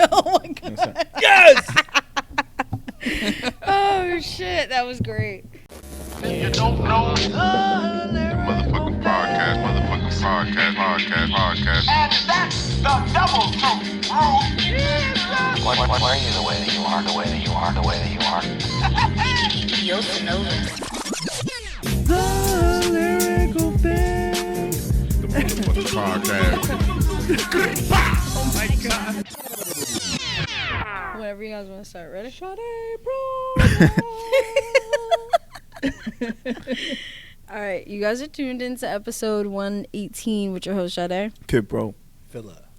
Oh my god. Yes! Oh shit, that was great. You don't know the motherfucking podcast. And that's the double truth. Why are you the way that you are? Yo, Solis. The Lyrical Fix. The motherfucking podcast. Oh my god. Whenever you guys want to start, ready? Sade, bro. All right, you guys are tuned into episode 118 with your host Sade. Kid, bro.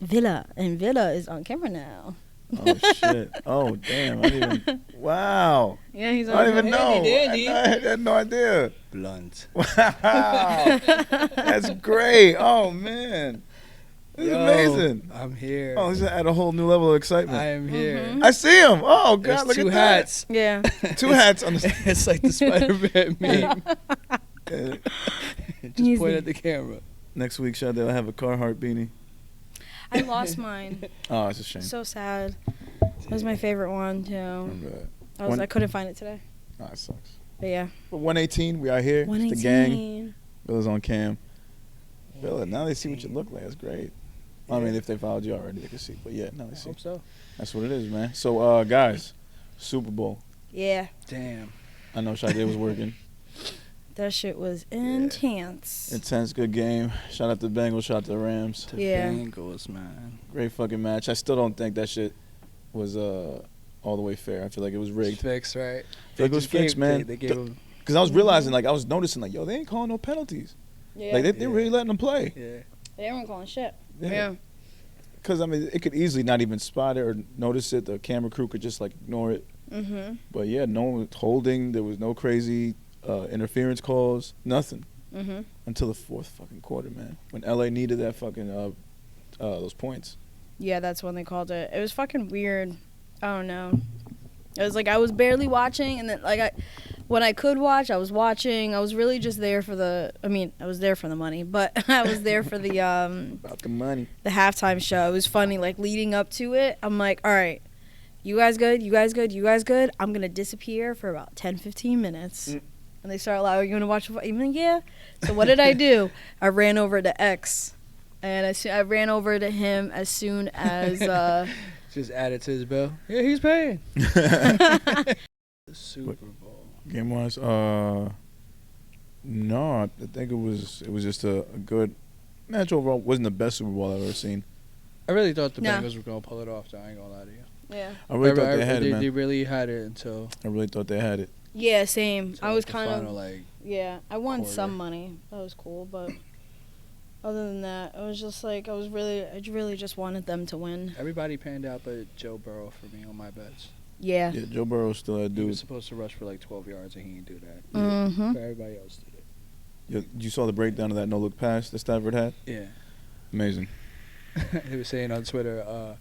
Villa, and Villa is on camera now. Oh shit. Oh damn. I didn't even. Wow. Yeah, he's on I don't even camera. know. I had no idea. Blunt. Wow. That's great. Oh man. This is amazing. I'm here. Oh, he's at a whole new level of excitement. I am here. Mhm. I see him. Oh god, There's look two at hats. Yeah. that. Two hats on the. It's like the Spider-Man meme. Just Easy. point at the camera. Next week, Sade will have a Carhartt beanie. I lost mine. Oh, it's a shame. So sad. It was my favorite one too. Remember that. I couldn't find it today. Oh, it sucks. But yeah. But 118, we are here. It's 118. the gang. Billa's on cam. Billa, now they see what you look like. That's great. I mean, if they followed you already, they can see. But yeah, now they I see. hope so. That's what it is, man. So, guys, Super Bowl. Yeah. Damn. I know Sade was working. That shit was intense. Intense, good game. Shout out to the Bengals, shout out to the Rams. The Yeah. Bengals, man. Great fucking match. I still don't think that shit was all the way fair. I feel like it was rigged. Fixed, right? I feel like it was fixed, man. They gave him. Because I was realizing, like, I was noticing, like, yo, they ain't calling no penalties. Yeah. Like, they really letting them play. Yeah. They weren't calling shit. Yeah. Yeah. Because, I mean, it could easily not even spot it or notice it. The camera crew could just, like, ignore it. Mm-hmm. But, yeah, no one was holding. There was no crazy interference calls. Nothing. Mm-hmm. Until the fourth fucking quarter, man. When L.A. needed that fucking, those points. Yeah, that's when they called it. It was fucking weird. I don't know. It was like I was barely watching, and then like when I could watch, I was watching. I was really just there for the. I mean, I was there for the money, but I was there for the About the money. the halftime show. It was funny, like leading up to it. I'm like, all right, you guys good? You guys good? You guys good? I'm gonna disappear for about 10-15 minutes. And they start like, are you gonna watch? I'm like, yeah. So what did I do? I ran over to X, and I ran over to him as soon as. Just added to his bill. Yeah, he's paying. The Super Bowl. Game wise, no, I think it was just a good match overall. Wasn't the best Super Bowl I've ever seen. I really thought the Nah. Bengals were going to pull it off, though. I ain't going to lie to you. Yeah. I really thought they had it, man. They really had it until I really thought they had it. Yeah, same. I was the kind final, of. like, Yeah, I won quarter. some money. That was cool, but other than that, it was just like I really just wanted them to win. everybody panned out but Joe Burrow for me on my bets. Yeah. Yeah, Joe Burrow still a He dude. was supposed to rush for like 12 yards and he didn't do that. Mhm. But everybody else did it. You saw the breakdown of that no look pass that Stafford had. Yeah. Amazing. He was saying on Twitter,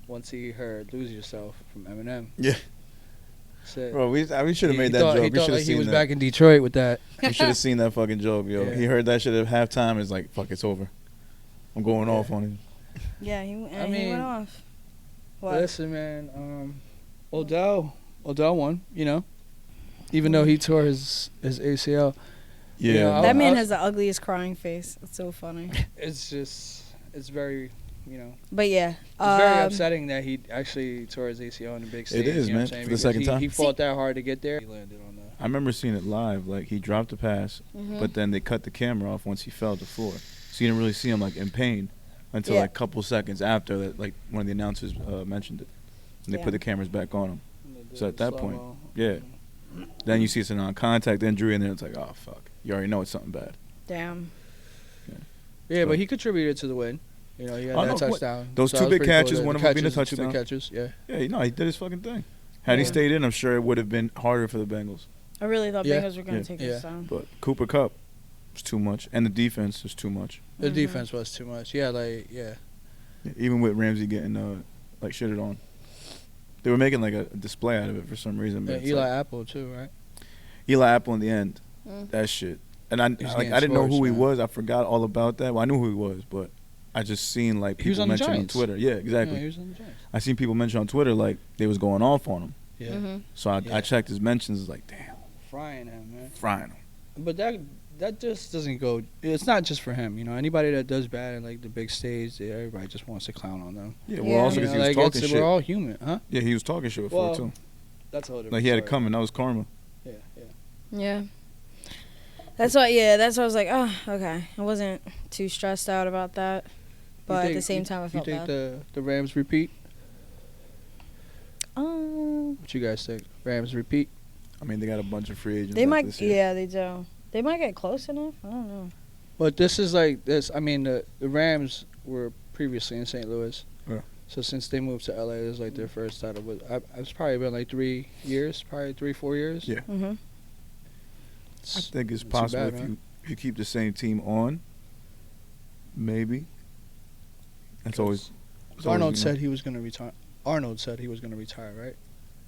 once he heard "Lose Yourself" from Eminem. Yeah. Said, Bro, we should have made that thought, joke. He We thought should like have he seen was that. back in Detroit with that. We should have seen that fucking joke, yo. Yeah. He heard that shit at halftime. It's like, fuck, it's over. I'm going Yeah. off on him. Yeah, he I he mean, went off. What? Listen, man. Odell won. You know, even though he tore his ACL. Yeah. Yeah, That man I'll- has the ugliest crying face. It's so funny. It's very, But yeah, it's very upsetting that he actually tore his ACL in the big stage. is, you know man, what I'm saying? for the Because second time. He fought that hard to get there. He landed on the. I remember seeing it live. Like, he dropped the pass, but then they cut the camera off once he fell to the floor. So you didn't really see him, like, in pain until, Yeah. like, a couple seconds after that, like, one of the announcers mentioned it. And they Yeah. put the cameras back on him. So at that point, slow-mo. yeah. Then you see it's a non-contact injury, and then it's like, oh, fuck. You already know it's something bad. damn. Yeah, but he contributed to the win. You know, he had Oh, that no, touchdown. those So two that was big pretty cool. catches, The one of them being a catches, the touchdown. Two big catches, yeah. Yeah, he did his fucking thing. Had he Yeah. stayed in, I'm sure it would have been harder for the Bengals. I really thought Yeah. Bengals were gonna Yeah. take Yeah. this down. But Cooper Cup was too much, and the defense was too much. The Mhm. defense was too much. Yeah, like, yeah. Yeah, even with Ramsey getting like shitted on, they were making like a display out of it for some reason. But And it's Eli like, Apple, too, right? Eli Apple in the end, Mm. that shit. And I getting didn't know who torched, he man. was. I forgot all about that. Well, I knew who he was, but I just seen like He was people on the mention on Giants. Twitter. Yeah, exactly. Yeah, he was on the Giants. I seen people mention on Twitter like they was going off on him. Yeah. Mhm. So I Yeah. checked his mentions. Like, damn, Frying him, man. frying him. But that just doesn't go. It's not just for him, you know. Anybody that does bad in like the big stage, everybody just wants to clown on them. Yeah, well, Yeah. also You because know, he was like, talking shit. we're all human, huh? Yeah, he was talking shit before Well, too. That's a whole different Like he had it story. coming. That was karma. Yeah, yeah. Yeah. That's why. Yeah, that's why I was like, oh, okay. I wasn't too stressed out about that, but at the same time, I felt You think bad. the Rams repeat? Um, What you guys think? Rams repeat? I mean, they got a bunch of free agents. they out might. this year. Yeah, they do. They might get close enough. I don't know. But this is like this. I mean, the Rams were previously in St. Louis. Yeah. So since they moved to LA, this is like their first title. But it's probably been like 3 years, probably 3-4 years. Yeah. Mhm. I think it's Not too possible bad, if man. you keep the same team on. Maybe. That's always. it's always, Arnold you know, said he was going to retire. Arnold said he was going to retire, right?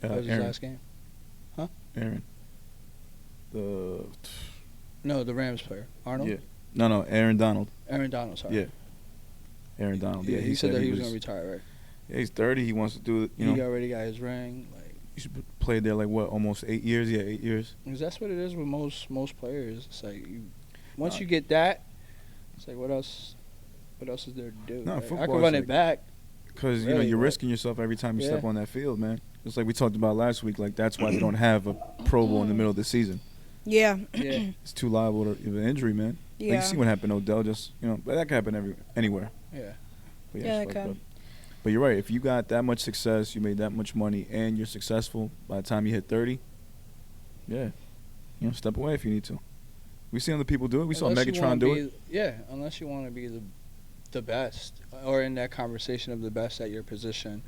That was his Aaron. last game. Aaron. The No, the Rams player. Arnold? Yeah. No, Aaron Donald. Aaron Donald, sorry. Yeah. Aaron Donald. Yeah, he said that he was going to retire, right? Yeah, he's 30. He wants to do it. You He know, already got his ring. Like, he's played there like what, almost 8 years. Yeah, 8 years. 'cause that's what it is with most players. It's like once Nah. you get that, it's like what else? What else is there to do? Nah, Like, I football can is run like- it back. Because Really, you're but- risking yourself every time you step Yeah. on that field, man. Just like we talked about last week. Like that's why they don't have a Pro Bowl in the middle of the season. Yeah. Yeah. It's too liable to an injury, man. Like Yeah. you see what happened to Odell. Just but that can happen anywhere. Yeah. But Yeah, it's it fucked could. up. But you're right. If you got that much success, you made that much money, and you're successful by the time you hit 30, yeah, step away if you need to. We see other people do it. We saw Unless you Megatron wanna do be- it. Yeah, unless you want to be the best, or in that conversation of the best at your position.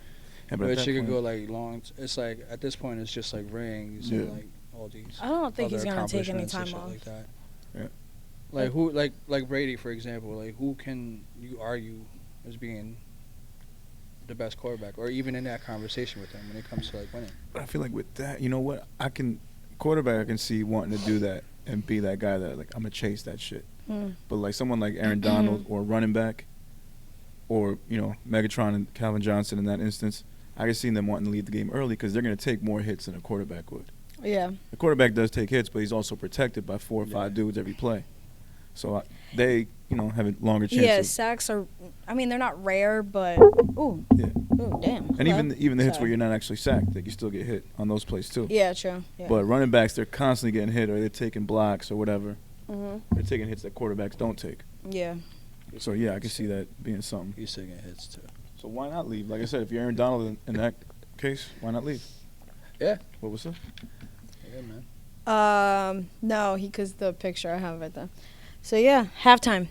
Yeah, but at Which that you could point- go like long. It's like at this point, it's just like rings Yeah. and like all these. I don't think he's other gonna take any accomplishments and time shit off. Like that. Yeah. Like who? Like Brady, for example. Like who can you argue as being the best quarterback, or even in that conversation with him when it comes to like winning? But I feel like with that, you know what? Quarterback, I can see wanting to do that and be that guy that like I'm gonna chase that shit. Mm. But like someone like Aaron Donald or running back, or Megatron and Calvin Johnson in that instance, I can see them wanting to leave the game early because they're gonna take more hits than a quarterback would. Yeah. The quarterback does take hits, but he's also protected by 4 or 5 dudes every play. So they, have a longer chance. Yeah, of, sacks are. I mean, they're not rare, but ooh, Yeah. ooh, damn. And even the hits Sorry. where you're not actually sacked, like you still get hit on those plays too. Yeah, true. Yeah. But running backs, they're constantly getting hit, or they're taking blocks or whatever. Mhm. They're taking hits that quarterbacks don't take. Yeah. So yeah, I can see that being something. He's taking hits too. So why not leave? Like I said, if you're Aaron Donald in that case, why not leave? Yeah. What was that? Yeah, man. No, because the picture I have right there. So yeah, halftime.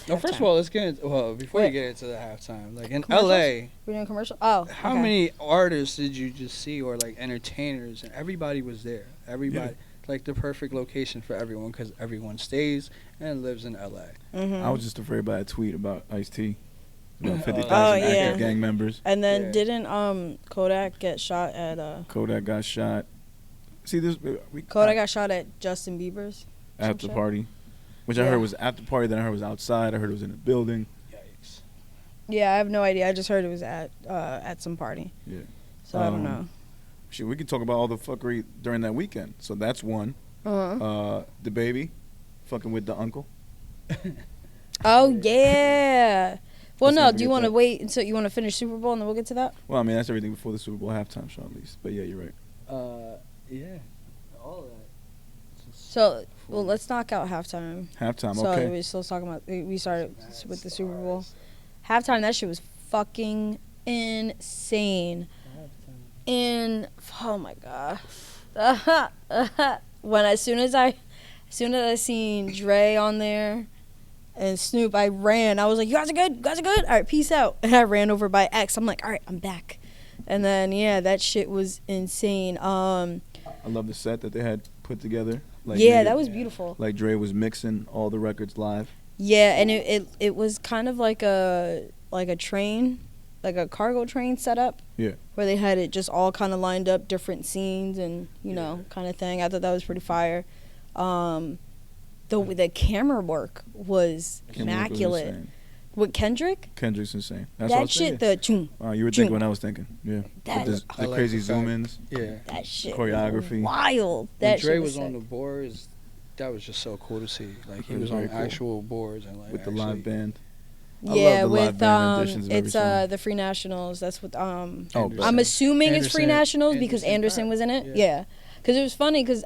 No, first of all, let's get into, before you get into the halftime, like in Commercials? LA, we're doing commercial. Oh, how okay. many artists did you just see, or like entertainers, and everybody was there. Everybody, like the perfect location for everyone, because everyone stays and lives in LA. Mhm. I was just afraid by a tweet about Ice-T. About 50,000 Oh, yeah. active gang members. And then Yeah. didn't Kodak get shot at Kodak got shot. See this? Kodak got shot at Justin Bieber's at the shit? party, which I Yeah. heard was at the party. Then I heard was outside. I heard it was in a building. Yikes. Yeah, I have no idea. I just heard it was at some party. Yeah. So I don't know. Shit, we could talk about all the fuckery during that weekend. So that's one. Uh-huh. DaBaby, fucking with DaUncle. Oh yeah. Well, Let's no. not Do you forget want to that. wait until you want to finish Super Bowl and then we'll get to that? Well, I mean that's everything before the Super Bowl halftime show at least. But yeah, you're right. Yeah, all of that. So well, let's knock out halftime. Halftime, So okay. we're still talking about. We started with the Super Bowl. Halftime. That shit was fucking insane. Oh my god. As soon as I seen Dre on there, And Snoop, I ran. I was like, you guys are good? You guys are good? All right, peace out. And I ran over by X. I'm like, all right, I'm back. And then, yeah, that shit was insane. I love the set that they had put together. Like, yeah, that was beautiful. Like Dre was mixing all the records live. Yeah, and it was kind of like a train, like a cargo train setup. Yeah. Where they had it just all kind of lined up, different scenes and, you know, kind of thing. I thought that was pretty fire. The camera work was immaculate. With Kendrick? Kendrick's insane. That's that shit, the choom. You were thinking what I was thinking. Yeah. The crazy zoom-ins. Yeah. That shit. Choreography. Wild. When that Dre shit was sick. on the boards, that was just so cool to see. Like, he was on actual boards and like with the live band. Yeah, the with live band renditions of every it's song. the Free Nationals. That's what I'm Anderson. assuming it's Free Nationals because Anderson Anderson was in it. Yeah. Because it was funny because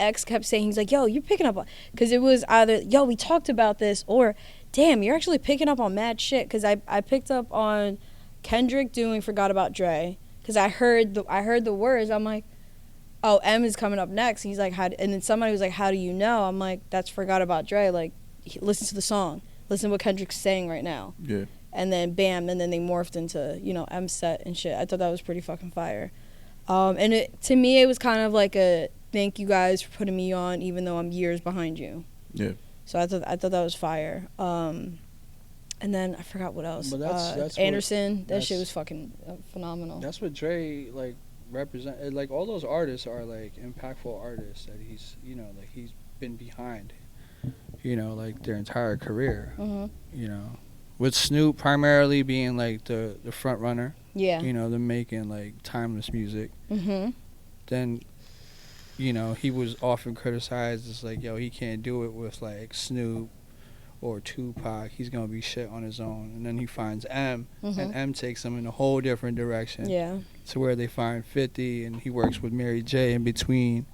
X kept saying, he's like, yo, you're picking up on, because it was either, yo, we talked about this, or damn, you're actually picking up on mad shit. Because I picked up on Kendrick doing Forgot About Dre because I heard the words. I'm like, oh, M is coming up next. He's like, and then somebody was like, how do you know? I'm like, that's Forgot About Dre. Like, listen to the song. Listen to what Kendrick's saying right now. Yeah. And then bam, and then they morphed into, you know, M set and shit. I thought that was pretty fucking fire. And to me, it was kind of like a thank you guys for putting me on, even though I'm years behind you. Yeah. So I thought that was fire. And then I forgot what else. But that's Anderson. That shit was fucking phenomenal. That's what Dre like represent. Like all those artists are like impactful artists that he's, you know, like he's been behind, you know, like their entire career. Mm-hmm. You know, with Snoop primarily being like the front runner. Yeah. You know, them making like timeless music. Mm-hmm. Then, you know, he was often criticized as like, yo, he can't do it with like Snoop or Tupac. He's gonna be shit on his own. And then he finds M, and M takes him in a whole different direction. Yeah. To where they find 50, and he works with Mary J in between.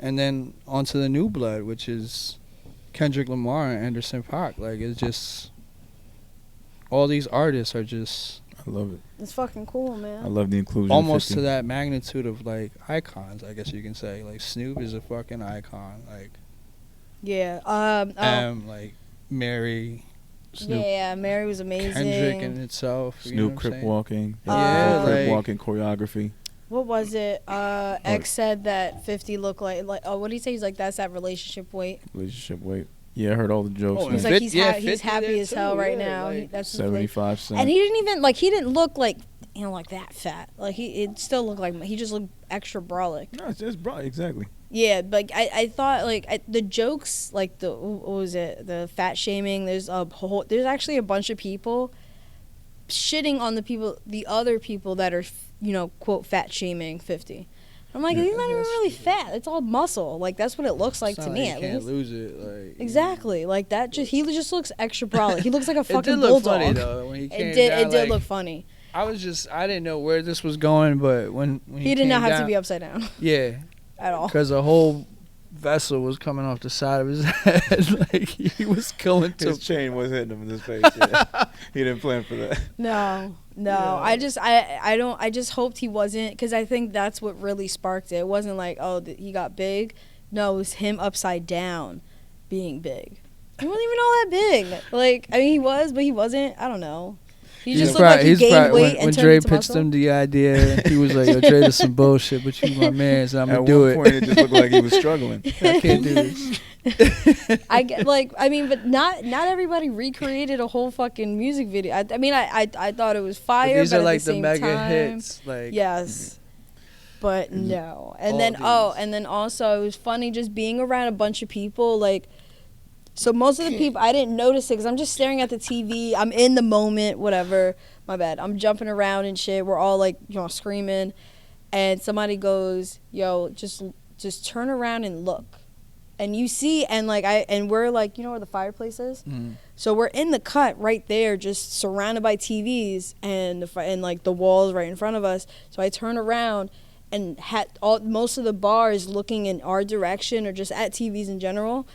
And then onto the new blood, which is Kendrick Lamar and Anderson .Paak. Like, it's just, all these artists are just, I love it. It's fucking cool, man. I love the inclusion. almost 50. to that magnitude of like icons, I guess you can say. Like, Snoop is a fucking icon. Like, Yeah. like Mary, Snoop, yeah, Mary was amazing. Kendrick in itself. You know Snoop what I'm crip saying? walking. Yeah, crip like- walking choreography. What was it? X said that 50 looked like oh, what did he say? He's like, that's that relationship weight. Relationship weight. Yeah, I heard all the jokes. Oh, He's man. like, he's 50 happy there as hell too, right yeah, now. like That's 75 cents. And he didn't even he didn't look like, you know, like that fat. Like it still looked like, he just looked extra brolic. No, it's just bro. Exactly. Yeah, but I thought the jokes, like what was it, the fat shaming. There's there's actually a bunch of people shitting on the other people that are, you know, quote fat shaming 50. I'm like, he's not even really fat. It's all muscle. Like, that's what it looks like It's to not me, like at you can't least. lose it. Like, Exactly. Like that. He just looks extra brolic. He looks like a It fucking did look bulldog. funny though when he came It did. down, It did like, look funny. I didn't know where this was going, but when He did not came have to down- be upside down Yeah, at all. because a whole vessel was coming off the side of his head. Like, he was going to. His chain was hitting him in his face. Yeah. He didn't plan for that. No. Yeah. I just hoped he wasn't, because I think that's what really sparked it. It wasn't like, oh, he got big. No, it was him upside down being big. He wasn't even all that big. Like, I mean, he was, but he wasn't. I don't know. He just looked like he gained weight when and Dre turned into pitched muscle. him the idea, he was like, yo, Dre, this some bullshit, but you my man, so I'm At going to do one it. point, it just looked like he was struggling. I can't do this. I get, but not everybody recreated a whole fucking music video. I mean, I thought it was But fire, these but are at like the the same mega time, hits. Like, yes. But no. And all then these. and then also it was funny just being around a bunch of people, like, so most of the people, I didn't notice it because I'm just staring at the TV. I'm in the moment, whatever. My bad. I'm jumping around and shit. We're all like, you know, screaming. And somebody goes, yo, just turn around and look. And you see, and we're like, you know where the fireplace is? Mhm. So we're in the cut right there, just surrounded by TVs and the walls right in front of us. So I turn around and had most of the bars looking in our direction or just at TVs in general.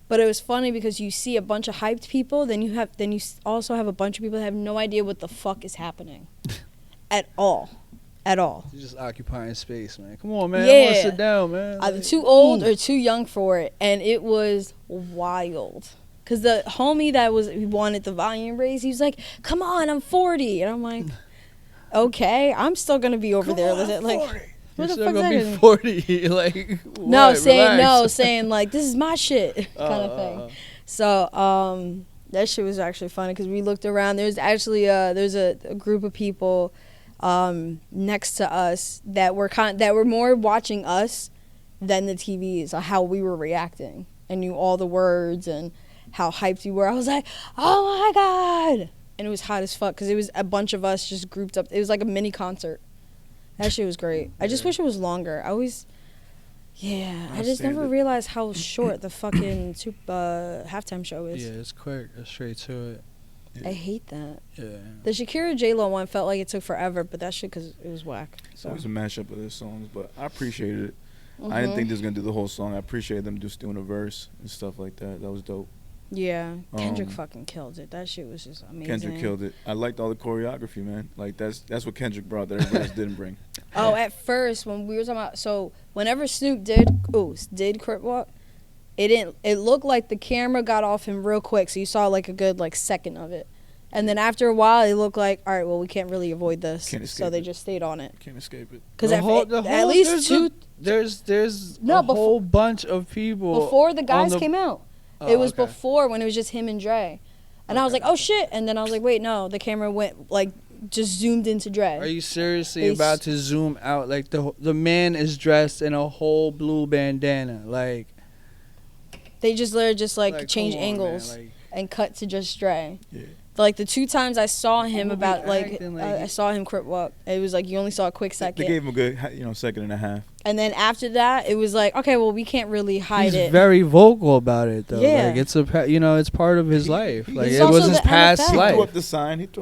But it was funny because you see a bunch of hyped people, then you also have a bunch of people that have no idea what the fuck is happening, at all. You're just occupying space, man. Come on, man. I Yeah. want to sit down, man. Either Like, too old or too young for it, and it was wild. Because the homie that he wanted the volume raised, he was like, come on, I'm 40. And I'm like, okay, I'm still going to be over there. Like, what the fuck's that? Be 40. Like, no, what? saying Relax. no, saying like, this is my shit kind of thing. So that shit was actually funny because we looked around. There's actually there's a group of people next to us that were more watching us than the TVs, how we were reacting, and knew all the words and how hyped we were. I was like, oh my God. And it was hot as fuck because it was a bunch of us just grouped up. It was like a mini concert. That shit was great. I just wish it was longer. I just never realized how short the fucking halftime show is. Yeah, it's quick. It's straight to it. Yeah. I hate that. Yeah. The Shakira J-Lo one felt like it took forever, but that shit because it was whack. So it was a mashup of their songs, but I appreciated it. I didn't think they was going to do the whole song. I appreciated them just doing a verse and stuff like that. That was dope. Yeah. Kendrick fucking killed it. That shit was just amazing. Kendrick killed it. I liked all the choreography, man. Like, that's what Kendrick brought that everybody else didn't bring. Oh, at first, when we were talking about... So, whenever Snoop did Crip Walk, it looked like the camera got off him real quick. So, you saw, like, a good, like, second of it. And then after a while, it looked like, all right, well, we can't really avoid this. So they just stayed on it. Can't escape it. Because at least there's a whole bunch of people. Before the guys came out. It was before when it was just him and Dre. And I was like, oh, shit. And then I was like, wait, no. The camera went, like, just zoomed into Dre. Are you seriously about to zoom out? Like, the man is dressed in a whole blue bandana. Like. They just literally just, like change angles and cut to just Dre. Yeah. Like, the 2 times I saw him I saw him Crip Walk. It was like you only saw a quick second. They gave him a good, second and a half. And then after that, it was like, okay, well, we can't really hide it. He's very vocal about it, though. Yeah. Like, it's part of his life. Like, it was his past life. He threw up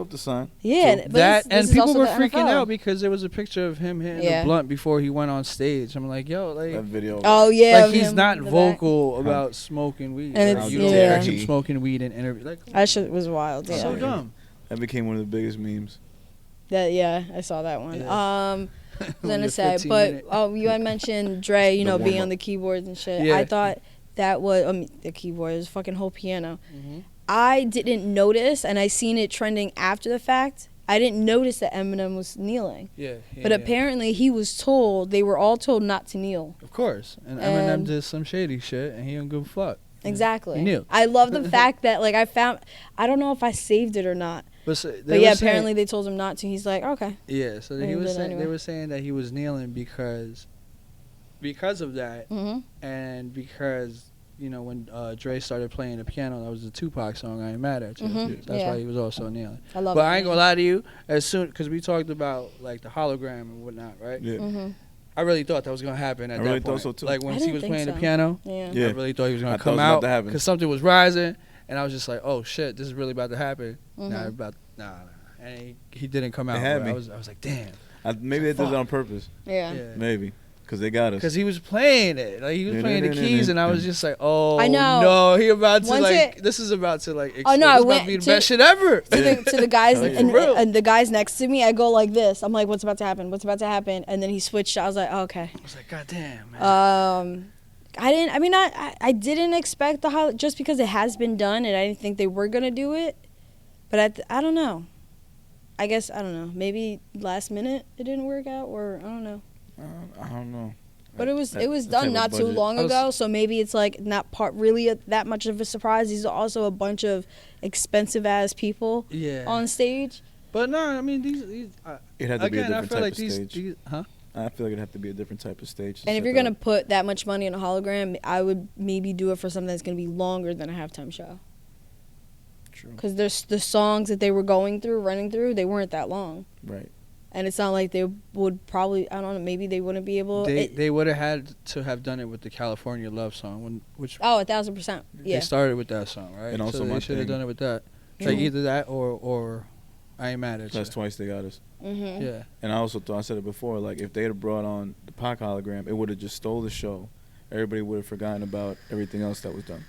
the sign. Yeah. So and people were freaking out because there was a picture of him hitting the blunt before he went on stage. I'm like, yo, like. That video. Oh, yeah. Like, he's not vocal about smoking weed. And like, you don't catch him smoking weed in interviews. Like, that shit was wild, yeah. So dumb. That became one of the biggest memes. I saw that one. Yeah. I was gonna say, but you had mentioned Dre, being on the keyboards and shit. Yeah. I thought that was the keyboard, his fucking whole piano. Mm-hmm. I didn't notice, and I seen it trending after the fact. I didn't notice that Eminem was kneeling. But apparently they were all told not to kneel. Of course, and Eminem did some shady shit, and he don't give a fuck. Exactly. He kneeled. I love the fact that I don't know if I saved it or not. But apparently they told him not to. He's like, okay. Yeah, so they were saying that he was kneeling because of that, and because when Dre started playing the piano, that was the Tupac song, "I Ain't Mad at You." Mm-hmm. So that's why he was also kneeling. I love. But I ain't gonna lie to you, because we talked about like the hologram and whatnot, right? Yeah. Mm-hmm. I really thought that was gonna happen at that point. I really thought so too. Like when he was playing the piano, yeah. I really thought he was gonna come out because something was rising, and I was just like, oh shit, this is really about to happen. Mm-hmm. Nah. And he didn't come out. I was like, damn. Maybe they did it on purpose. Yeah. Maybe. Because they got us. Because he was playing it. Like, he was playing the keys, and I was just like, oh, I know. no. He about to, this is about to, explode. Oh, no, I this went about to be the best shit ever. To the guys, and the guys next to me, I go like this. I'm like, what's about to happen? What's about to happen? And then he switched. I was like, oh, okay. I was like, God damn, man. I didn't expect just because it has been done, and I didn't think they were going to do it. But I don't know. I guess, I don't know. Maybe last minute it didn't work out, or I don't know. I don't know. But it was done not too long ago, so maybe it's not that much of a surprise. These are also a bunch of expensive ass people on stage. But no, I mean these it had to be a different type of stage. I feel like it'd have to be a different type of stage. And if you're gonna put that much money in a hologram, I would maybe do it for something that's gonna be longer than a halftime show. True. Because there's the songs that they were running through, they weren't that long. Right. And it's not like they would probably, I don't know, maybe they wouldn't be able. They would have had to have done it with the California Love song, which 1,000%. Yeah. They started with that song, right? And also so they should have done it with that. Like either that or I Ain't Mad at You. That's twice they got us. Mm-hmm. Yeah. And I also thought, I said it before, if they had brought on the Pac hologram, it would have just stole the show. Everybody would have forgotten about everything else that was done.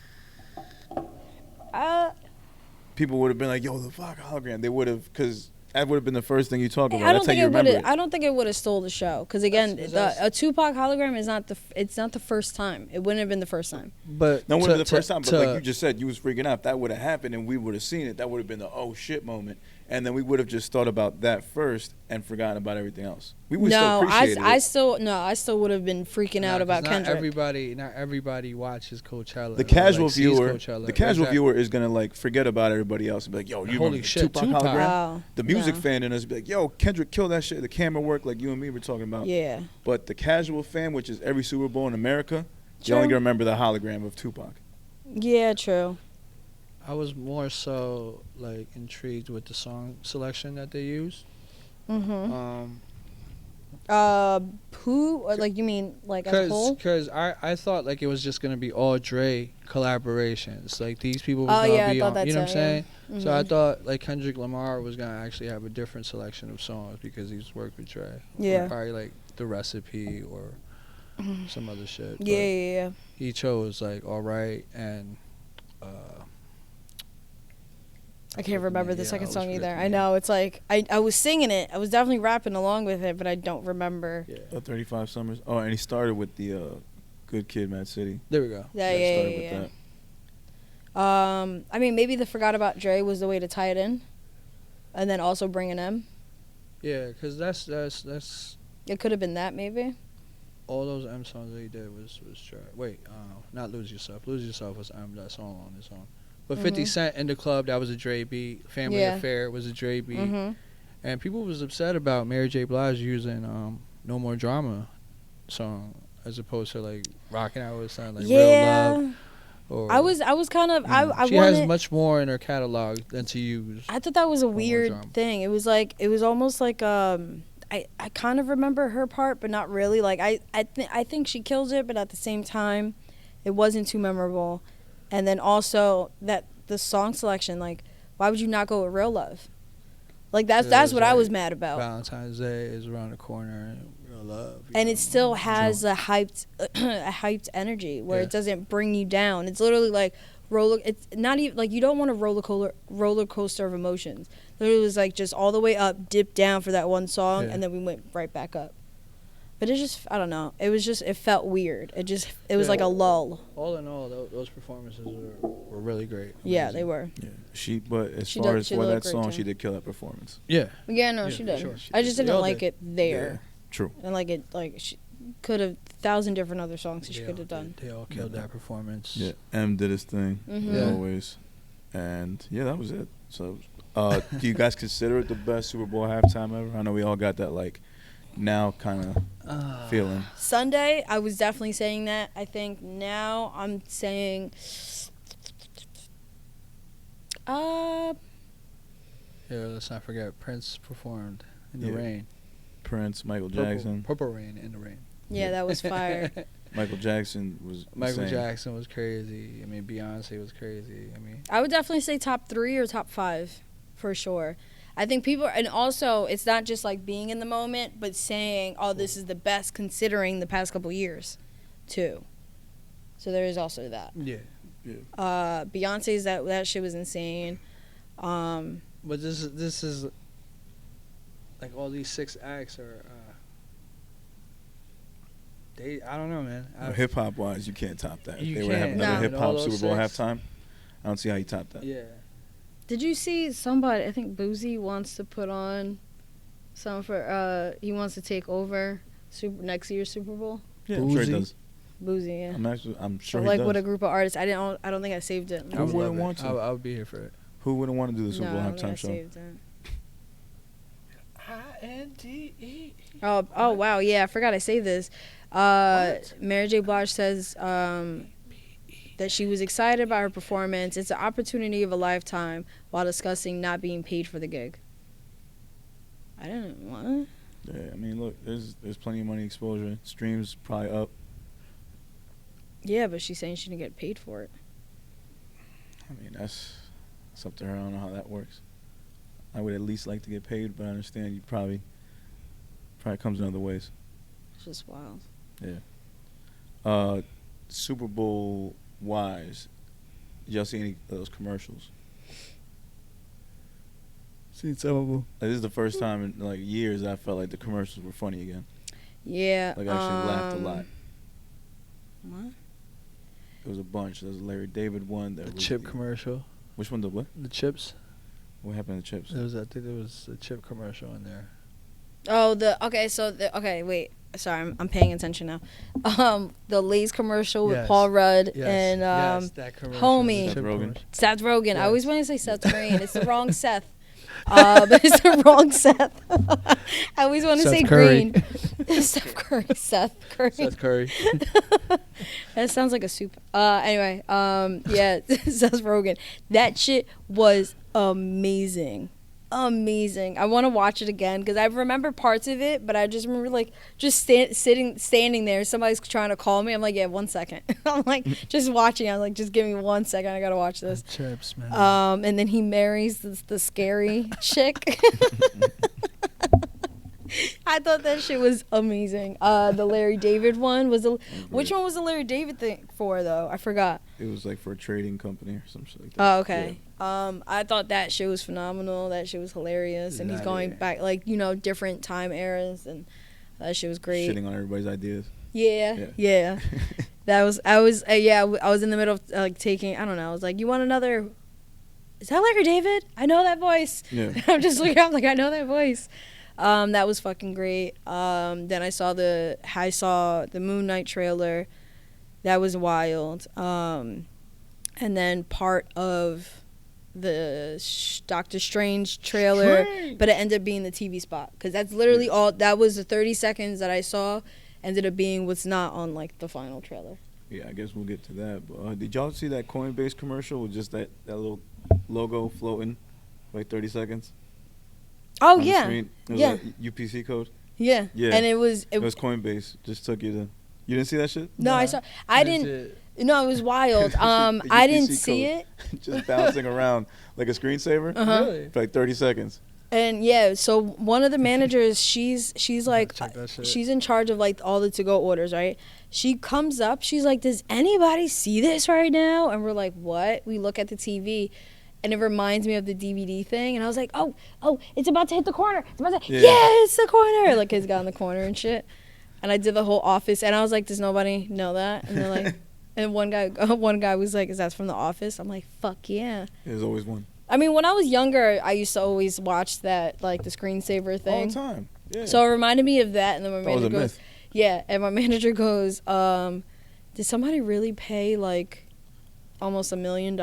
People would have been like, yo, the Pac hologram. They would have, because That would have been the first thing you talk about. I don't That's how think you it would remember have. it. I don't think it would have stole the show. Because again, a Tupac hologram is not the. It's not the first time. It wouldn't have been the first time. But That wouldn't have been the first time. But like you just said, you was freaking out. If that would have happened and we would have seen it, that would have been the oh shit moment. And then we would have just thought about that first and forgotten about everything else. We would still appreciate it. I still would have been freaking out about Kendrick. Not everybody watches Coachella. The casual sees viewer, Coachella. the casual viewer is gonna like forget about everybody else and be like, "Yo, you Holy remember shit, Tupac Tupac. hologram?" Wow. The music No. fan in us be like, "Yo, Kendrick killed that shit." The camera work, like you and me were talking about. Yeah. But the casual fan, which is every Super Bowl in America, you True. only gonna remember the hologram of Tupac. Yeah. True. I was more so like intrigued with the song selection that they used. Mm-hmm. Who? Or like you mean like as a whole? Because I thought like it was just gonna be all Dre collaborations. Like these people was Oh, gonna yeah, I be thought on. that You know what I'm too, yeah. saying? So I Mhm. thought like Kendrick Lamar was gonna actually have a different selection of songs because he's worked with Dre. Yeah. Or probably like The Recipe or some other shit. Yeah, yeah, yeah. He chose like All Right and. I can't remember the Yeah, second I song was either. forgetting I the know it's like I was singing it. I was definitely rapping along with it, but I don't remember. Yeah. 35 Summers. Oh, and he started with the Good Kid, Mad City. There we go. Yeah, He yeah, started yeah, with yeah. that. I mean, maybe the Forgot About Dre was the way to tie it in, and then also bring an M. Yeah, because that's It could have been that maybe. all those M songs that he did was Dre. Wait, not Lose Yourself. Lose Yourself was M. That song on his own. But 50 Mhm. Cent in the Club, that was a Dre beat. Family Yeah. Affair was a Dre beat. Mm-hmm. And people was upset about Mary J. Blige using No More Drama song as opposed to like rocking out with something like Real Love. Or, I was kind of I she wanted. has much more in her catalog than to use. I thought that was a More weird drama. thing. It was almost like I kind of remember her part, but not really. Like I think she kills it, but at the same time, it wasn't too memorable. And then also that the song selection, like why would you not go with Real Love? Like that's Yeah, what I like was mad about. Valentine's Day is around the corner. And Real Love. And you it know. still has a hyped energy where Yeah. it doesn't bring you down. It's literally like it's not even like you don't want a roller coaster of emotions. Literally it was like just all the way up, dip down for that one song, Yeah. and then we went right back up. But it just I don't know. It felt weird. It was like a lull. All in all, those performances were really great. Yeah, Amazing. they were. Yeah, but as She far did- as she for did that look great, song, too. she did kill that performance. Yeah. Yeah, no, Yeah, she for did. sure. I just They didn't all like did. it there. Yeah, true. And like she could have 1,000 different other songs that she They could all have done. did. They all killed that performance. Yeah, M did his thing, Mhm. as always. And yeah, that was it. So, do you guys consider it the best Super Bowl halftime ever? I know we all got that like now kind of feeling. Sunday, I was definitely saying that. I think now I'm saying, Yeah, let's not forget Prince performed in the Yeah. rain. Prince, Michael Jackson. Purple rain in the rain. yeah, that was fire. Michael Jackson was Michael insane. Jackson was crazy. I mean, Beyonce was crazy. I mean, I would definitely say top 3 or top 5 for sure. I think people, and also it's not just like being in the moment, but saying, oh, this is the best considering the past couple years, too. So there is also that. yeah. Beyonce's that shit was insane. But this is like all these 6 acts are. I don't know, man. Hip hop wise, you can't top that. You They would have can't. another No. hip All hop those Super Bowl 6. halftime. I don't see how you top that. Yeah. Did you see somebody? I think Boozy wants to put on some for. He wants to take over next year's Super Bowl. Yeah, I'm sure he Boozy. does. Boozy, yeah. I'm sure But he like does. with a group of artists. I don't think I saved it. Who would wouldn't love it. want to? I would be here for it. Who wouldn't want to do the Super No, Bowl I don't think I halftime show? saved it. INTE. Oh wow, yeah, I forgot I saved this. Mary J. Blige says that she was excited about her performance. It's an opportunity of a lifetime while discussing not being paid for the gig. I didn't what? Yeah, I mean, look, there's plenty of money exposure. Streams probably up. Yeah, but she's saying she didn't get paid for it. I mean, that's up to her. I don't know how that works. I would at least like to get paid, but I understand you probably comes in other ways. It's just wild. Yeah. Super Bowl wise, did y'all see any of those commercials? Seen some of them. Like, this is the first time in like years I felt like the commercials were funny again. Yeah. Like I actually laughed a lot. What? There was a bunch. There was a Larry David one. The chip commercial. Which one? The what? The chips. What happened to the chips? I think there was a chip commercial in there. Oh, wait. Sorry, I'm paying attention now. The Lay's commercial with Paul Rudd and that commercial. homie Seth Rogen. Seth Rogen. Yes. I always want to say Seth Green. It's the wrong Seth. But it's the wrong Seth. I always want to say Curry. Green. Seth Curry. Seth Curry. Seth Curry. That sounds like a soup. Anyway, yeah, Seth Rogen. That shit was amazing. Amazing. I want to watch it again because I remember parts of it, but I just remember like just standing there. Somebody's trying to call me. I'm like, yeah, 1 second. I'm like just watching. I'm like, just give me 1 second. I gotta watch this. Chips, man. And then he marries the scary chick. I thought that shit was amazing. The Larry David one was which one was the Larry David thing for though? I forgot. It was like for a trading company or some shit like Oh, that. okay. I thought that shit was phenomenal. That shit was hilarious, and he's going back like different time eras, and that shit was great. Shitting on everybody's ideas. Yeah. I was in the middle of like taking. I don't know. I was like, you want another? Is that Larry David? I know that voice. Yeah. I'm just looking up like I know that voice. That was fucking great. Then I saw the Moon Knight trailer. That was wild. And then part of the Doctor Strange trailer, but it ended up being the TV spot because that's literally all. That was the 30 seconds that I saw. Ended up being what's not on like the final trailer. Yeah, I guess we'll get to that. But did y'all see that Coinbase commercial with just that little logo floating, like 30 seconds? Oh on yeah, the screen? It was yeah. a UPC code. Yeah, and it was Coinbase. Just took you to. You didn't see that shit? No, I saw. I didn't. No, it was wild. I didn't see it. Just bouncing around like a screensaver Really? for like 30 seconds. And yeah, so one of the managers, she's like, she's in charge of like all the to-go orders, right? She comes up, she's like, "Does anybody see this right now?" And we're like, "What?" We look at the TV, and it reminds me of the DVD thing, and I was like, "Oh, it's about to hit the corner! It's about to, yeah, it's the corner!" Like kids got in the corner and shit. And I did the whole Office, and I was like, "Does nobody know that?" And they're like, and one guy was like, "Is that from The Office?" I'm like, "Fuck yeah!" There's always one. I mean, when I was younger, I used to always watch that, like, the screensaver thing. All the time. Yeah. So it reminded me of that, and then my manager goes, myth. yeah, and my manager goes, did somebody really pay, like, almost $1 million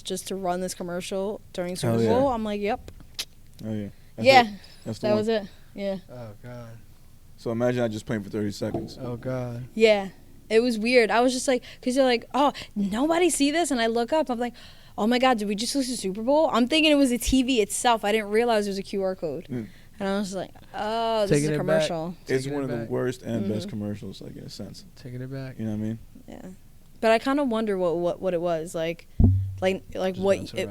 just to run this commercial during Super yeah. Bowl? I'm like, yep. Oh, yeah. That's that was it. Yeah. Oh, God. So imagine I just playing for 30 seconds. Oh, God. Yeah. It was weird. I was just like, because you're like, oh, nobody see this? And I look up, I'm like, oh my God, did we just lose the Super Bowl? I'm thinking it was the TV itself. I didn't realize it was a QR code. And I was like, oh, this is a commercial. It's one of the worst and best commercials, like, in a sense. Taking it back. You know what I mean? Yeah. But I kind of wonder what it was. Like what it,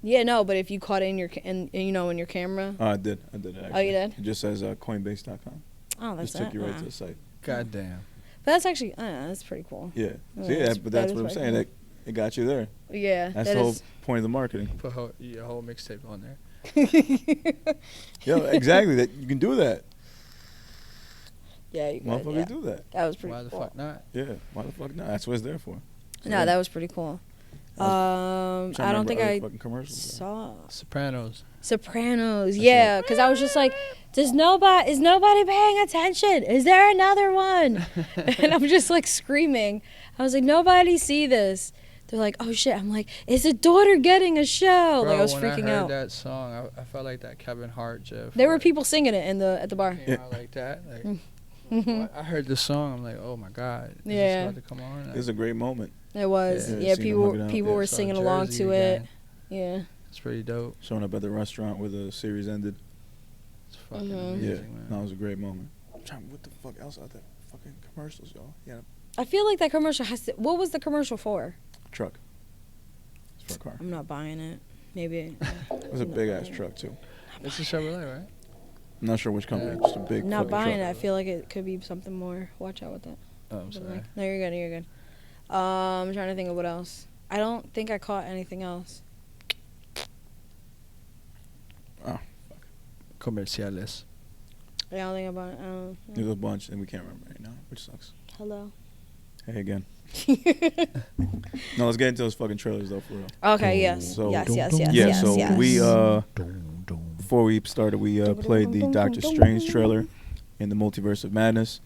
yeah, no, but if you caught it in your in your camera. Oh, I did actually. Oh, you did? It just says Coinbase.com. Oh, that's just took you right to the site. God damn. But that's actually that's pretty cool. Yeah. But that's what I'm saying. Cool. It got you there. Yeah. That's the whole point of the marketing. Put your whole mixtape on there. Yo, exactly. That you can do that. Yeah, you could. Motherfuckers do that. That was pretty Why the cool. fuck not? Yeah. Why the fuck not? That's what it's there for. So, no, that was pretty cool. I don't think I saw Sopranos. Yeah, because I was just like, is nobody paying attention? Is there another one? And I'm just like screaming. I was like, nobody see this. They're like, oh shit. I'm like, is a daughter getting a show? Bro, like I was when freaking I heard out. that song, I felt like that Kevin Hart GIF. There were people singing it at the bar. Came out like that. Like, what? I heard the song. I'm like, oh my God. Is Yeah. this about to come on? It was a great moment. It was. Yeah, People were singing along to it. Yeah. It's pretty dope. Showing up at the restaurant where the series ended. It's fucking amazing, man. That was a great moment. I'm trying, what the fuck else out there? Fucking commercials, y'all. Yeah. I feel like that commercial has to. What was the commercial for? Truck. It's for a car. I'm not buying it. Maybe. It was a big ass truck too. It's a Chevrolet, right? I'm not sure which company. Just a big. Not fucking buying truck. it. I feel like it could be something more. Watch out with that. Oh, I'm sorry. No, you're good. You're good. I'm trying to think of what else. I don't think I caught anything else. Oh. comerciales. I don't think about it. There's a bunch, and we can't remember right now, which sucks. Hello. Hey again. No, let's get into those fucking trailers though, for real. Okay. Yes. So- yes. We before we started, we played the Doctor Strange trailer in the Multiverse of Madness,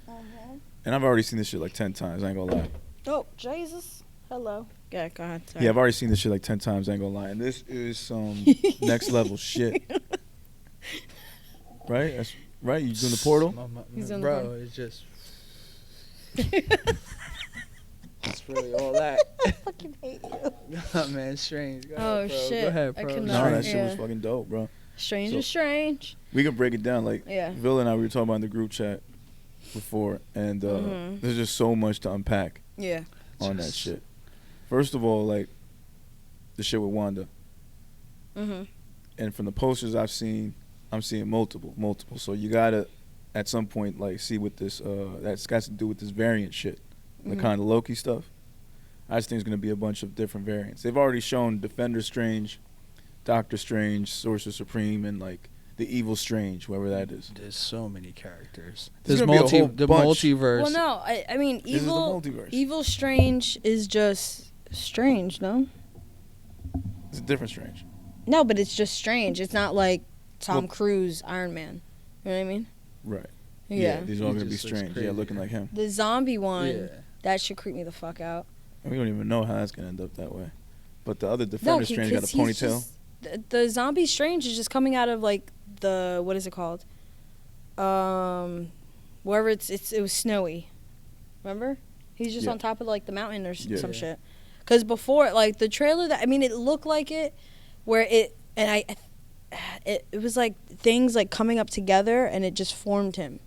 and I've already seen this shit like 10 times. I ain't gonna lie. Oh Jesus. Hello. Yeah. Go ahead. Sorry. Yeah, I've already seen this shit like 10 times. I ain't gonna lie. And this is some next level shit. Right? That's right. You doing the portal? He's on the Bro, portal. it's just. It's really all that. I fucking hate you. Nah, man, Strange. Go Oh, ahead, bro. shit. Go ahead, I bro. cannot. No, that shit Yeah. was fucking dope, bro. Strange So- is strange. We can break it down. Like, Yeah. Vil and I, we were talking about in the group chat before, and there's just so much to unpack Yeah. on that shit. First of all, like, the shit with Wanda. Mhm. And from the posters I've seen, I'm seeing multiple. So you gotta, at some point, like, see what this, that's got to do with this variant shit. The kind of Loki stuff. I just think it's going to be a bunch of different variants. They've already shown Defender Strange, Doctor Strange, Sorcerer Supreme, and, like, the Evil Strange, whoever that is. There's so many characters. There's There's gonna be a whole the bunch. multiverse. Well, no. I mean, This is the evil. multiverse. Evil Strange is just strange, no? It's a different Strange. No, but it's just strange. It's not like Tom Well- Cruise, Iron Man. You know what I mean? Right. Yeah. These are all He going to be just looks strange. crazy. Yeah, looking like him. The zombie one, Yeah. that should creep me the fuck out. And we don't even know how that's going to end up that way. But the other No, Defender Strange got a 'cause he's ponytail. just- the zombie Strange is just coming out of like the what is it called? Wherever it was snowy. Remember? He's just Yeah. on top of like the mountain or Yeah. some shit. Because before, like the trailer that it looked like it, where it and it was like things like coming up together and it just formed him,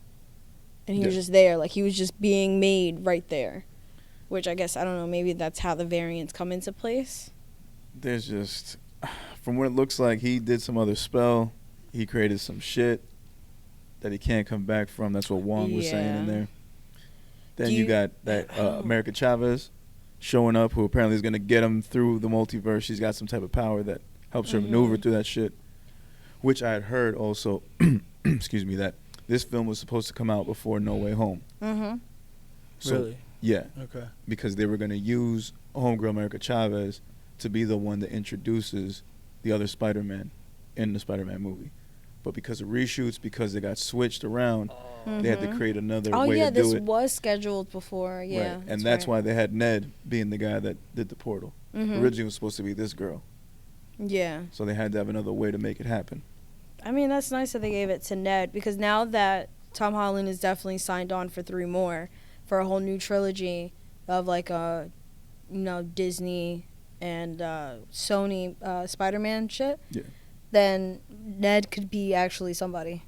and he was Yeah. just there, like he was just being made right there. Which I guess I don't know. Maybe that's how the variants come into place. There's just, from what it looks like, he did some other spell. He created some shit that he can't come back from. That's what Wong was saying in Yeah. there. Then Do you you- got that America Chavez showing up, who apparently is going to get him through the multiverse. She's got some type of power that helps her maneuver through that shit. Which I had heard also, excuse me, that this film was supposed to come out before No Way Home. Mm-hmm. So, Really? Yeah, Okay. because they were going to use Homegirl America Chavez to be the one that introduces the other Spider-Man in the Spider-Man movie. But because of reshoots, because they got switched around, they had to create another Oh way yeah, to do this it. was scheduled before. Yeah, Right. And that's why they had Ned being the guy that did the portal. Mhm. Originally it was supposed to be this girl. Yeah, So they had to have another way to make it happen. I mean that's nice that they gave it to Ned because now that Tom Holland is definitely signed on for 3 more for a whole new trilogy of like Disney and Sony Spider-Man shit. Yeah. Then Ned could be actually somebody.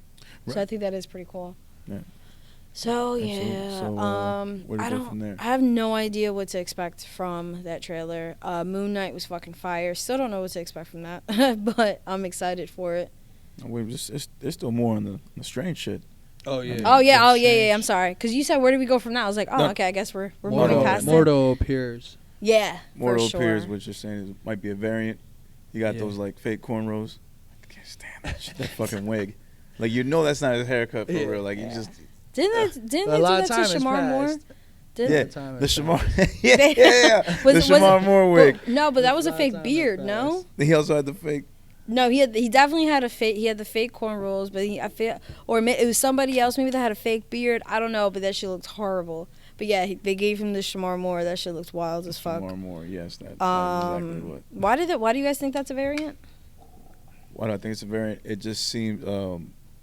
So I Right. think that is pretty cool. Yeah. So Absolutely. yeah, So, where do I we go don't. from there? I have no idea what to expect from that trailer. Moon Knight was fucking fire. Still don't know what to expect from that, but I'm excited for it. There's still more on the strange shit. Oh yeah. Oh yeah, That's oh yeah. I'm Strange. sorry. Cause you said where do we go from now? I was like, oh No. okay, I guess we're Mortal- moving past it. Mortal appears. Yeah, Mortal for sure. appears, which you're saying is, might be a variant. You got Yeah. those like fake cornrows. I can't stand that shit. That fucking wig. Like that's not his haircut for Yeah. real. Like you Yeah. just Didn't they A do lot that of to time has Shamar Moore? passed. Did yeah, time the has Shamar yeah. Was the it- was Shamar it- Moore wig. No, but that was a A lot of fake time has beard. passed. No. He also had the fake. No, he definitely had a fake. He had the fake cornrows, but I feel, it was somebody else maybe that had a fake beard. I don't know, but that shit looked horrible. But yeah, they gave him the Shamar Moore. That shit looked wild as fuck. Shamar Moore, yes, that is exactly what. Why do you guys think that's a variant? Why do I think it's a variant? It just seemed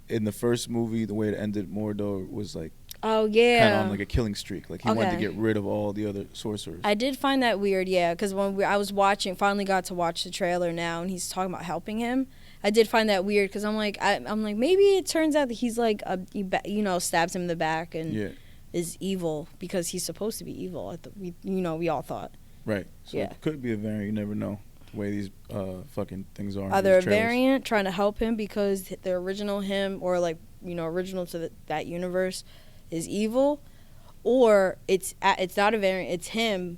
in the first movie the way it ended more though was like Oh kind yeah. of on like a killing streak. Like he wanted to Okay. get rid of all the other sorcerers. I did find that weird, yeah, because when I was watching, finally got to watch the trailer now, and he's talking about helping him. I did find that weird because I'm like maybe it turns out that he's like stabs him in the back and yeah, is evil because he's supposed to be evil. We all thought. right. So Yeah. it could be a variant. You never know the way these fucking things are. in Either a these trailers. variant trying to help him because the original him or original to that universe is evil, or it's not a variant. It's him,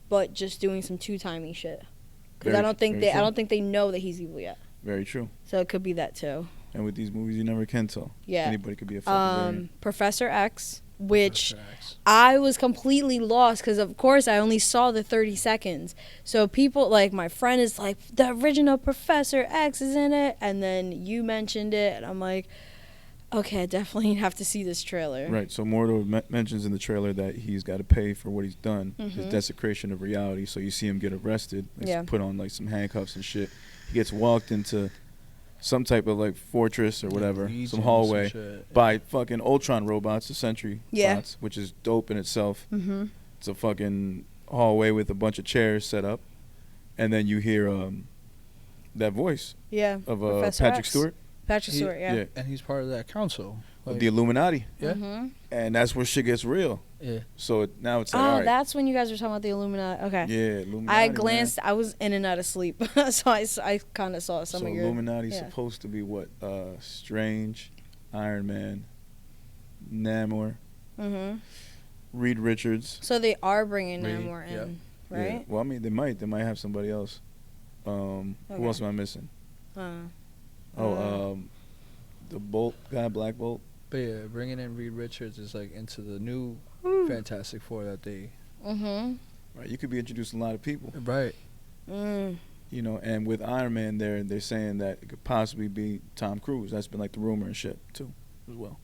but just doing some two-timey shit. Because I don't think they know that he's evil yet. Very true. So it could be that too. And with these movies, you never can tell. Yeah. Anybody could be a fucking variant. Professor X, which Professor X. I was completely lost because, of course, I only saw the 30 seconds. So people, like, my friend is like, the original Professor X is in it. And then you mentioned it. And I'm like, okay, I definitely have to see this trailer. Right. So Mordo mentions in the trailer that he's got to pay for what he's done. His Mhm. desecration of reality. So you see him get arrested. Like, Yeah. put on, like, some handcuffs and shit. He gets walked into some type of, like, fortress or whatever. Legion Some or hallway. shit. By fucking Ultron robots, the Sentry Yeah. bots, which is dope in itself. Mm-hmm. It's a fucking hallway with a bunch of chairs set up. And then you hear that voice Yeah. of Professor Patrick X. Stewart Patrick Stewart, yeah. And he's part of that council. of the Illuminati. Yeah. Mhm. And that's where shit gets real. Yeah. So now it's like, Oh, all right. that's when you guys were talking about the Illuminati. Okay. Yeah, Illuminati. I man. glanced. I was in and out of sleep, so I kind of saw some So of your. Illuminati's yeah. supposed to be what? Strange, Iron Man, Namor, Mhm. Reed Richards. So they are bringing Reed, Namor in, yep. Yeah. right? Well, I mean, they might have somebody else. Who Okay. else am I missing? Uh, The Bolt guy, Black Bolt. But yeah, bringing in Reed Richards is like into the new Fantastic Four that they. mhm. Right. You could be introducing a lot of people. Right. Mm. You know, and with Iron Man, they're saying that it could possibly be Tom Cruise. That's been like the rumor and shit too, as well.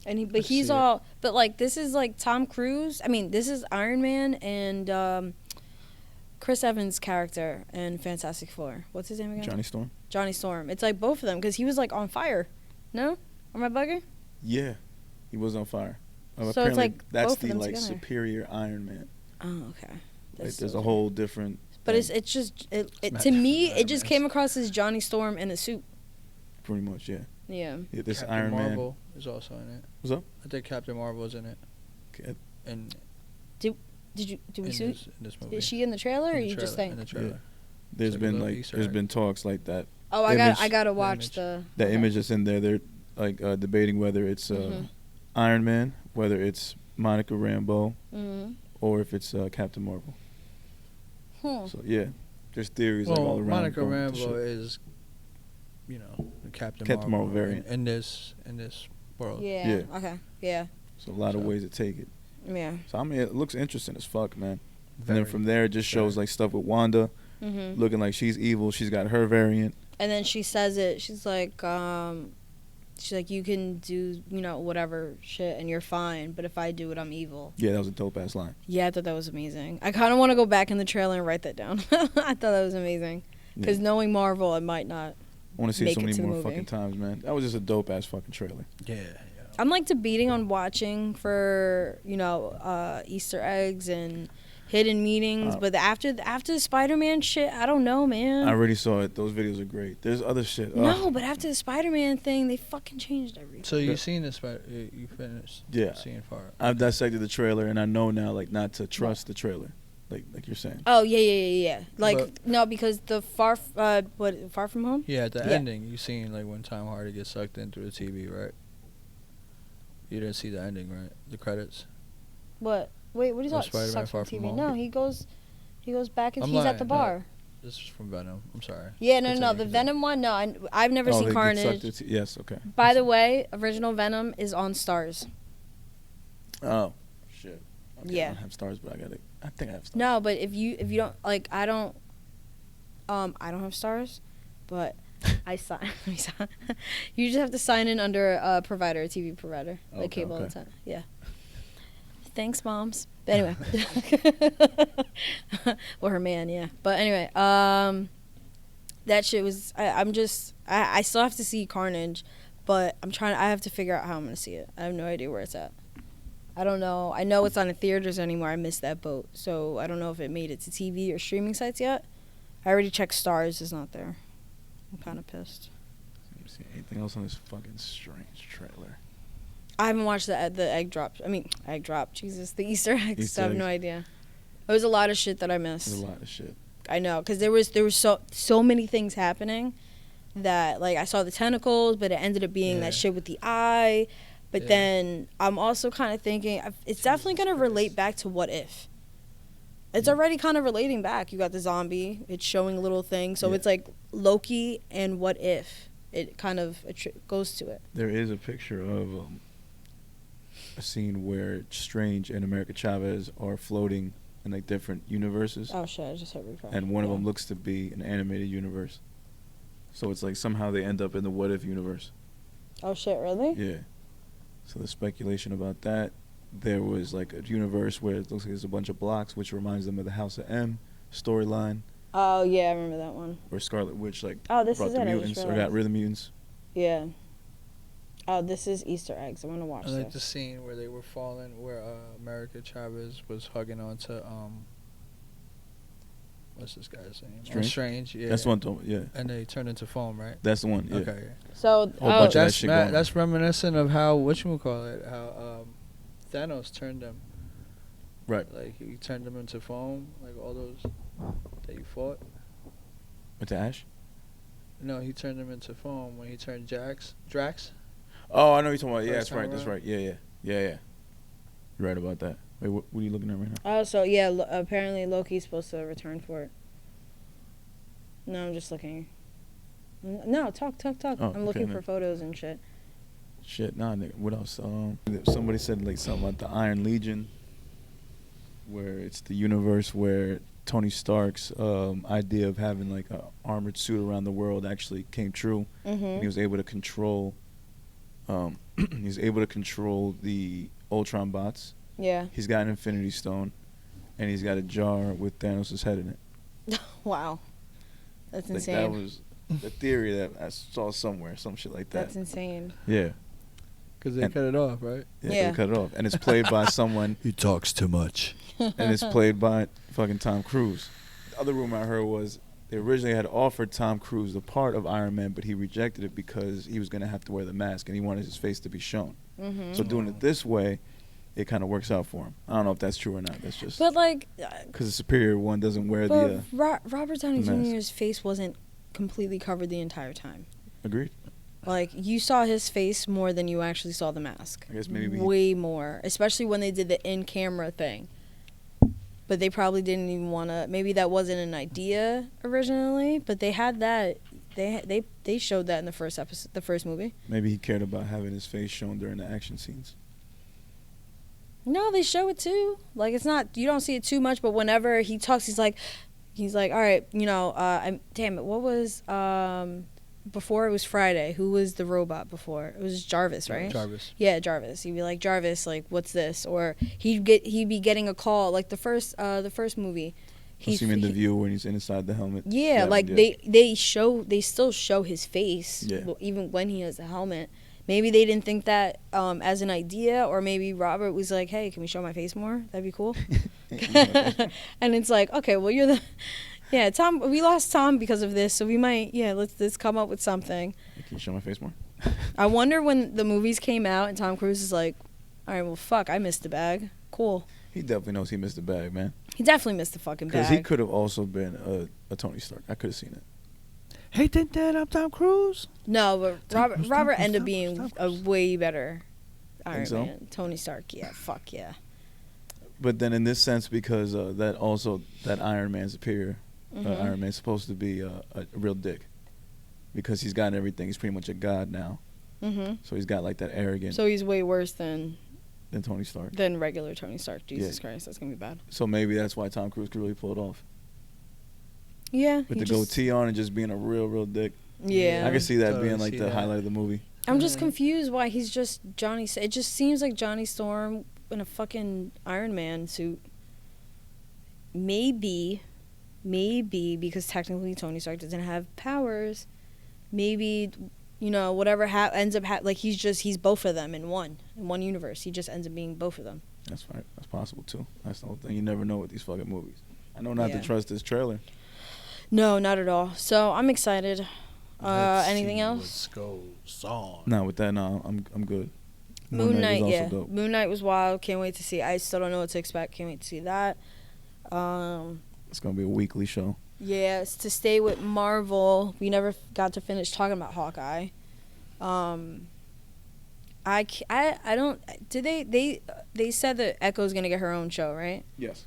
And but Let's he's see it. all. But like this is like Tom Cruise. I mean, this is Iron Man and Chris Evans' character in Fantastic Four. What's his name again? Johnny Storm. Johnny Storm. It's like both of them because he was like on fire. No, am I bugging? Yeah, he was on fire. So it's Apparently like that's both of the them like together. superior Iron Man. Oh, okay. Like, That's there's so a whole different. But thing, it's just it It's to not me different it just Iron came Mans. across as Johnny Storm in a suit. pretty much, yeah. Yeah. Yeah, this Captain Iron Man. Marvel is also in it. What's up? I think Captain Marvel is in it. Okay. And Did we in see? this movie. Is she in the trailer, or In the you just trailer, think? in the trailer. There's like a been little like Easter there's egg. been talks like that. Oh, image- I gotta the watch image. the That okay. image that's in there, they're like debating whether it's Mhm. Iron Man, whether it's Monica Rambeau, Mhm. or if it's Captain Marvel. Hmm. So yeah, there's theories like all Well, around. Monica going with the Rambeau shit. is, the Captain Captain Marvel variant. in this world. Yeah. Yeah. Okay. Yeah. So a lot of So- ways to take it. Yeah. So I mean, it looks interesting as fuck, man. And Very. then from there, it just shows Very. like stuff with Wanda Mhm. looking like she's evil. She's got her variant. And then she says it. She's like, you can do, whatever shit, and you're fine. But if I do it, I'm evil. Yeah, that was a dope ass line. Yeah, I thought that was amazing. I kind of want to go back in the trailer and write that down. I thought that was amazing. Because Yeah. knowing Marvel, I might not. I want to see it make so it many to the more movie. fucking times, man. That was just a dope ass fucking trailer. Yeah. I'm like debating on watching for Easter eggs and hidden meanings, but after the Spider-Man shit, I don't know, man. I already saw it. Those videos are great. There's other shit. No, but after the Spider-Man thing, they fucking changed everything. So Yeah. you seen this? You finished? Yeah. Seeing far. I've dissected the trailer, and I know now, like, not to trust the trailer, like you're saying. Oh yeah. Like But- no, because the Far From Home. Yeah, at the Yeah. ending, you seen like when Tom Hardy gets sucked in through the TV, right? You didn't see the ending, right? The credits. What? Wait, what are you Oh, talking? Spider-Man Sucks Far from From TV. Home? No, he goes back and I'm he's at the lying, no. bar. This is from Venom. I'm sorry. Yeah, no. Continue, The continue. Venom one. No, I've never Oh, seen they Carnage. sucked it yes, okay. By the way, original Venom is on Stars. Oh, shit. Okay, Yeah. I don't have stars, but I think I have stars. No, but if you don't like, I don't have Stars, but I sign. You just have to sign in under a provider, a TV provider, like Okay, cable okay. and time. Yeah. Thanks, moms. But anyway, well, her man, yeah. But anyway, that shit was. I still have to see Carnage, but I have to figure out how I'm gonna see it. I have no idea where it's at. I don't know. I know it's not in theaters anymore. I missed that boat, so I don't know if it made it to TV or streaming sites yet. I already checked Stars. It's not there. I'm kind of pissed. Let me see anything else on this fucking strange trailer. I haven't watched the egg drop. Egg drop. Jesus, the Easter eggs. Easter I have no eggs. idea. There was a lot of shit that I missed. There's a lot of shit. I know, because there was so many things happening that, like, I saw the tentacles, but it ended up being Yeah. that shit with the eye. But Yeah. then I'm also kind of thinking it's definitely going to Christ. relate back to What If. It's already kind of relating back. You got the zombie. It's showing little things. So Yeah. it's like Loki and What If it kind of goes to it. There is a picture of a scene where Strange and America Chavez are floating in like different universes, Oh shit! I just hit refresh. and one of Yeah. them looks to be an animated universe. So it's like somehow they end up in the What If universe. Oh shit! Really? Yeah. So there's speculation about that. There was like a universe where it looks like there's a bunch of blocks, which reminds them of the House of M storyline, Oh yeah, I remember that one. where Scarlet Witch like Oh, this brought is the it. I mutants just or got realized. rid of the mutants. Yeah. Oh, this is Easter eggs. I want to watch I like this. the scene where they were falling, where America Chavez was hugging onto what's this guy's name? Strange? Strange, yeah. That's the one. Yeah, And they turned into foam, right? that's the one. Yeah. Okay. Yeah. So, Whole bunch of that That's shit going on. that's reminiscent of how how Thanos turned them. Right. Like he turned them into foam, like all those that you fought. With the Ash. No, he turned them into foam when he turned Drax. Oh, I know what you're talking about. Yeah, First that's right. time That's around. right. Yeah. You're right about that. Wait, what are you looking at right now? oh, so yeah. Apparently, Loki's supposed to return for it. No, I'm just looking. No, talk. Oh, I'm looking okay, for man. photos and shit. Shit, nah, nigga. What else? Somebody said like something about the Iron Legion, where it's the universe where Tony Stark's idea of having like a armored suit around the world actually came true. And he Mm-hmm. was able to control. He's able to control the Ultron bots. Yeah. He's got an Infinity Stone, and he's got a jar with Thanos' head in it. Wow. That's Like insane. that was the theory that I saw somewhere, some shit like that. That's insane. Yeah, Because they And- cut it off, right? Yeah. They cut it off, and it's played by someone, He talks too much. and it's played by fucking Tom Cruise. The other rumor I heard was they originally had offered Tom Cruise the part of Iron Man, but he rejected it because he was gonna have to wear the mask, and he wanted his face to be shown. Mm-hmm. So doing it this way, it kind of works out for him. I don't know if that's true or not. That's just But like, because the superior one doesn't wear but the. Robert Downey the mask. Jr.'s face wasn't completely covered the entire time. Agreed. Like, you saw his face more than you actually saw the mask. I guess maybe way more, especially when they did the in-camera thing. But they probably didn't even want to. Maybe that wasn't an idea originally, but they had that. They showed that in the first episode, the first movie. maybe he cared about having his face shown during the action scenes. No, they show it too. Like, it's not, you don't see it too much, but whenever he talks, he's like, all right, you know, damn it, what was before it was Friday? Who was the robot before? It was Jarvis, right? Jarvis. Yeah, Jarvis. He'd be like, Jarvis, like, what's this? Or he'd be getting a call, like the first movie. You see him in the view when he's inside the helmet. Yeah, That like one, yeah. they still show his face, Yeah. even when he has the helmet. Maybe they didn't think that as an idea, or maybe Robert was like, hey, can we show my face more? That'd be cool. And it's like, okay, well, you're the, yeah, Tom. We lost Tom because of this, so we might, let's come up with something. Can you show my face more? I wonder when the movies came out and Tom Cruise is like, all right, well, fuck, I missed the bag. Cool. He definitely knows he missed the bag, man. He definitely missed the fucking Because he bag. could have also been a Tony Stark. I could have seen it. Hey, did that up Tom Cruise? No, but Robert ended up being Tom a Cruise. way better Iron so? Man. Tony Stark, yeah, fuck yeah. But then in this sense, because that Iron Man superior, Mhm. Iron Man's supposed to be a real dick. Because he's got everything. He's pretty much a god now. Mhm. So he's got like that arrogant So he's way worse than Tony Stark. regular Tony Stark. Jesus Yeah. Christ, that's gonna be bad. So maybe that's why Tom Cruise could really pull it off. Yeah. With he the just- goatee on and just being a real dick. Yeah. I can see that Totally being like see the that. highlight of the movie. I'm just Mhm. confused why he's just Johnny. It just seems like Johnny Storm in a fucking Iron Man suit. Maybe because technically Tony Stark doesn't have powers. Maybe, whatever ends up like he's both of them in one universe. He just ends up being both of them. That's right. That's possible too. That's the whole thing. You never know with these fucking movies. I know not Yeah. to trust this trailer. No, not at all. So I'm excited. Anything else? Goes on. No, with that, no, I'm good. Moon Knight, was also yeah. dope. Moon Knight was wild. Can't wait to see. I still don't know what to expect. Can't wait to see that. It's gonna be a weekly show. Yeah, it's to stay with Marvel. We never got to finish talking about Hawkeye. I don't. Did they said that Echo's gonna get her own show, right? Yes.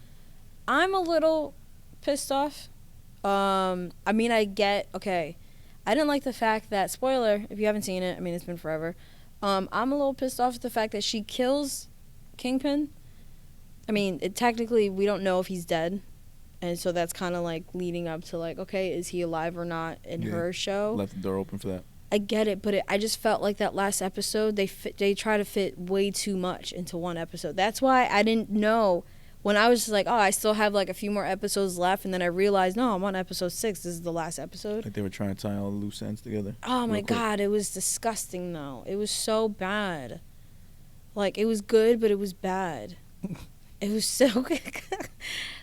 I'm a little pissed off. I mean, I get, okay, I didn't like the fact that, spoiler, if you haven't seen it, I mean, it's been forever. I'm a little pissed off at the fact that she kills Kingpin. I mean, technically, we don't know if he's dead. And so that's kind of like leading up to like, okay, is he alive or not in her show? Left the door open for that. I get it, but I just felt like that last episode, they try to fit way too much into one episode. That's why I didn't know when I was just like, oh, I still have like a few more episodes left. And then I realized, no, I'm on episode 6. This is the last episode. Like they were trying to tie all the loose ends together. Oh, my God. It was disgusting, though. It was so bad. Like, it was good, but it was bad. It was so good.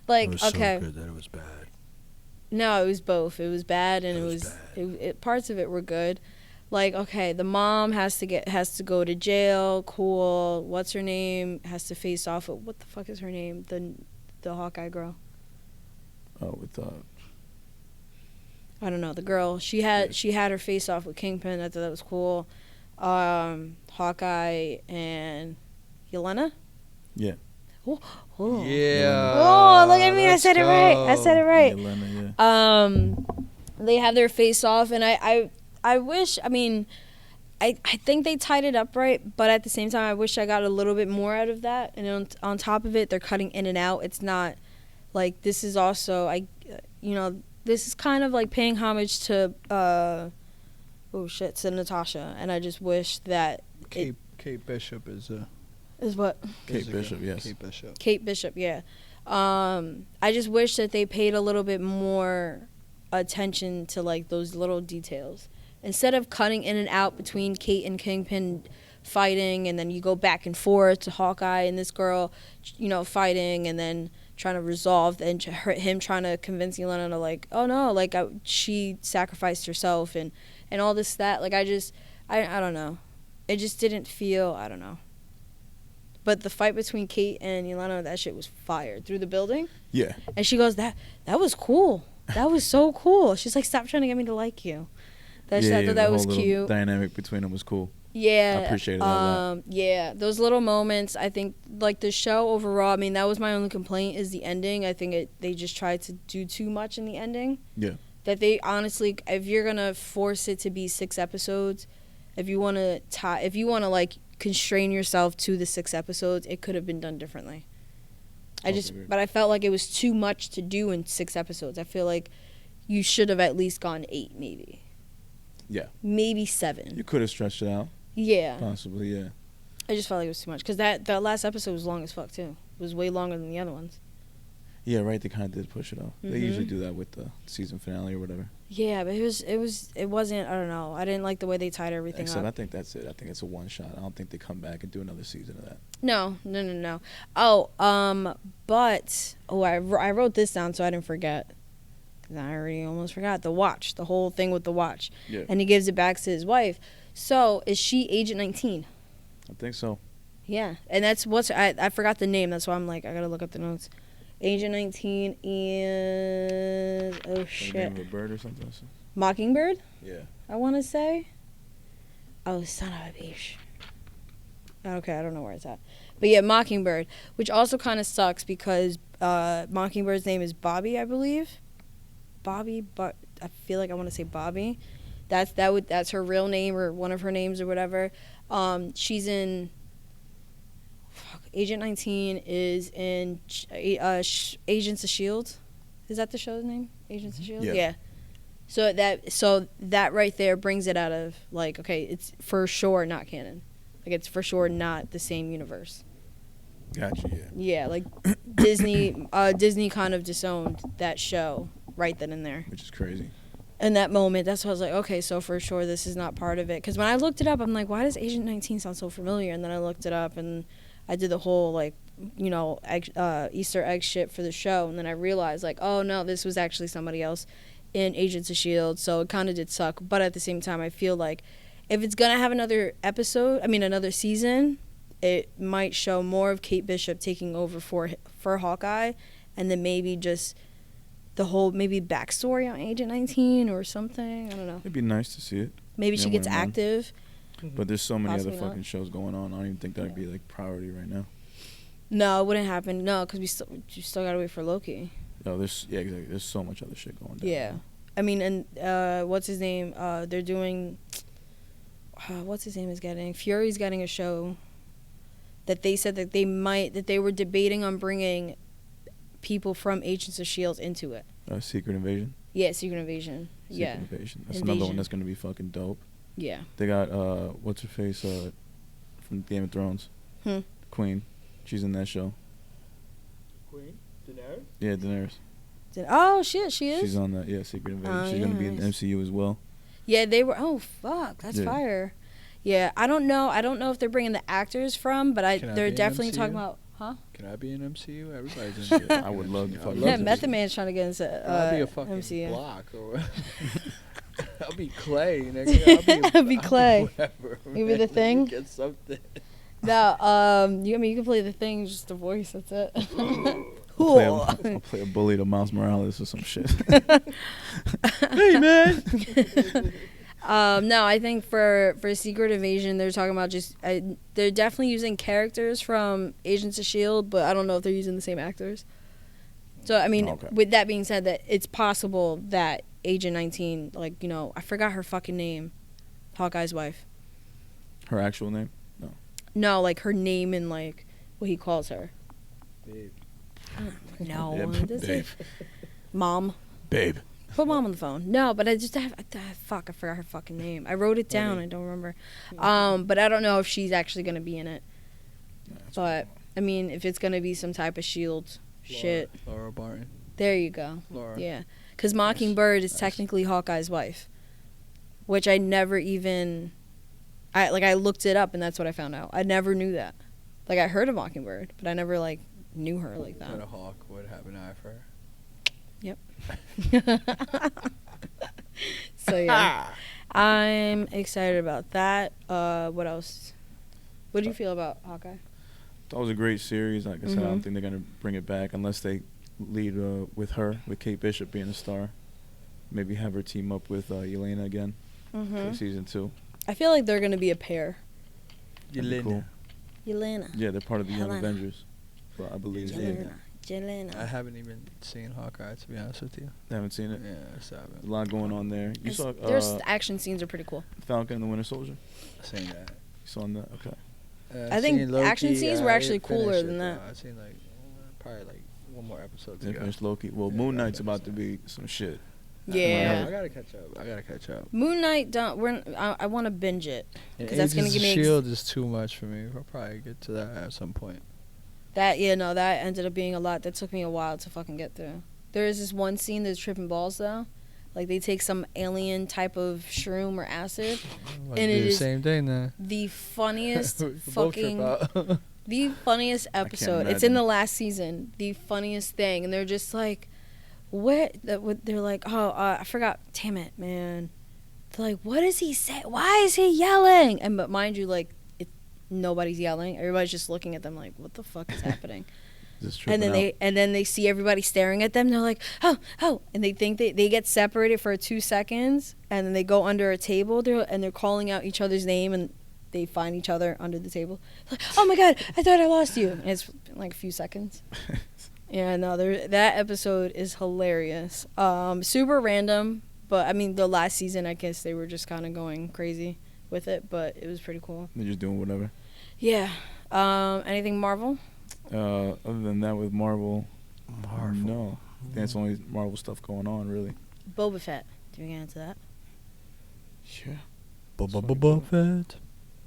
Like, it was okay. so good that it was bad. No, it was both. It was bad, and It it was was parts of it were good. Like, okay, the mom has to go to jail. Cool. What's her name? Has to face off with, what the fuck is her name? The Hawkeye girl. Oh, with I don't know, the girl. She had her face off with Kingpin. I thought that was cool. Hawkeye and Yelena. Yeah. Oh. Yeah. Oh, look at me! I let's said it right. I go. said it right. Yelena, yeah. They have their face off, and I wish. I mean, I think they tied it up right, but at the same time, I wish I got a little bit more out of that. And on top of it, they're cutting in and out. It's not like this is also this is kind of like paying homage to to Natasha, and I just wish that Kate Bishop is what Kate Bishop, yes. Kate Bishop. Kate Bishop, yeah. I just wish that they paid a little bit more attention to like those little details instead of cutting in and out between Kate and Kingpin fighting, and then you go back and forth to Hawkeye and this girl, fighting, and then trying to resolve, and him trying to convince Yelena to like, oh no, like she sacrificed herself and all this that. Like I don't know, it just didn't feel, I don't know. But the fight between Kate and Yelena, that shit was fired through the building. Yeah. And she goes, that was cool. That was so cool. She's like, stop trying to get me to like you. I thought that was cute. Dynamic between them was cool. Yeah. I appreciated that. Yeah, those little moments. I think like the show overall. I mean, that was my only complaint is the ending. I think they just tried to do too much in the ending. Yeah. That they honestly, if you're gonna force it to be 6 episodes, if you wanna like constrain yourself to the 6 episodes, it could have been done differently. But I felt like it was too much to do in 6 episodes. I feel like you should have at least gone 8, maybe. Yeah. Maybe 7. You could have stretched it out. Yeah. Possibly, yeah. I just felt like it was too much because that last episode was long as fuck too. It was way longer than the other ones. Yeah, right. They kind of did push it off. Mm-hmm. They usually do that with the season finale or whatever. Yeah, but it wasn't. I don't know. I didn't like the way they tied everything Except up. I think that's it. I think it's a one shot. I don't think they come back and do another season of that. No. Oh, but I wrote this down so I didn't forget. I already almost forgot the watch, the whole thing with the watch. Yeah. And he gives it back to his wife. So is she Agent 19? I think so. Yeah, and that's I forgot the name. That's why I'm like I gotta look up the notes. Agent 19 is The name of a bird or something. Mockingbird. Yeah. I want to say. Oh, son of a bitch. Okay, I don't know where it's at. But yeah, Mockingbird, which also kind of sucks because Mockingbird's name is Bobby, I believe. Bobby, but I feel like I want to say Bobby. That's her real name or one of her names or whatever. She's in. Agent 19 is in Agents of S.H.I.E.L.D. Is that the show's name? Agents of S.H.I.E.L.D.? Yeah. So that right there brings it out of like, okay, it's for sure not canon. Like it's for sure not the same universe. Gotcha, yeah. Yeah, like Disney kind of disowned that show right then and there. Which is crazy. In that moment, that's why I was like, okay, so for sure this is not part of it. Because when I looked it up, I'm like, why does Agent 19 sound so familiar? And then I looked it up and I did the whole like, Easter egg shit for the show, and then I realized like, oh no, this was actually somebody else in Agents of S.H.I.E.L.D. So it kind of did suck, but at the same time, I feel like if it's gonna have another season, it might show more of Kate Bishop taking over for Hawkeye, and then maybe just the whole maybe backstory on Agent 19 or something. I don't know. It'd be nice to see it. Maybe she gets wouldn't mind. active. But there's so many other Possibly not. fucking shows going on. I don't even think that'd be like priority right now. No, it wouldn't happen. No, because you still gotta wait for Loki. No, exactly. There's so much other shit going down. Yeah. I mean, and what's his name? They're doing. What's his name is getting? Fury's getting a show. That they said that they were debating on bringing people from Agents of S.H.I.E.L.D. into it. Secret Invasion. Yeah, Secret Invasion. Secret Invasion. That's another one that's gonna be fucking dope. Yeah. They got what's her face from Game of Thrones. Queen. She's in that show. Queen? Daenerys? Yeah, Daenerys. Oh shit, she is. She's on that. Yeah, Secret Invasion. She's gonna be in the MCU as well. Yeah, they were. Oh fuck, that's fire. Yeah, I don't know if they're bringing the actors from, but they're definitely talking about. Huh? Can I be in MCU? Everybody's in I would love to. Yeah, Method Man's trying to get into I'll be a fucking MCU. block or I'll be Clay, nigga. I'll be Clay. Whatever, You be the Thing? Get something. No, you can play the Thing, just the voice. That's it. I'll play a bully to Miles Morales or some shit. Hey man. No, I think for Secret Invasion, they're talking about they're definitely using characters from Agents of S.H.I.E.L.D., but I don't know if they're using the same actors. So, I mean, with that being said, that it's possible that Agent 19, like, you know, I forgot her fucking name, Hawkeye's wife. Her actual name? No. No, like her name and like what he calls her. Babe. No, Yeah, that's babe. it. Mom. Babe. Put Mom on the phone. No, but I forgot her fucking name. I wrote it down. I don't remember. But I don't know if she's actually gonna be in it. But I mean, if it's gonna be some type of S.H.I.E.L.D. shit. Laura Barton. There you go. Laura. Yeah, because Mockingbird is technically Hawkeye's wife, which I never even. I looked it up and that's what I found out. I never knew that. Like I heard of Mockingbird, but I never like knew her like that. But a hawk would have an eye for her. Yep. So yeah, I'm excited about that. What else? What do you feel about Hawkeye? That was a great series. Like I said, I don't think they're gonna bring it back unless they lead with Kate Bishop being a star. Maybe have her team up with Yelena again for season 2. I feel like they're gonna be a pair. That'd be cool. Yelena. Yeah, they're part of the Young Helena. Avengers. Well, I believe. Yelena. I haven't even seen Hawkeye, to be honest with you. Haven't seen it. Yeah, I haven't. A lot going on there. You saw There's action scenes are pretty cool. Falcon and the Winter Soldier. I've seen that. You saw that? Okay. I think seen Loki. action scenes were I actually didn't finish cooler it, than though. that. I've seen probably one more episode to They go. finished Loki. Well, Moon Knight's about to be some shit. Yeah. I gotta catch up. Moon Knight, I want to binge it because that's gonna give me. Shield is too much for me. I'll probably get to that at some point. That ended up being a lot. That took me a while to fucking get through. There is this one scene that's tripping balls though, like they take some alien type of shroom or acid, and it is the same thing then. the funniest We both trip fucking. out. The funniest episode. It's in imagine. the last season. The funniest thing, and they're just like, "What?" They're like, "Oh, I forgot." Damn it, man. They're like, "What does he say? Why is he yelling?" And but mind you, like, nobody's yelling. Everybody's just looking at them like, "What the fuck is happening?" And then they see everybody staring at them. They're like, "Oh!" And they think they get separated for 2 seconds, and then they go under a table. They're calling out each other's name and. They find each other under the table. Like, oh my god, I thought I lost you. And it's been like a few seconds. Yeah, no, that episode is hilarious. Super random, but I mean, the last season, I guess they were just kind of going crazy with it, but it was pretty cool. They're just doing whatever. Yeah. Anything Marvel? Other than that, with Marvel, no. I think that's only Marvel stuff going on, really. Boba Fett. Do we get into that? Yeah. Boba Fett.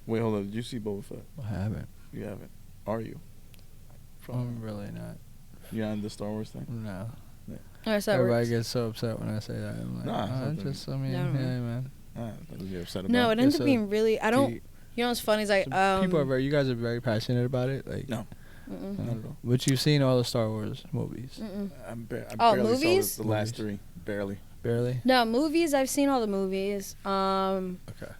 Wait, hold up. Did you see Boba Fett? I haven't. You haven't. Are you? I'm really not. You're not into the Star Wars thing? No. Oh, so Everybody gets so upset when I say that. I'm like, Nah, man. You're upset about No, it ends Yes, up being really. I don't. You know what's funny is like you guys are very passionate about it. Like, No. Not at all. but you've seen all the Star Wars movies. I Oh, barely movies? saw the last 3. Barely. Barely. No, movies. I've seen all the movies. Okay.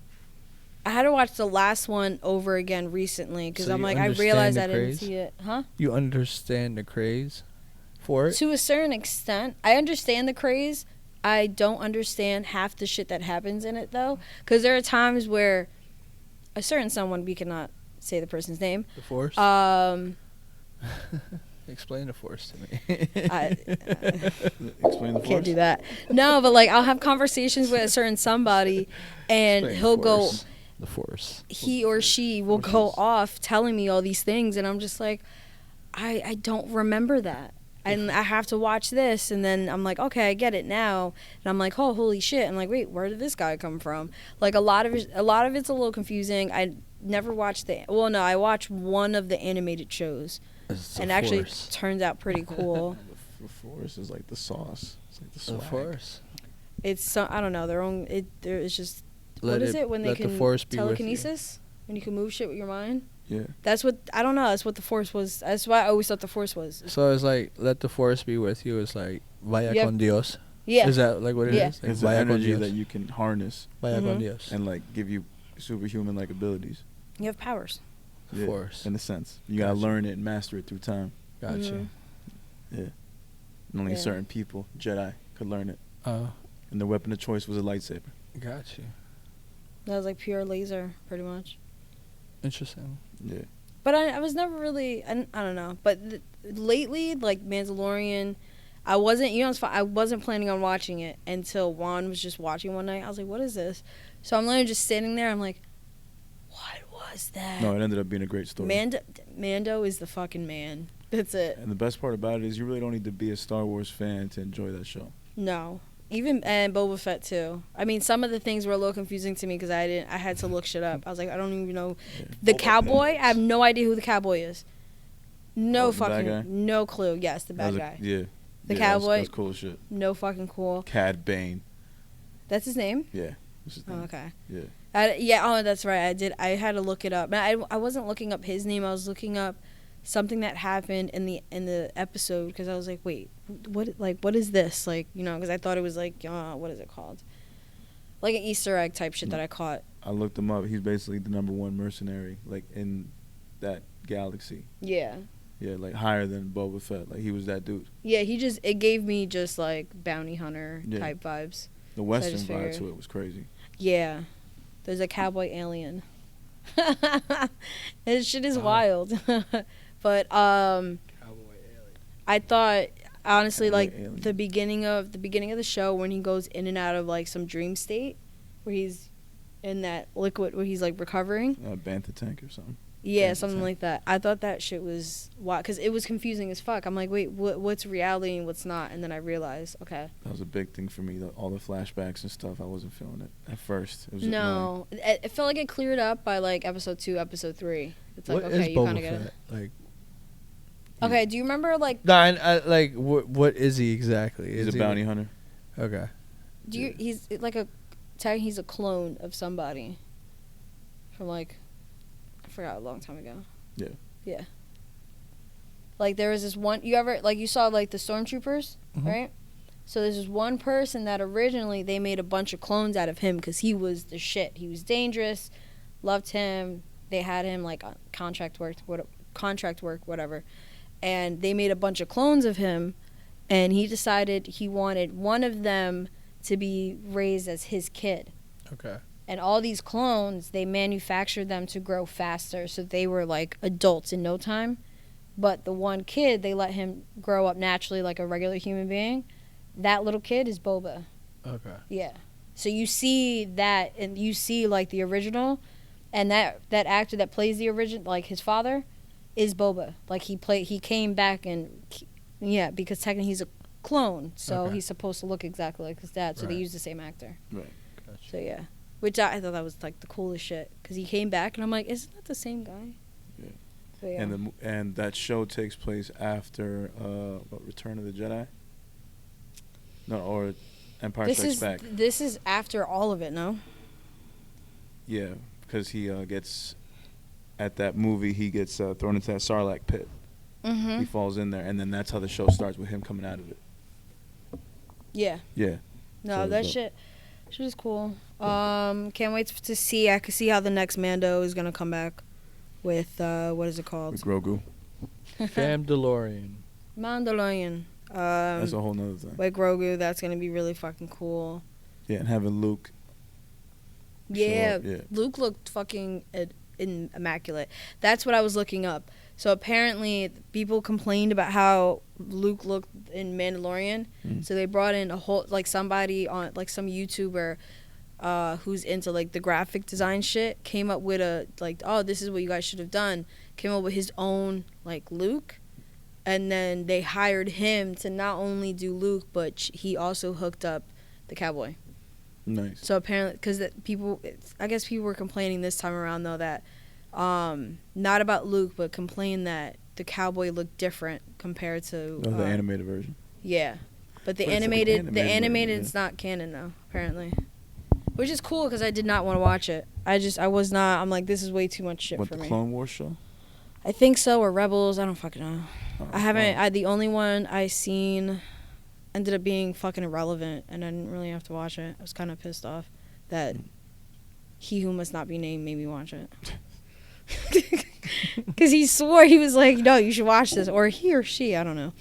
I had to watch the last one over again recently because So I'm you like, I understand realized the I didn't craze? see it. Huh? You understand the craze for it? To a certain extent. I understand the craze. I don't understand half the shit that happens in it, though. Because there are times where a certain someone, we cannot say the person's name. The Force? Yeah, Explain the Force to me. Explain the Can't force. do that. No, but like I'll have conversations with a certain somebody, and Explain he'll the go. Force. The Force. He or she will go off telling me all these things, and I'm just like, I don't remember that. And I have to watch this, and then I'm like, okay, I get it now. And I'm like, oh, holy shit! I'm like, wait, where did this guy come from? Like a lot of it's a little confusing. I never watched I watched one of the animated shows, and actually it turns out pretty cool. The force is like the sauce. It's like the The swag. Force. It's I don't know, their own. It's just what is it when they let the can Force be with you. telekinesis? When you can move shit with your mind. Yeah. That's what I don't know. That's what the Force was. That's why I always thought the Force was. So it's like, let the Force be with you. It's like, vaya Yep. con Dios. Yeah. Is that like what it Yeah. is? Like, It's the vaya con energy Dios. that you can harness Vaya con Mhm. Dios. and like give you superhuman like abilities. You have powers. Yeah, Force. in a sense. You gotta Gotcha. learn it and master it through time. Gotcha. Mhm. Yeah. And only Yeah. certain people, Jedi, could learn it. Oh, And their weapon of choice was a lightsaber. gotcha. That was like pure laser, pretty much. Interesting. Yeah. But I was never really. I don't know. But lately, like Mandalorian, I wasn't. You know, I wasn't planning on watching it until Juan was just watching one night. I was like, "What is this?" So I'm literally just sitting there. I'm like, "What was that?" No, it ended up being a great story. Mando is the fucking man. That's it. And the best part about it is you really don't need to be a Star Wars fan to enjoy that show. No. Even and Boba Fett too. I mean, some of the things were a little confusing to me because I had to look shit up. I was like, I don't even know Yeah. the Boba cowboy. Fett. I have no idea who the cowboy is. No Oh, the bad guy? fucking no clue. Yes, the That bad was guy. Yeah. The Yeah, that's- cowboy? That's cool as shit. No fucking cool. Cad Bane. That's his name. Yeah. What's his Oh, name? okay. Yeah. Yeah. Oh, that's right. I did. I had to look it up. But I wasn't looking up his name. I was looking up something that happened in the episode because I was like, wait, what is this? Like, you know, because I thought it was like, what is it called? Like an Easter egg type shit that I caught. I looked him up. He's basically the #1 mercenary, like in that galaxy. Yeah. Yeah, like higher than Boba Fett. Like he was that dude. Yeah, it gave me just like bounty hunter Yeah. type vibes. The Western just vibe figured- to it was crazy. Yeah. There's a cowboy alien. This shit is Wow. wild. But Cowboy alien. I thought honestly Cowboy like alien. the beginning of the show when he goes in and out of like some dream state where he's in that liquid where he's like recovering. Bantha tank or something. Yeah, Bantha something tank. like that. I thought that shit was wild because it was confusing as fuck. I'm like, wait, what's reality and what's not? And then I realized, okay. That was a big thing for me. All the flashbacks and stuff. I wasn't feeling it at first. It was annoying. No, it felt like it cleared up by like episode 2, episode 3. It's like What okay, is you kind Boba of get it. Fett? Like, Okay, do you remember like no, I like what is he exactly? He's Is a he- bounty hunter. Okay. he's like he's a clone of somebody from like I forgot a long time ago. Yeah. Yeah. Like there was this one you saw like the stormtroopers, Mhm. right? So there's this one person that originally they made a bunch of clones out of him because he was the shit. He was dangerous, loved him. They had him like on contract work, whatever. And they made a bunch of clones of him, and he decided he wanted one of them to be raised as his kid. Okay. And all these clones, they manufactured them to grow faster, so they were like adults in no time. But the one kid, they let him grow up naturally like a regular human being. That little kid is Boba. Okay. Yeah. So you see that, and you see like the original, and that actor that plays the original, like his father, is Boba. Like he came back and yeah, because technically he's a clone, so Okay. he's supposed to look exactly like his dad. So they Right. used the same actor. Right. Gotcha. So yeah, which I thought that was like the coolest shit because he came back and I'm like, isn't that the same guy? Yeah. So, yeah. And that show takes place after Return of the Jedi. No, or Empire Strikes Back. This is after all of it, no? Yeah, because he gets at that movie. He gets thrown into that Sarlacc pit. Mm-hmm. He falls in there, and then that's how the show starts with him coming out of it. Yeah. Yeah. No, So that dope. shit is cool. Can't wait to see. I can see how the next Mando is gonna come back with what is it called? With Grogu. Fam DeLorean. Mandalorian. That's a whole nother thing. With Grogu, that's gonna be really fucking cool. Yeah, and having Luke. Yeah, up, yeah. Luke looked fucking immaculate. That's what I was looking up. So apparently, people complained about how Luke looked in Mandalorian. So they brought in a whole somebody on some YouTuber who's into the graphic design shit. Came up with a this is what you guys should have done. Came up with his own Luke, and then they hired him to not only do Luke, but he also hooked up the cowboy. Nice. So apparently, because I guess people were complaining this time around though that. Not about Luke, but complain that the cowboy looked different compared to the animated version. Yeah, but the animated is not canon though, apparently, which is cool because I did not want to watch it. I was not. I'm like, this is way too much shit for me. The Clone Wars show? I think so, or Rebels. I don't fucking know. Oh, I haven't. The only one I seen ended up being fucking irrelevant, and I didn't really have to watch it. I was kind of pissed off that he who must not be named made me watch it. Because he swore, he was like, no, you should watch this, or he or she, I don't know,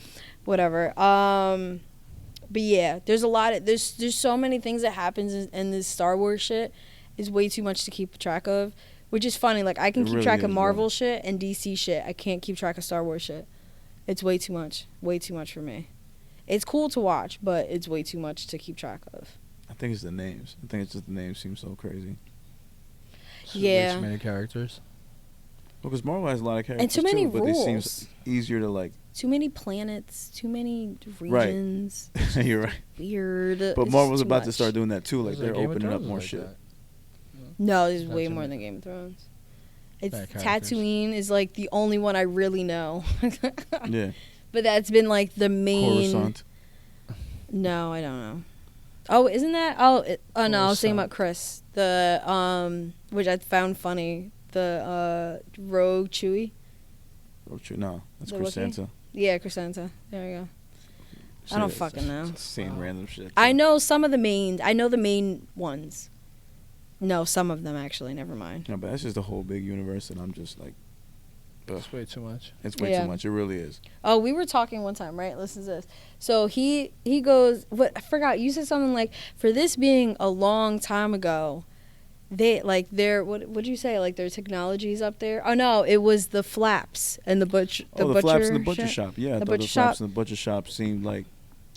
whatever. But yeah, there's a lot of there's so many things that happens in this Star Wars shit. Is way too much to keep track of, which is funny. I can keep track of Marvel shit and DC shit. I can't keep track of Star Wars shit. It's way too much for me. It's cool to watch, but it's way too much to keep track of. I think it's the names. I think it's just the names seem so crazy. Yeah. Too many characters. Well, because Marvel has a lot of characters and too many too, but rules. it seems easier to Too many planets, too many regions. Right. You're right. Weird. But It's Marvel's too about much. to start doing that too. They're Game of opening up Thrones more like shit. that. No, there's Not way too more many. than Game of Thrones. It's Bad characters. Tatooine is the only one I really know. Yeah. But that's been the main. Coruscant. No, I don't know. Oh, isn't that? Oh no, I was thinking about Coruscant. Chris. The which I found funny. The Rogue Chewie. No, that's The Crescenta. Yeah, Crescenta. There we go. I don't fucking know. Saying random shit. I know some of the main. I know the main ones. No, some of them actually. Never mind. No, but that's just a whole big universe, and I'm just ugh. That's way too much. It's way Yeah. too much. It really is. Oh, we were talking one time, right? Listen to this. So he goes. What I forgot. You said something for this being a long time ago. They their what'd you say? Their technology's up there. Oh no, it was the flaps and the butcher. The flaps in the butcher shop. Yeah, I The thought butcher the flaps shop. in the butcher shop seemed kind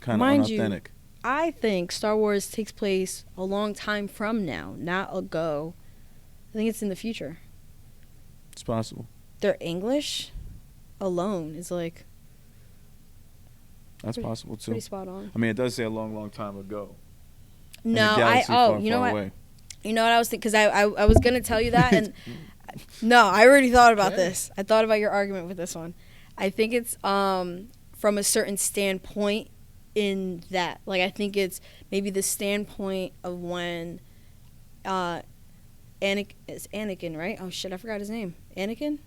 of Mind you, unauthentic. I think Star Wars takes place a long time from now, not ago. I think it's in the future. It's possible. Their English alone is That's Pretty- possible too. pretty spot on. I mean, it does say a long, long time ago. In No, a galaxy far, you know far what? away. You know what I was thinking? Because I was gonna tell you that, and no, I already thought about Okay. this. I thought about your argument with this one. I think it's from a certain standpoint in that, I think it's maybe the standpoint of when Anakin, right? Oh shit, I forgot his name. Anakin?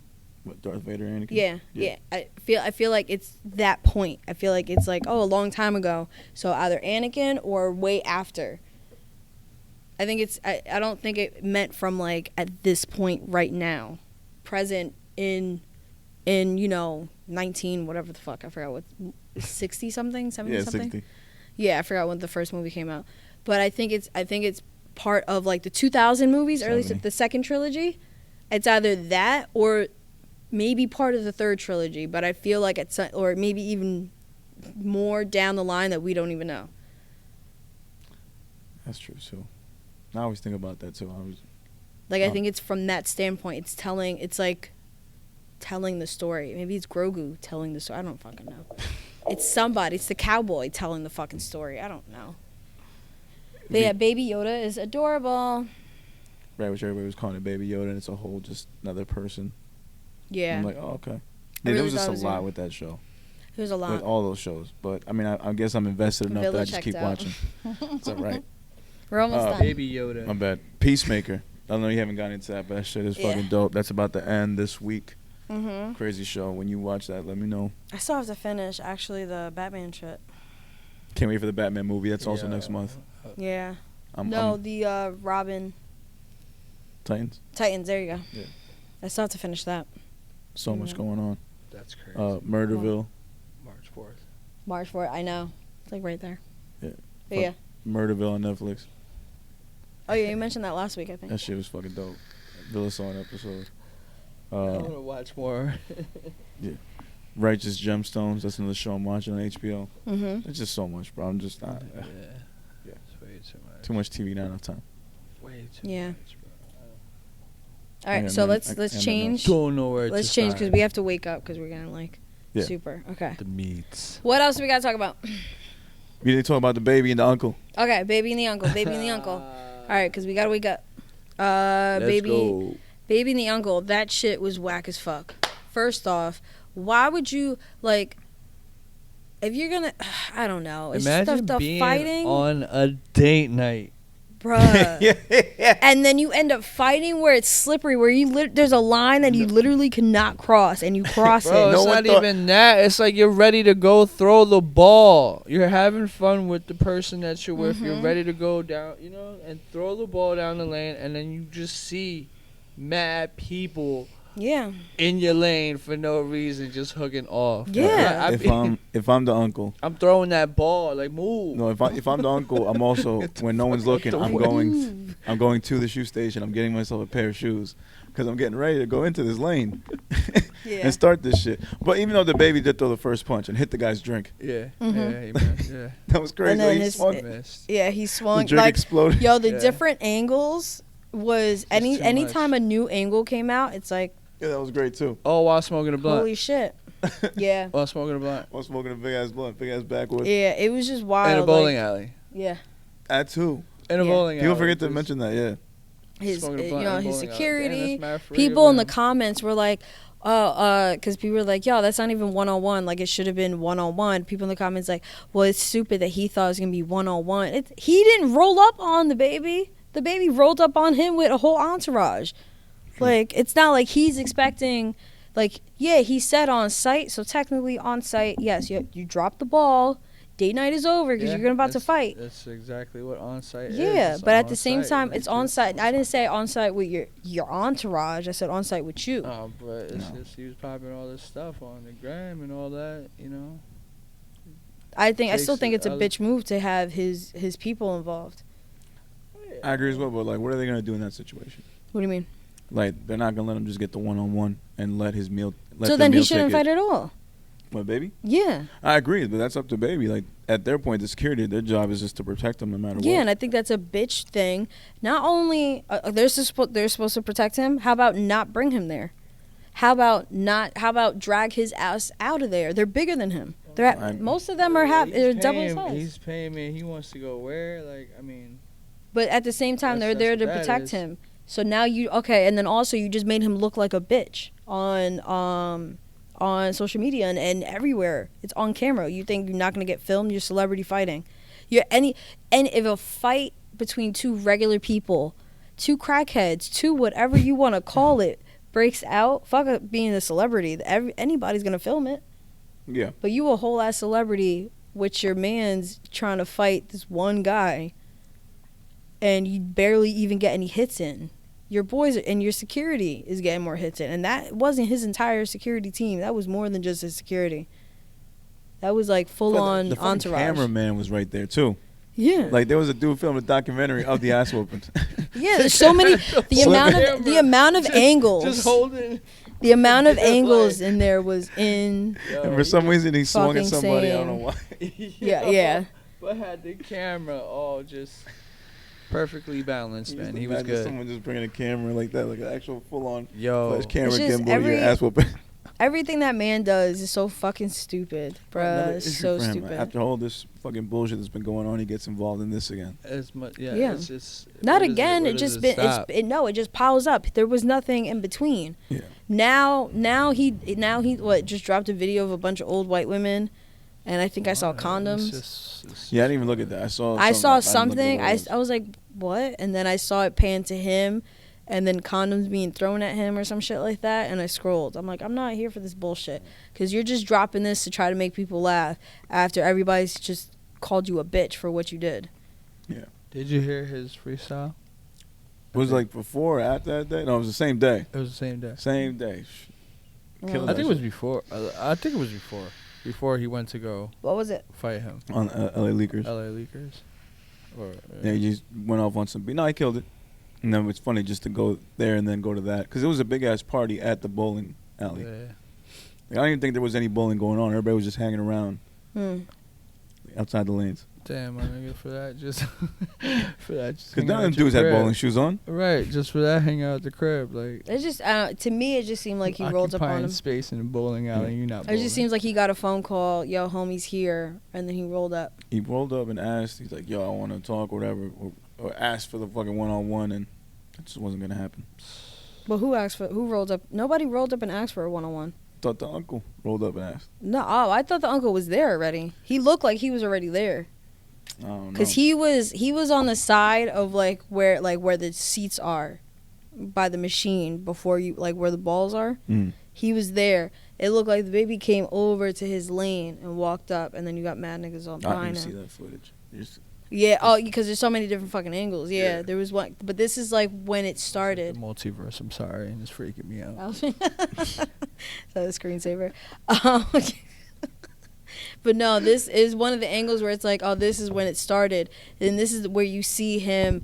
What, Darth Vader, Anakin? Yeah. I feel like it's that point. I feel like it's a long time ago. So either Anakin or way after. I think it's. I don't think it meant from at this point right now, present in 19 whatever the fuck, I forgot what, 60 something, 70 Yeah, something. 60. Yeah, I forgot when the first movie came out, but I think it's part of the 2000 movies, or at least 70. the second trilogy. It's either that or maybe part of the third trilogy, but I feel like it's, or maybe even more down the line that we don't even know. That's true too. I always think about that too. I think it's from that standpoint. It's telling the story. Maybe it's Grogu telling the story. I don't fucking know. It's somebody. It's the cowboy telling the fucking story. I don't know. But yeah, Baby Yoda is adorable. Right, which everybody was calling it Baby Yoda, and it's a whole just another person. Yeah. I'm like, oh, okay. I Yeah, really there was thought just it a was lot you. with that show. There's a lot. With all those shows. But, I mean, I guess I'm invested enough that I Villa just checked keep out. watching. It's all right. We're almost done. Baby Yoda. My bad. Peacemaker. I know you haven't gotten into that, but that shit is Yeah. fucking dope. That's about to end this week. Mm-hmm. Crazy show. When you watch that, let me know. I still have to finish, actually, the Batman shit. Can't wait for the Batman movie. That's also Yeah. next month. Yeah. I'm the Robin Titans. Titans. There you go. Yeah. I still have to finish that. So much going on. That's crazy. Murderville. March 4th. March 4th. I know. It's right there. Yeah. But yeah. Murderville on Netflix. Oh yeah, you mentioned that last week, I think. That shit was fucking dope. Villa saw an episode. I want to watch more. Righteous Gemstones. That's another show I'm watching on HBO. Mm-hmm. It's just so much, bro. I'm just not. Yeah. Yeah. It's way too much. Too much TV, not enough time. Way too Yeah. much, bro. All right, Yeah, so man, let's I change. Don't know where Let's to change start. because we have to wake up because we're getting like Yeah. super. Okay. The meats. What else do we got to talk about? We didn't talk about the baby and the uncle. Okay, baby and the uncle. Baby and the uncle. All right, because we got to wake up. Let's Baby. go. Baby and the uncle, that shit was whack as fuck. First off, why would you, like, if you're gonna, I don't know. It's Imagine the being fighting, on a date night. bruh. Yeah. And then you end up fighting where it's slippery, where there's a line that you literally cannot cross, and you cross Bro, it. No it's one not thought- even that. It's like you're ready to go throw the ball. You're having fun with the person that you're with. You're ready to go down, and throw the ball down the lane, and then you just see mad people Yeah. in your lane for no reason, just hooking off. Yeah. If I'm the uncle, I'm throwing that ball, like move. no. If I'm the uncle, I'm also when no one's looking, I'm going to the shoe station. I'm getting myself a pair of shoes because I'm getting ready to go into this lane Yeah. and start this shit. But even though the baby did throw the first punch and hit the guy's drink, Yeah, Mhm. yeah. that was crazy. And then He his- swung, Missed. Yeah, he the swung drink like exploded. yo. The Yeah. different angles was Just too anytime much. a new angle came out, it's like Yeah, that was great too. Oh, while smoking a blunt. holy shit. Yeah. While smoking a blunt. I was smoking a big ass blunt, big ass backwood. Yeah, it was just wild. In a bowling like, alley. Yeah. That too. In a Yeah. bowling alley. People forget to Just mention that. Yeah. His smoking a you blunt know in a his bowling alley. security. Damn, that's mad free People of in the him. comments were like, because people were like, yo, that's not even 1-on-1. Like, it should have been 1-on-1. People in the comments like, well, it's stupid that he thought it was going to be 1-on-1. He didn't roll up on the baby. The baby rolled up on him with a whole entourage. Like, it's not like he's expecting, like, yeah, he said on site. So technically on site, yes, you drop the ball. Date night is over because Yeah, you're about to that's- fight. That's exactly what on-site is. Yeah, It's but at the same on-site. time, Like, it's on site. I didn't say on site with your entourage. I said on site with you. Oh, but it's No. just he was popping all this stuff on the gram and all that, I still takes think it's a other- bitch move to have his people involved. I agree as well. But like, what are they gonna do in that situation? What do you mean? Like, they're not gonna let him just get the 1-on-1 and let his meal. Let So the then he meal shouldn't ticket- fight at all. What, baby? Yeah. I agree, but that's up to baby. Like, at their point, the security, their job is just to protect them no matter Yeah, what. and I think that's a bitch thing. Not only they're supposed to protect him. How about not bring him there? How about drag his ass out of there? They're bigger than him. Most of them are they're double his size. He's paying me. He wants to go where? Like, I mean, But at the same time, they're That's there what to that protect is. him. So now and then also you just made him look like a bitch on social media and everywhere. It's on camera. You think you're not gonna get filmed? You're celebrity fighting. And if a fight between two regular people, two crackheads, two whatever you want to call it, breaks out, fuck it being a celebrity. Anybody's gonna film it. Yeah. But you a whole ass celebrity with your man's trying to fight this one guy, and you barely even get any hits in. Your boys and your security is getting more hits in, and that wasn't his entire security team. That was more than just his security. That was like full on the fucking entourage. cameraman was right there too. Yeah, Like, there was a dude filming a documentary of the ass whoopings. yeah. There's so many. The amount of angles. just holding. The amount of Yeah, angles like- in there was in. And for some reason, he swung at Fucking somebody. I don't same. know why. Yeah. But had the camera all just perfectly balanced, man. He was Imagine good. Someone just bringing a camera like that, like an actual full-on Yo, flash camera It's just gimbal, your ass whooping. Everything that man does is so fucking stupid, Another bruh. issue So for him. stupid. After all this fucking bullshit that's been going on, he gets involved in this again. as much, Yeah. It's just Not where does again. where It does just been. stop? It just piles up. There was nothing in between. Yeah. Now he what just dropped a video of a bunch of old white women, and I think I saw It's condoms. just- Yeah, I didn't even look at that. I saw. I saw something. something. I didn't look at I was like, what? And then I saw it pan to him, and then condoms being thrown at him or some shit like that. And I scrolled. I'm like, I'm not here for this bullshit, because you're just dropping this to try to make people laugh after everybody's just called you a bitch for what you did. Did you hear his freestyle? it was like before or after that day. No, it was the same day. It was the same day. Same day. Killed I that think it was shit. before. I think it was before. Before he went to go What was it? fight him. On LA Leakers. LA Leakers. Or, Yeah, he just went off on some beat. No, he killed it. No, it's funny just to go there and then go to that because it was a big ass party at the bowling alley. Yeah. Like, I don't even think there was any bowling going on. Everybody was just hanging around outside the lanes. Damn, my nigga, for that just Because none of them dudes had bowling shoes on. Right, just for that, hang out at the crib, like. It's just to me, it just seemed like he rolled up on occupying him. space in a bowling alley. You're not. It Bowling. just seems like he got a phone call. Yo, homie's here, and then he rolled up. He rolled up and asked. He's like, "Yo, I want to talk, whatever," or asked for the fucking one-on-one, and it just wasn't gonna happen. But who rolled up? Nobody rolled up and asked for a one-on-one. Thought the uncle rolled up and asked. No, I thought the uncle was there already. He looked like he was already there. I don't know. Cause he was on the side of where the seats are, by the machine before you where the balls are. He was there. It looked like the baby came over to his lane and walked up, and then you got mad niggas on behind him. I didn't see that footage. Yeah. Oh, because there's so many different fucking angles. Yeah. Yeah. There was one, but this is like when it started. The multiverse. I'm sorry, and it's freaking me out. So the screensaver. But no, this is one of the angles where it's like, oh, this is when it started. And this is where you see him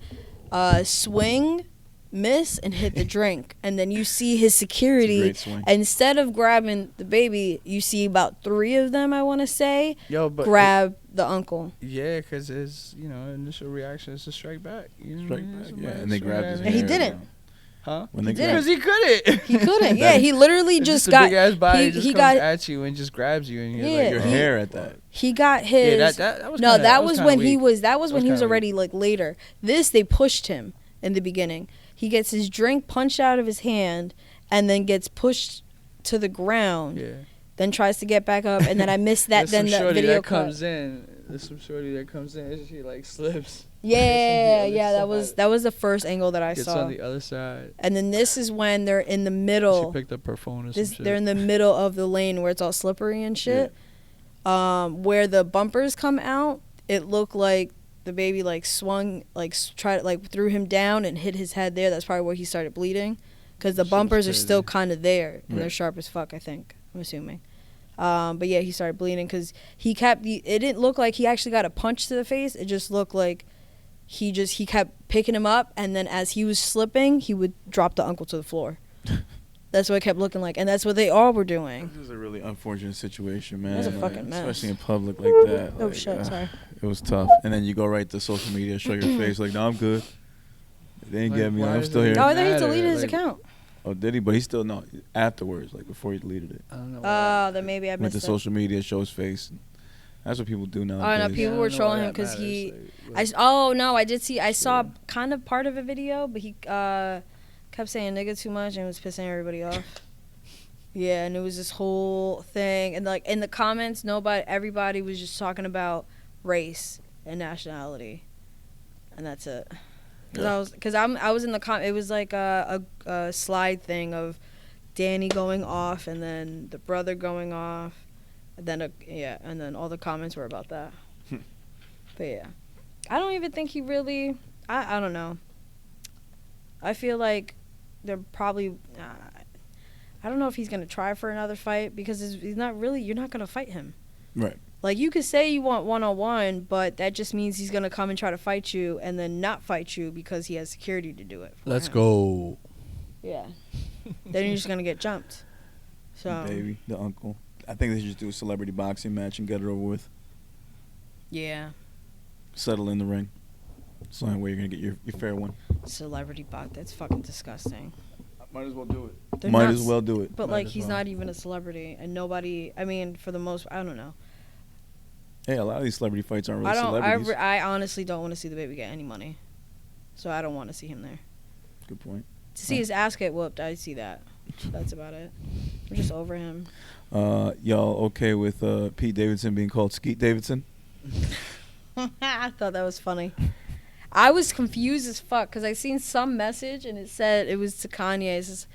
swing, miss, and hit the drink. And then you see his security. Instead of grabbing the baby, you see about 3 of them, I want to say, grab the uncle. Yeah, because his initial reaction is to strike back. Strike back, yeah. And they grabbed his hair. And he didn't. Huh? Because he couldn't. He couldn't. Yeah, he literally just got. Big ass body he comes got at you and just grabs you and like your hair at that. He got his. Yeah, that was. No, kinda, that was when weak. he was. That was when he was kinda already like later. This they pushed him in the beginning. He gets his drink punched out of his hand and then gets pushed to the ground. Yeah. Then tries to get back up and then I missed that. Then the video that comes in. There's some shorty that comes in. She like slips. Yeah, that was the first angle that I Gets saw. on the other side. And then this is when they're in the middle. She picked up her phone or some shit. They're in the middle of the lane where it's all slippery and shit. Yeah. Where the bumpers come out, it looked like the baby swung, threw him down and hit his head there. That's probably where he started bleeding, because the bumpers are still kind of there and they're sharp as fuck. I think, I'm assuming. But yeah, he started bleeding because it didn't look like he actually got a punch to the face. It just looked like he kept picking him up, and then as he was slipping, he would drop the uncle to the floor. That's what it kept looking like, and that's what they all were doing. This is a really unfortunate situation, man. It was a fucking mess. Especially in public like that. Oh, shit, sorry. It was tough. And then you go right to social media, show your face, like, no, I'm good. They didn't get me. I'm still here. Oh, I thought he deleted his account. Oh, did he? But he still, no, afterwards, before he deleted it. I don't know. Oh, then maybe I missed it. Went to social media, show his face. That's what people do now. Oh, no, people were trolling him because I saw kind of part of a video, but he kept saying nigga too much and was pissing everybody off. Yeah, and it was this whole thing, and in the comments, everybody was just talking about race and nationality, and that's it. Because I was in the it was like a slide thing of Danny going off and then the brother going off, and then and then all the comments were about that. But yeah, I don't even think he really. I don't know. I feel like they're probably. I don't know if he's gonna try for another fight because he's not really. You're not gonna fight him. Right. Like, you could say you want one-on-one, but that just means he's gonna come and try to fight you and then not fight you because he has security to do it. Let's go. Yeah. Then you're just gonna get jumped. So. Baby, the uncle. I think they should just do a celebrity boxing match and get it over with. Yeah. Settle in the ring. It's the only way you're gonna get your fair one. Celebrity box. That's fucking disgusting. Might as well do it. Might as well do it. But he's not even a celebrity, and nobody. I mean, for the most, I don't know. Hey, a lot of these celebrity fights aren't really celebrities. I honestly don't want to see the baby get any money, so I don't want to see him there. Good point. To see his ass get whooped, I see that. That's about it. We're just over him. Y'all okay with Pete Davidson being called Skeet Davidson? I thought that was funny. I was confused as fuck because I seen some message and it said it was to Kanye. It says,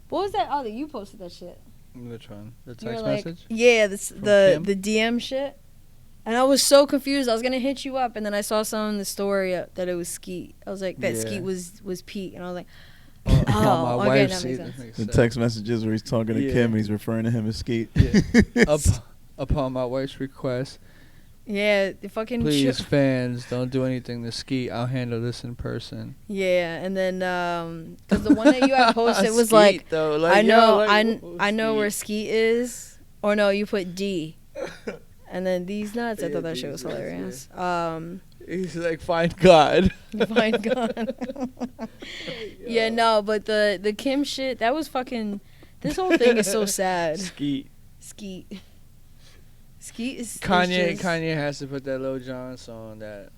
what was that? Oh, that you posted that shit. Which one? The You're text like, message? Yeah, the DM shit. And I was so confused. I was gonna hit you up, and then I saw some in the story that it was Skeet. I was like, that Skeet was Pete, and I was like, oh, okay, that makes sense. The text messages where he's talking to Kim and he's referring to him as Skeet. Yeah. Upon my wife's request, Yeah, the fucking Please, fans, don't do anything to Skeet. I'll handle this in person. Yeah, and then because the one that you had posted was Skeet, like, though. I know, yo, I know Skeet. where Skeet is. Or no, you put D. And then these nuts. I thought that shit was hilarious. He's like, find God. Find God. Yeah, no, but the Kim shit, that was fucking. This whole thing is so sad. Skeet. Skeet is Kanye. just, Kanye has to put that Lil Jon song that.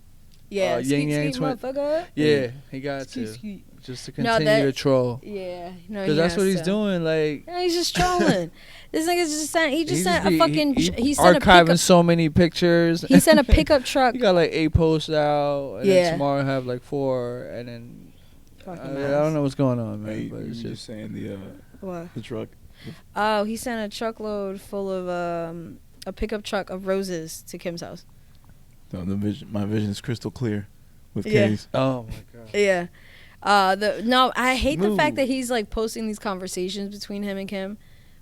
Yeah, Yin Yang Skeet, motherfucker. Yeah, he got Skeet, to Skeet. just to No, continue that- to troll. Yeah, no, Because that's what he's doing. Like, Yeah, he's just trolling. This nigga's just sent. He just sent a be- fucking. he He sent a archiving pickup. so many pictures. He sent a pickup truck. He got like 8 posts out, and Yeah. then tomorrow have like 4, and then I Fucking don't know what's going on, man. Hey, But you it's just just saying the What? truck. Oh, he sent a truckload full of a pickup truck of roses to Kim's house. No, my vision is crystal clear with Yeah. K's. oh my god. Yeah. I hate the fact that he's like posting these conversations between him and Kim,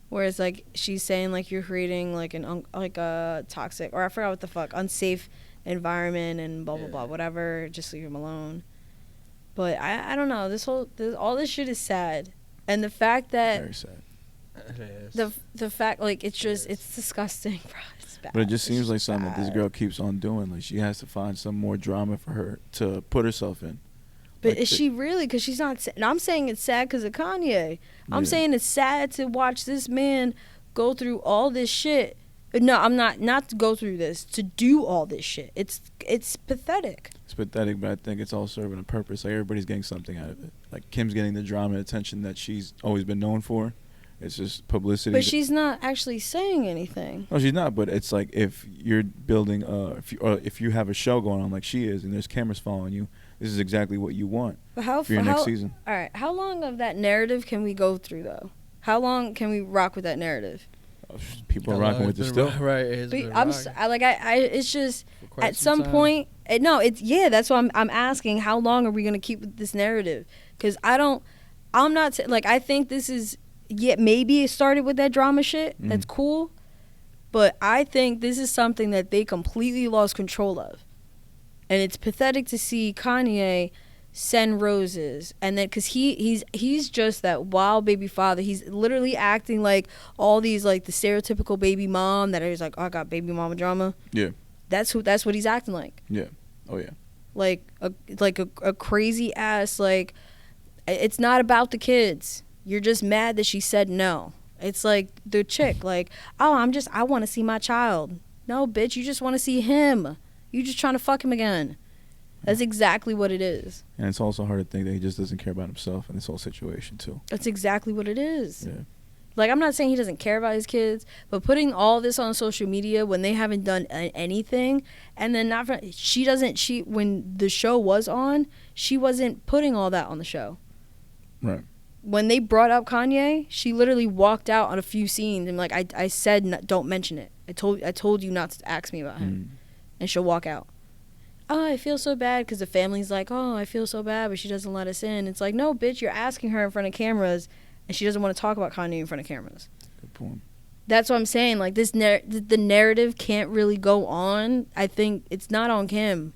where it's like she's saying like you're creating like like a toxic, or I forgot what the fuck, unsafe environment and blah blah blah, whatever. Just leave him alone. But I don't know. All this shit is sad, and the fact that Very sad. It is. the fact like it's just it's disgusting, bro. It's bad. But it just It's seems like something that this bad. girl keeps on doing. Like she has to find some more drama for her to put herself in. But Like is she really? Because she's not. And I'm saying it's sad because of Kanye. I'm Yeah. saying it's sad to watch this man go through all this shit. No, I'm not to go through this. To do all this shit. It's pathetic. It's pathetic, but I think it's all serving a purpose. Like everybody's getting something out of it. Like Kim's getting the drama and attention that she's always been known for. It's just publicity. But she's not actually saying anything. No, she's not. But it's like if you're building, if you have a show going on like she is, and there's cameras following you, this is exactly what you want But how for your next season. All right. How long of that narrative can we go through though? How long can we rock with that narrative? People are rocking with it still. Right. It's But been I'm rocking I it's just for quite at some time. point. No, it's that's why I'm asking. How long are we gonna keep with this narrative? Because I'm not like I think this is. Yeah, maybe it started with that drama shit. Mm. That's cool. But I think this is something that they completely lost control of. And it's pathetic to see Kanye send roses. And then, because he's just that wild baby father. He's literally acting like all these, like, the stereotypical baby mom that is like, oh, I got baby mama drama. Yeah. That's what he's acting like. Yeah. Oh yeah. Like a crazy ass, like, it's not about the kids. You're just mad that she said no. It's like the chick, like, oh, I want to see my child. No, bitch, you just want to see him. You just trying to fuck him again. That's exactly what it is. And it's also hard to think that he just doesn't care about himself in this whole situation too. That's exactly what it is. Yeah. Like, I'm not saying he doesn't care about his kids, but putting all this on social media when they haven't done anything, and then when the show was on, she wasn't putting all that on the show. Right. When they brought up Kanye, she literally walked out on a few scenes and like I said don't mention it. I told you not to ask me about him, and she'll walk out. Oh, I feel so bad because the family's like, oh, I feel so bad, but she doesn't let us in. It's like, no, bitch, you're asking her in front of cameras, and she doesn't want to talk about Kanye in front of cameras. Good point. That's what I'm saying. Like the narrative can't really go on. I think it's not on Kim.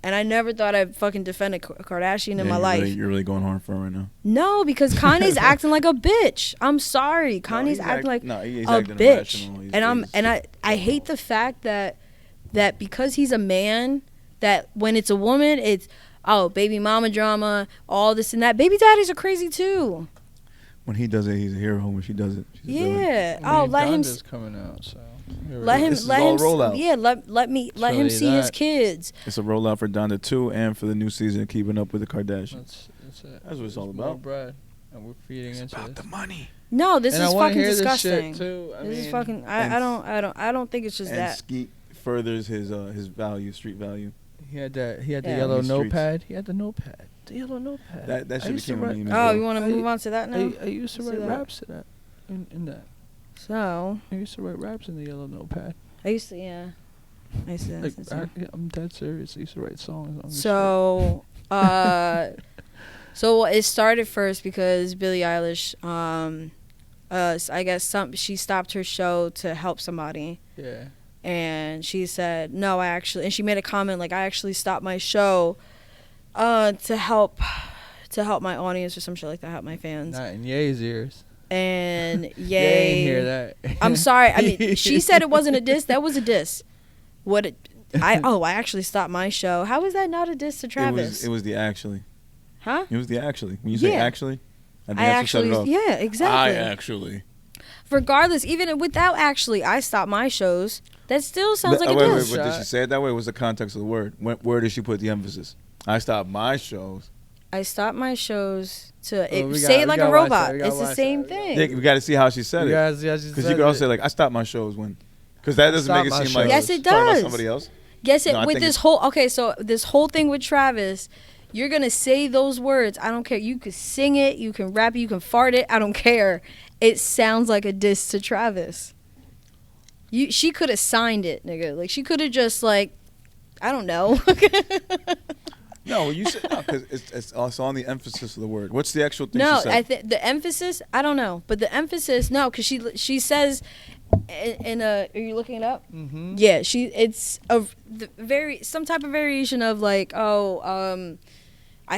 And I never thought I'd fucking defend a Kardashian in my life. You're really going hard for her right now. No, because Kanye's acting like a bitch. I'm sorry. Kanye's acting like he's a acting bitch. irrational. And I hate the fact that because he's a man, that when it's a woman, it's baby mama drama, all this and that. Baby daddies are crazy too. When he does it, he's a hero. When she does it, she's a villain. Yeah. Let him. Donda's coming out, so Let him. This is Let all him. rollout. Yeah. Let him see his kids. It's a rollout for Donda 2 and for the new season, Keeping Up with the Kardashians. That's it. That's what it's all more about. bread, and we're feeding into About it. the money. No, this And I is wanna fucking hear disgusting. This shit too. This is fucking. I don't think it's just And that. Skeet furthers his value, street value. He had the Yeah. yellow In the streets. notepad. He had the notepad. The yellow notepad. That I should used to become a write- meme. as Oh, well. you want to move on to that now? I used to See write that? raps to that. In that. So I used to write raps in the yellow notepad. I used to. Yeah. I used to. Like, I'm dead serious. I used to write songs on this So, so it started first because Billie Eilish, I guess she stopped her show to help somebody. shit. Yeah. And she said, no, and she made a comment like, I actually stopped my show to help my audience or some shit like that, help my fans. Not in Ye's ears. And Ye ain't hear that. I'm sorry. I mean, she said it wasn't a diss. That was a diss. I actually stopped my show. How is that not a diss to Travis? It was the actually. Huh? It was the actually. When you say actually, I think I that's what set it off. yeah, exactly. I actually. Regardless, even without actually, I stopped my shows. That still sounds like a diss. Wait, did she say it that way? What was the context of the word? Where did she put the emphasis? I stopped my shows. I stopped my shows to say it like a robot. It's the same thing. Yeah, we got to see how she said it. Because you could also say like, I stopped my shows when. Because that doesn't make it seem like yes, it talking does. about somebody else. Yes, so this whole thing with Travis, you're gonna say those words. I don't care. You could sing it, you can rap it, you can fart it. I don't care. It sounds like a diss to Travis. She could have signed it, nigga. Like she could have just like, I don't know. No, you said no because it's also on the emphasis of the word. What's the actual thing no, she said? The emphasis. I don't know, but the emphasis. No, because she says in a. Are you looking it up? Mm-hmm. Yeah, it's some type of variation of like, I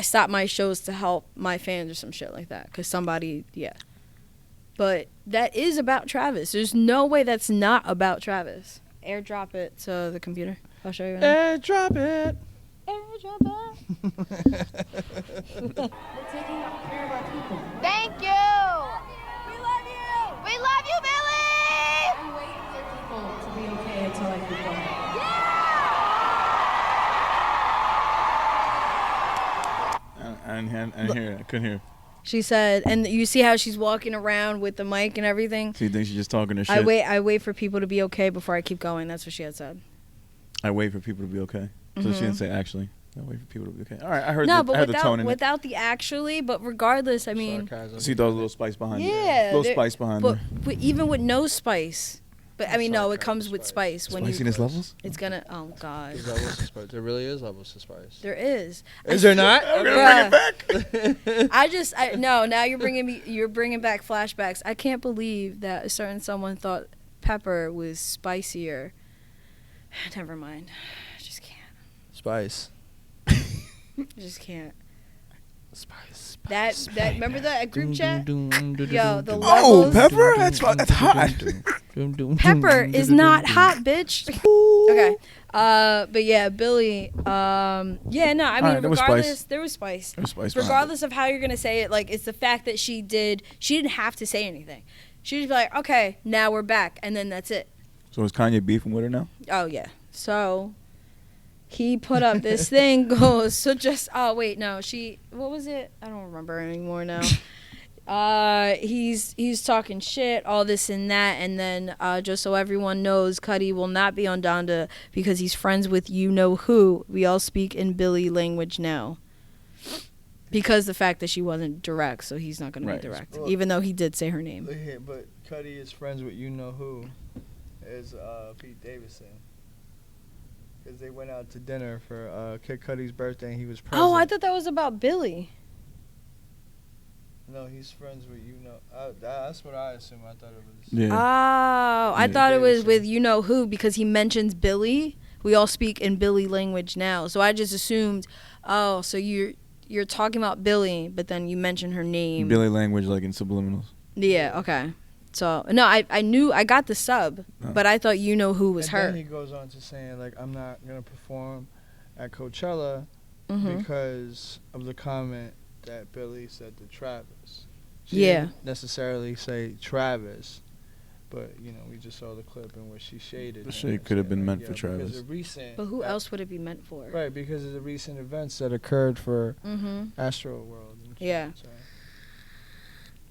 stopped my shows to help my fans or some shit like that because somebody, yeah. But that is about Travis. There's no way that's not about Travis. Airdrop it to the computer. I'll show you. Airdrop it. Airdrop it. Thank you. We love you. We love you, Billy. I'm waiting for people to be okay until I keep going. I didn't hear it. I couldn't hear it. She said, and you see how she's walking around with the mic and everything? So you think she's just talking her shit? I wait for people to be okay before I keep going. That's what she had said. I wait for people to be okay. So she didn't say actually. I wait for people to be okay. All right, I heard no, the, I heard the tone in it. without the actually, but regardless, I mean. Sarcasm. See those little spice behind there. Yeah. Little spice behind there. But even with no spice. But I mean, no, it comes with spice. When Spiciness levels? It's gonna, oh God. There's levels to spice. There really is levels to spice. There is. Is there not? I'm gonna bring it back. No, now you're bringing back flashbacks. I can't believe that a certain someone thought pepper was spicier. Never mind. I just can't. Spice. I just can't. Spice. That remember that group chat? Yo, the Oh, levels. pepper? That's hot. Pepper is not hot, bitch. Okay. But yeah, Billy. Yeah, no, I mean, There was regardless, spice. there was spice. There was spice behind Regardless of how you're gonna say it, like it's the fact that she didn't have to say anything. She just be like, okay, now we're back, and then that's it. So is Kanye beefing with her now? Oh yeah. So he put up this thing goes what was it? I don't remember anymore now. He's talking shit, all this and that, and then just so everyone knows, Cudi will not be on Donda because he's friends with you know who. We all speak in Billy language now. Because the fact that she wasn't direct, so he's not going to be direct, even though he did say her name. But Cudi is friends with you know who, is Pete Davidson. Because they went out to dinner for Kid Cudi's birthday and he was present. Oh, I thought that was about Billy. No, he's friends with you know. That's what I assume. I thought it was. Yeah. Oh, I thought it was with you know who because he mentions Billy. We all speak in Billy language now. So I just assumed, oh, so you're talking about Billy, but then you mention her name. Billy language like in subliminals. Yeah, okay. So, no, I knew, I got the sub, but I thought you know who was her. Then he goes on to saying, like, I'm not going to perform at Coachella because of the comment that Billy said to Travis. She didn't necessarily say Travis, but, you know, we just saw the clip in which she shaded. The shade could have been meant for Travis. But who else would it be meant for? Right, because of the recent events that occurred for Astro World. Yeah. So.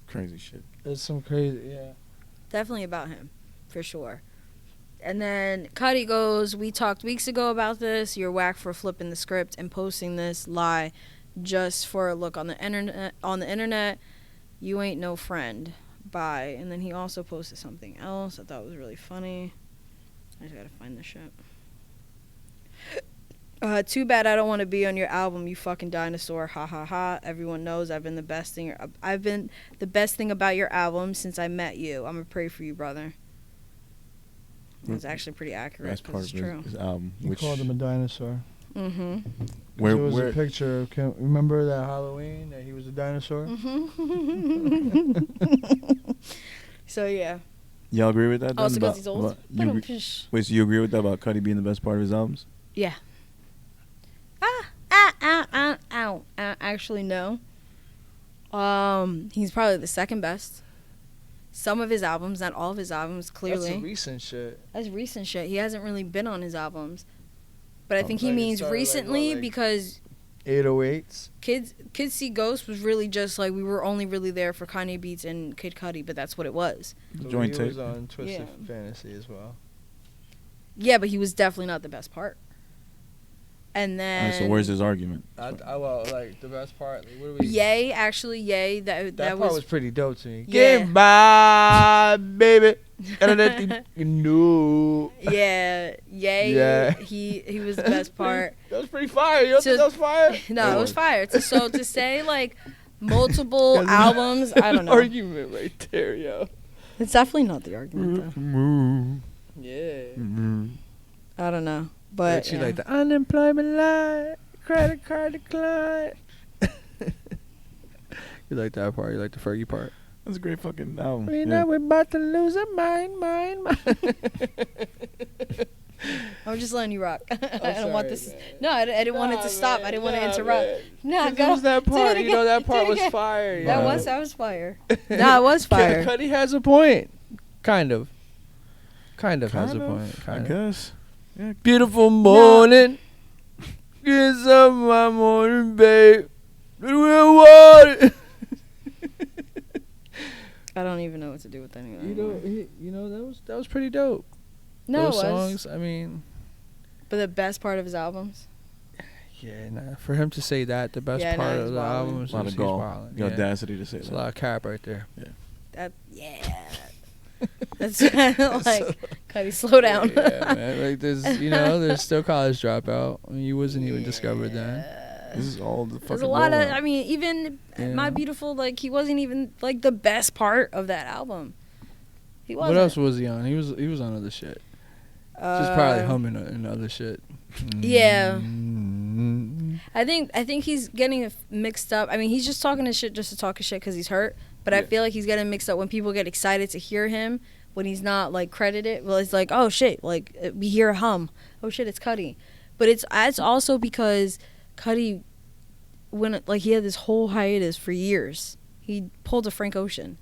Crazy shit. It's some crazy, yeah. Definitely about him, for sure. And then Cudi goes, we talked weeks ago about this. You're whack for flipping the script and posting this lie just for a look on the internet. You ain't no friend. Bye. And then he also posted something else I thought was really funny. I just gotta find this shit. Too bad I don't want to be on your album, you fucking dinosaur. Ha ha ha. Everyone knows I've been the best thing about your album since I met you. I'm gonna pray for you, brother. That's actually pretty accurate. Best part 'cause of it's true. his album. He called him a dinosaur. Mm-hmm. Where, There was where, a picture of remember that Halloween that he was a dinosaur? So yeah. y'all agree with that? Also then, because he's old. you agree, wait, so you agree with that about Cudi being the best part of his albums? Yeah. Actually, no. He's probably the second best. Some of his albums, not all of his albums, clearly. That's recent shit. That's recent shit. He hasn't really been on his albums. But I think he Like, it means started, like, recently what, like because 808s. Kids See Ghosts was really just like we were only really there for Kanye beats and Kid Cudi, but that's what it was. Joint He tape. was on Twisted Yeah. Fantasy as well. Yeah, but he was definitely not the best part. And All then right, so where's his argument? Well, like the best part. Like, what do we? Yay, actually, Yay. That That part was pretty dope to me. Yeah. Goodbye, baby. No. Yeah, Yay. Yeah. He was the best part. That was pretty fire. You don't think that was fire? No, it was fire. So to say like multiple albums, I don't know. Argument right there, yo. It's definitely not the argument though. Yeah. I don't know, but She yeah. like the unemployment line, credit card decline. You like that part? You like the Fergie part? That's a great fucking album. We Yeah. know we're about to lose our mind. I'm just letting you rock. I don't sorry, want this. man. No, I didn't want it to stop. I didn't want to interrupt. No, It go. was that Do it part. You know again. that Do part it was again. fire. That yo. was fire. No, it was fire. Cudi has a point. Kind of has a Kind of, point. I Kind of. guess. Yeah. Beautiful morning. Get up my morning, babe. Real water. I don't even know what to do with that anymore. You know that was pretty dope. No, Those it was. songs. I mean, But the best part of his albums. yeah. Nah, for him to say that the best Yeah, no, part he's of the wildin'. album A is lot of he's gall. wildin', The yeah. audacity to say It's a that. lot of cap right there. That's kind of like, Cudi, slow down. Yeah, man. Like there's still college dropout. I mean, you wasn't even discovered then. This is all the fucking There's a lot of, rollout. I mean, even Yeah. My Beautiful, like, he wasn't even, like, the best part of that album. He wasn't. What else was he on? He was on other shit. Just probably humming and other shit. Yeah. Mm. I think he's getting mixed up. I mean, he's just talking his shit just to talk his shit because he's hurt. But I Yeah. feel like he's getting mixed up when people get excited to hear him when he's not, like, credited. Well, it's like, oh, shit, like, we hear a hum. Oh, shit, it's Cudi. But it's also because Cudi, he had this whole hiatus for years. He pulled a Frank Ocean.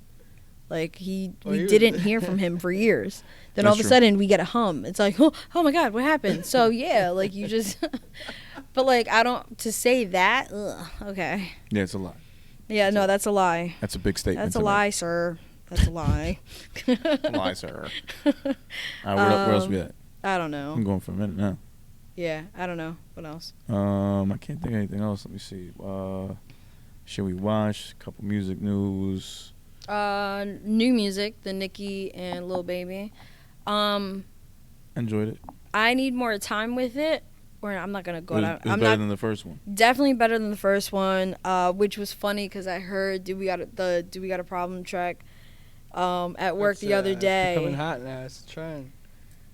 Like, we didn't hear from him for years. Then all of a sudden, we get a hum. It's like, oh my God, what happened? So, yeah, like, you just... But, like, to say that, okay. Yeah, it's a lie. Yeah, no, that's a lie. That's a big statement. That's a lie, sir. That's a lie. Lie, sir. All right, where else we at? I don't know. I'm going for a minute now. Yeah, I don't know. What else? I can't think of anything else. Let me see. Should we watch a couple music news? New music, the Nicki and Lil Baby. Enjoyed it. I need more time with it. Or I'm not gonna go. It was better than the first one. Definitely better than the first one. Which was funny because I heard "Do We Got a Problem" track at work the other day. It's becoming hot now. It's a trend.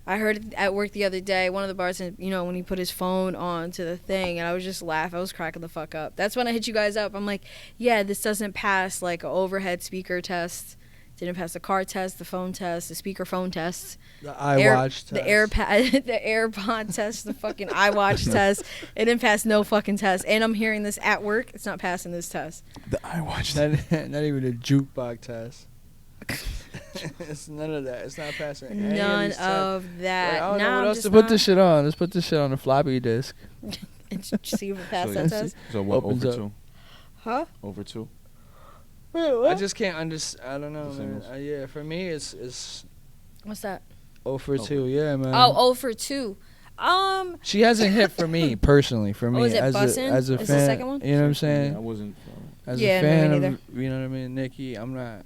I heard it at work the other day. One of the bars, when he put his phone on to the thing, and I was just laughing. I was cracking the fuck up. That's when I hit you guys up. I'm like, yeah, this doesn't pass like an overhead speaker test. Didn't pass the car test, the phone test, the speaker phone test. The iWatch test. The AirPod test, the fucking iWatch test. It didn't pass no fucking test. And I'm hearing this at work. It's not passing this test. The iWatch. Not even a jukebox test. It's none of that. It's not passing any None of these of that. Like, I don't know Now what I'm else just to put not- this shit on. Let's put this shit on a floppy disk. and see if it passed So, that test. So what? Opens Over up. 2. Huh? Over 2. Wait, what? I just can't understand. I don't know, The man. singles. Yeah, for me, it's What's that? 0 for 2. Yeah, man. Oh, for 2. She hasn't hit for me personally. For me, is it as Bussin'? a Is the fan, second one? you know what I'm saying? I wasn't. As Yeah, a no, me fan neither. of, you know what I mean, Nicki, I'm not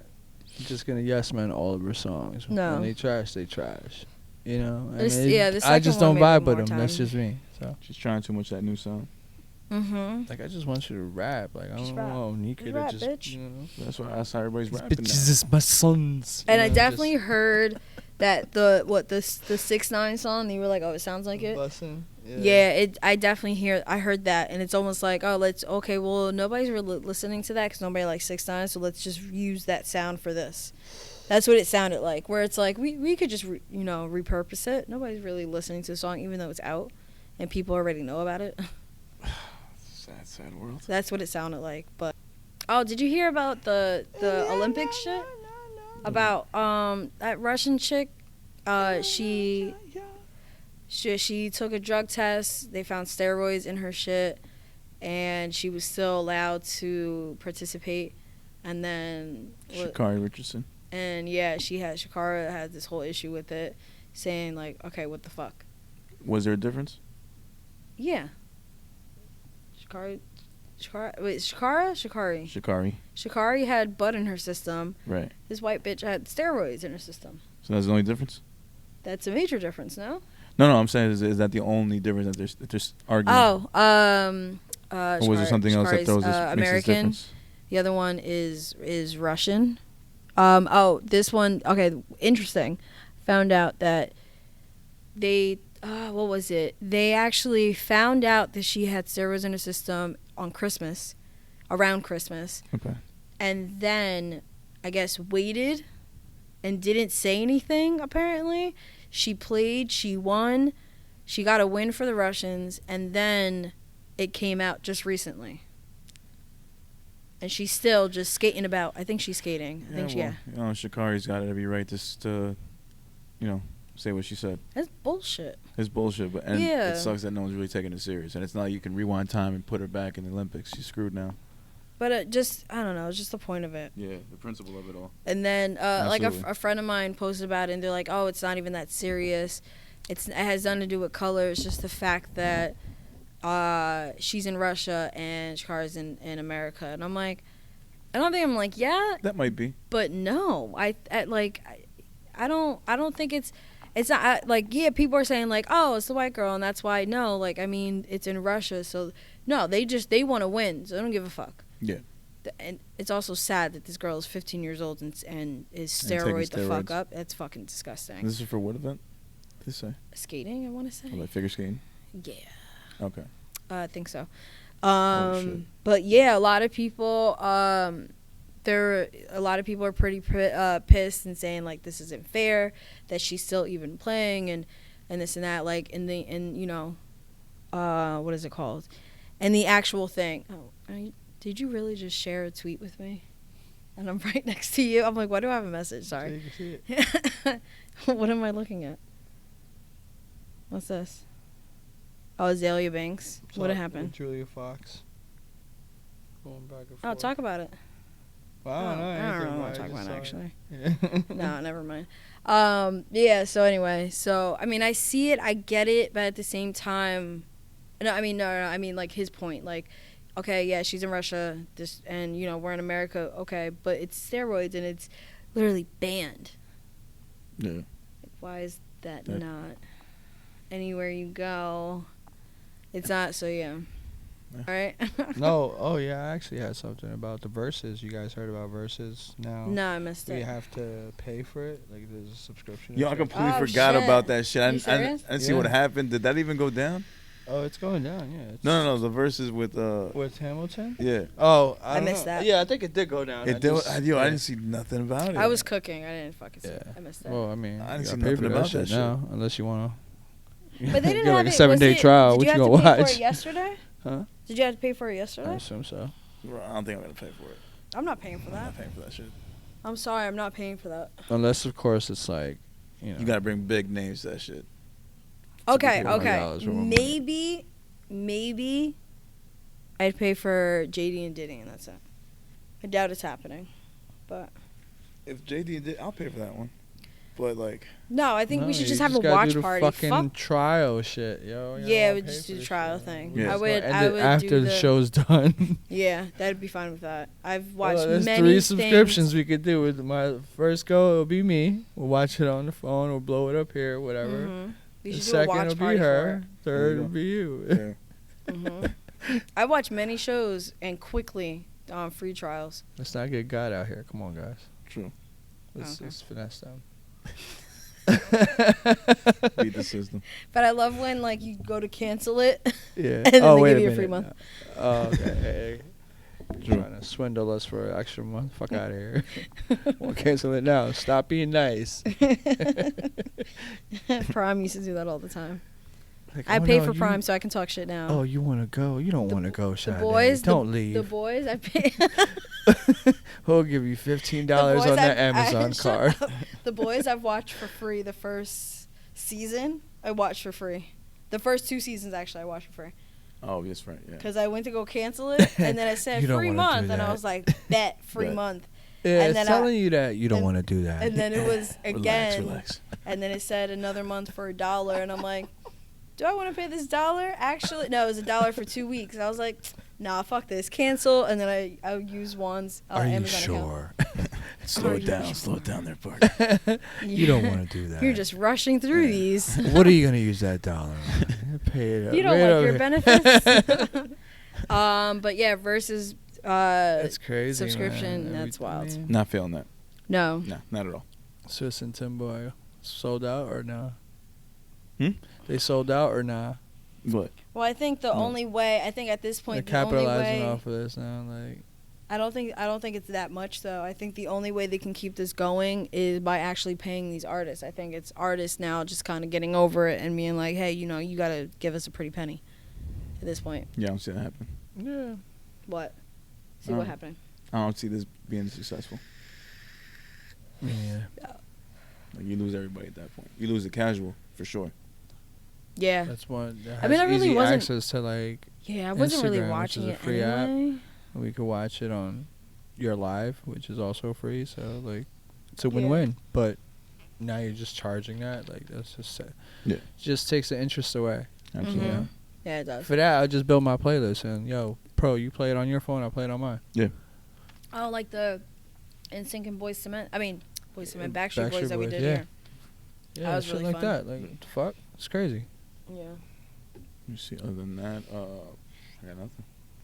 just gonna yes man all of her songs. No. When they trash, they trash. You know. I This- mean, yeah, the I just second don't one vibe maybe with them. more That's time. just me. So She's trying too much that new sound. Mm-hmm. like, I just want you to rap. Like, I Just don't rap. want Nika Just to rap, just, bitch. you know. That's why everybody's These rapping bitches now. is my sons. And You I know, definitely just- heard that the 6ix9ine song. You were like, oh, it sounds like it. Bussin'. Yeah, I definitely I heard that, and it's almost like, oh, well, nobody's really listening to that because nobody likes 6ix9ine, so let's just use that sound for this. That's what it sounded like, where it's like we could just repurpose it. Nobody's really listening to the song, even though it's out, and people already know about it. Sad world. That's what it sounded like. But did you hear about the Olympics shit? About that Russian chick? She took a drug test. They found steroids in her shit, and she was still allowed to participate. And then Sha'Carri Richardson. And yeah, Sha'Carri had this whole issue with it, saying like, okay, what the fuck? Was there a difference? Yeah. Sha'Carri had bud in her system. Right. This white bitch had steroids in her system. So that's the only difference? That's a major difference, no? No, I'm saying is that the only difference that they're arguing? Or was there something else that throws this American. makes this difference? The other one is Russian. This one, okay, interesting. Found out that they, what was it? They actually found out that she had steroids in her system on Christmas, around Christmas. Okay. And then, I guess, waited and didn't say anything, apparently. She played, she won, she got a win for the Russians, and then it came out just recently. And she's still just skating about. I think she's skating. Sha'Carri's got every right to say what she said. That's bullshit. It's bullshit, but it sucks that no one's really taking it serious. And it's not like you can rewind time and put her back in the Olympics. She's screwed now. But I don't know. It's just the point of it. Yeah, the principle of it all. And then, like a friend of mine posted about it, and they're like, "Oh, it's not even that serious. It has nothing to do with color. It's just the fact that she's in Russia and Sha'Carri's in America." And I'm like, I'm like, yeah, that might be, but no, I don't think it's not like, yeah, people are saying like, oh, it's the white girl and that's why. No, like, I mean, it's in Russia, so no, they want to win, so they don't give a fuck. Yeah. And it's also sad that this girl is 15 years old and is steroid the fuck up. That's fucking disgusting. This is for what event? Did they say? Skating, I want to say. Oh, like figure skating? Yeah. Okay. I think so. Shit. But yeah, a lot of people are pretty pissed and saying like this isn't fair that she's still even playing and this and that, like what is it called? And the actual thing. Did you really just share a tweet with me? And I'm right next to you. I'm like, why do I have a message? Sorry. What am I looking at? What's this? Oh, Azalea Banks. What happened? Julia Fox. Going back and forth. Oh, talk about it. Well, I don't know what to talk about, actually. Yeah. No, never mind. Yeah, so anyway. So, I mean, I see it. I get it. But at the same time... No, I mean, like, his point. Like, okay, yeah, she's in Russia. And, we're in America. Okay, but it's steroids, and it's literally banned. Yeah. Why is that not? Anywhere you go... It's not, so yeah. All right. No, oh yeah, I actually had something about the Verzuz. You guys heard about Verzuz now? No, I missed it. You have to pay for it? Like there's a subscription? Yo, I completely forgot about that shit. I didn't see what happened. Did that even go down? Oh, it's going down, yeah. No, the Verzuz with... With Hamilton? Yeah. Oh, I missed that. Yeah, I think it did go down. I didn't see nothing about it. I was cooking. I didn't fucking see it. I missed that. Well, I mean, I didn't see nothing about that shit now, unless you want to... But they didn't have like a 7-day trial. What you gonna watch? Did you have to pay for it yesterday? Huh? Did you have to pay for it yesterday? I assume so. Bro, I don't think I'm gonna pay for it. I'm not paying for that. I'm not paying for that shit. I'm sorry, I'm not paying for that. Unless, of course, it's like, You gotta bring big names to that shit. Okay. Maybe I'd pay for JD and Diddy, and that's it. I doubt it's happening, but if JD did, I'll pay for that one. But like, no, I think we should just have a watch party. Fucking trial shit, yo. Yeah, we just do the trial thing. Yeah. I would after the show's done. Yeah, that'd be fine with that. I've watched there's many 3 subscriptions we could do. With my first go, it'll be me. We'll watch it on the phone. We'll blow it up here, whatever. Mm-hmm. The second will be her. Third will be you. Yeah. Mm-hmm. I watch many shows and quickly free trials. Let's not get God out here. Come on, guys. True. Let's finesse them. Beat the system. But I love when like you go to cancel it. Yeah. And then oh, they wait give a you a minute. free month. Oh, okay. Hey, True. trying to swindle us for an extra month. Fuck out of here. We'll cancel it now. Stop being nice. Prime used to do that all the time. Like, I oh, paid no, for you- Prime so I can talk shit now. Oh, you want to go? You don't want to go, the Sade. boys, Don't the leave. boys, I pay. We'll give you $15 The boys on that I- Amazon shut card. up. The boys I've watched for free the first season. I watched for free. The first 2 seasons actually I watched for free. Oh, that's right. Yeah. Because I went to go cancel it and then it said You don't free wanna do month and I that. was like, bet free Right. month. Yeah, And it's then telling you that you don't and- want to do that. And then it was again. Relax. And then it said another month for $1 and I'm like, do I want to pay this $1? Actually, no, it was $1 for 2 weeks. I was like, nah, fuck this, cancel. And then I used Juan's Are you Amazon sure? Slow Are it you down. sure? Slow it down there, Bart. account. You don't want to do that. You're just rushing through these. What are you gonna use that dollar on? Pay it up. You don't right like over your here. benefits. But yeah, versus That's crazy. subscription. Man. That's wild. Man. Not feeling that. No. No, not at all. Swiss and Timboy sold out or nah? Hmm? They sold out or nah? What? Well, I think the only way. I think at this They're point, the only capitalizing way. off of this now. Like, I don't think it's that much though. I think the only way they can keep this going is by actually paying these artists. I think it's artists now just kind of getting over it and being like, hey, you gotta give us a pretty penny. At this point, Yeah, I don't see that happen. yeah. what? See what happened. I don't see this being successful. Yeah. Like you lose everybody at that point. You lose the casual for sure. Yeah. That's one. That I mean, has I really easy wasn't- access to like. Yeah, I wasn't really Instagram, which watching is a it free app. anyway. We could watch it on your live, which is also free. So like, it's a Yeah. win-win. But now you're just charging that. Like that's just Yeah. just takes the interest away. Absolutely. Mhm. Yeah. Yeah, it does. For that, I just build my playlist and yo, pro, you play it on your phone, I play it on mine. Oh, like the NSYNC and Boys Cement. I mean, Boys Cement, Backstreet Backstreet Boys that we Boys, did yeah. here. Yeah, was shit really like fun. that. Like what the fuck, it's crazy. Yeah. Let me see. Other than that, I got nothing.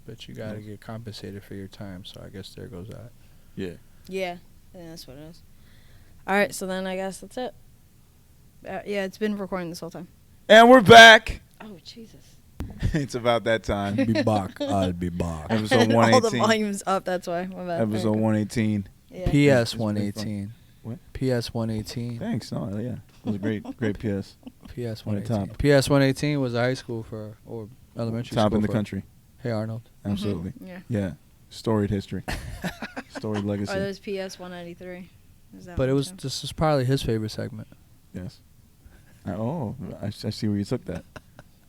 But you gotta get compensated for your time. So I guess there goes that. Yeah. Yeah, that's what it is. All right, so then I guess that's it. Yeah, it's been recording this whole time. And we're back. Oh, Jesus. It's about that time. Be back. I'll be back. Episode All the 118. volume's up, that's why. My bad. Episode 118. Yeah. PS It's pretty 118. What? PS 118. Thanks. No, yeah. It was a great PS. PS On the 118. top. PS 118 was high school or elementary school. Top in the for- country. Hey Arnold. Absolutely. Yeah. Yeah. Storied history. Storied Or legacy. there's PS 193. But it was this is probably his favorite segment. Yes. I see where you took that.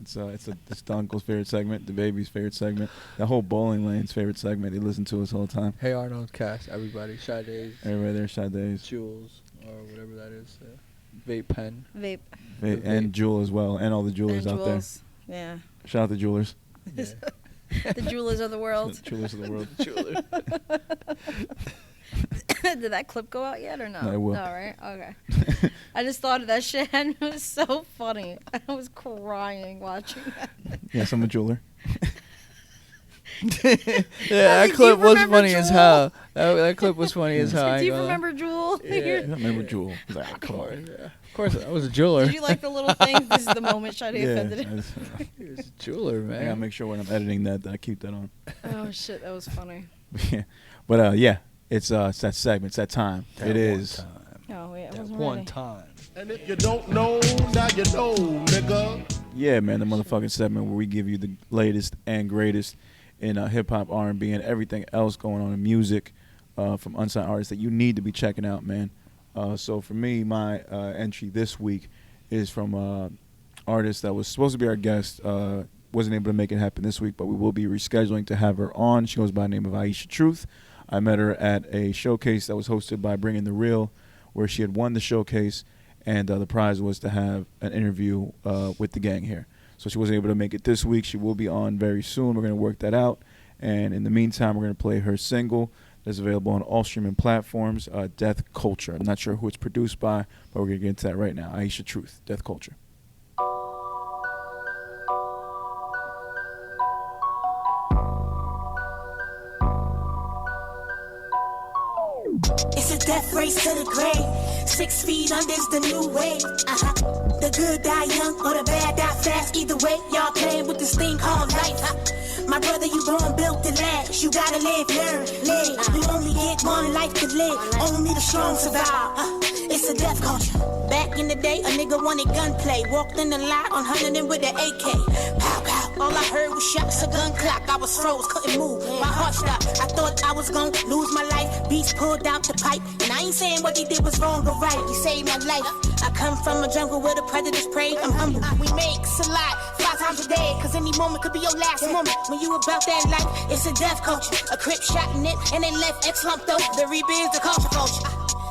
It's DaUncle's favorite segment, DaBaby's favorite segment, the whole bowling lane's favorite segment. They listen to us all the time. Hey Arnold, cast everybody, Sade's, Everybody there, Sade's. Jules, or whatever that is, vape pen. Vape. And Jewel as well, and all the jewelers and out there. jewels. Yeah. Shout out to jewelers. Yeah. The jewelers of the world. Jewelers of the world. Did that clip go out yet or no? No, it will. No, right? Okay. I just thought of that shit and it was so funny. I was crying watching that. Yes, I'm a jeweler. Yeah, Do that you clip was remember funny as Jewel? hell. That clip was funny as hell. I Do ain't you gonna lie. remember Jewel? Yeah. I remember Jewel. He's like, Of come course, on. yeah. Of course, I was a jeweler. Did you like the little things? This is the moment Sade offended I him. He was a jeweler, gotta man. make sure when I'm editing that I keep that on. Oh shit, that was funny. Yeah. But yeah, it's that segment, it's that time. That it one is. time. Oh wait, I That wasn't one ready. time. And if you don't know, now you know, nigga. Yeah, man, the motherfucking segment where we give you the latest and greatest in hip hop, R&B, and everything else going on in music from unsigned artists that you need to be checking out, man. So for me, my entry this week is from artist that was supposed to be our guest. Wasn't able to make it happen this week, but we will be rescheduling to have her on. She goes by the name of Aaisha Truth. I met her at a showcase that was hosted by Bringing the Real, where she had won the showcase, and the prize was to have an interview with the gang here. So she wasn't able to make it this week. She will be on very soon. We're going to work that out. And in the meantime, we're going to play her single that's available on all streaming platforms, Death Culture. I'm not sure who it's produced by, but we're going to get into that right now. Aaisha Truth, Death Culture. It's a death race to the grave. 6 feet under's the new wave. The good die young or the bad die fast. Either way, y'all playing with this thing called life. My brother, you born built to last. You gotta live, learn, live. You only get one life to live. Only the strong survive. It's a death culture. Back in the day, a nigga wanted gunplay. Walked in the lot on hunting with an AK. Pow, pow. All I heard was shots, a gun clock. I was froze, couldn't move. My heart stopped. I thought I was gonna lose my life. Beast pulled out the pipe. And I ain't saying what he did was wrong or right. He saved my life. I come from a jungle where the predators prey. I'm humble. We make a lot 5 times a day. Cause any moment could be your last moment. When you about that life, it's a death culture. A crip shot in it, and they left X lump though. The reaper is the culture.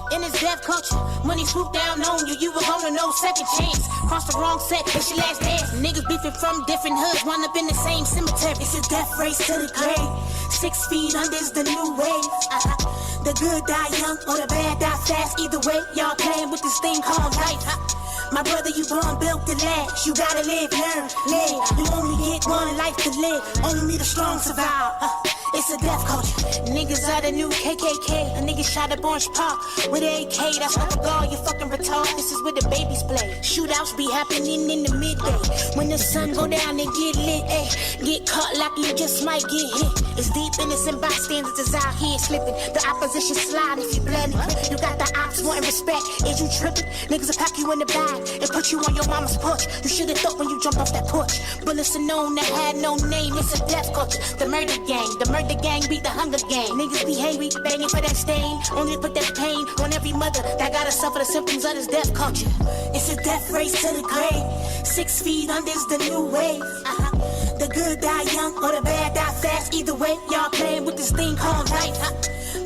In this death culture, money swoop down on you, you were gonna know second chance. Cross the wrong set, it's your last dance. Niggas beefing from different hoods, wind up in the same cemetery. It's a death race to the grave. 6 feet under's the new wave. The good die young or the bad die fast. Either way, y'all playing with this thing called life. My brother, you born built to last. You gotta live, learn, live. You only get one life to live. Only the strong survive. It's a death culture. Niggas are the new KKK. A nigga shot at Orange Park with an AK. That's what the guard, you fucking retard. This is where the babies play. Shootouts be happening in the midday. When the sun go down and get lit, ayy. Get caught like you just might get hit. It's deep innocent bystanders is out here slipping. The opposition slide if you bloody. You got the ops wanting respect. Is you tripping? Niggas will pack you in the bag and put you on your mama's porch. You should've thought when you jumped off that porch. Bullets are known that had no name. It's a death culture. The murder gang. The gang beat the hunger gang. Niggas be hangry, begging for that stain. Only to put that pain on every mother that gotta suffer the symptoms of this death culture. It's a death race to the grave. 6 feet under's the new wave. The good die young or the bad die fast. Either way, y'all playing with this thing called life.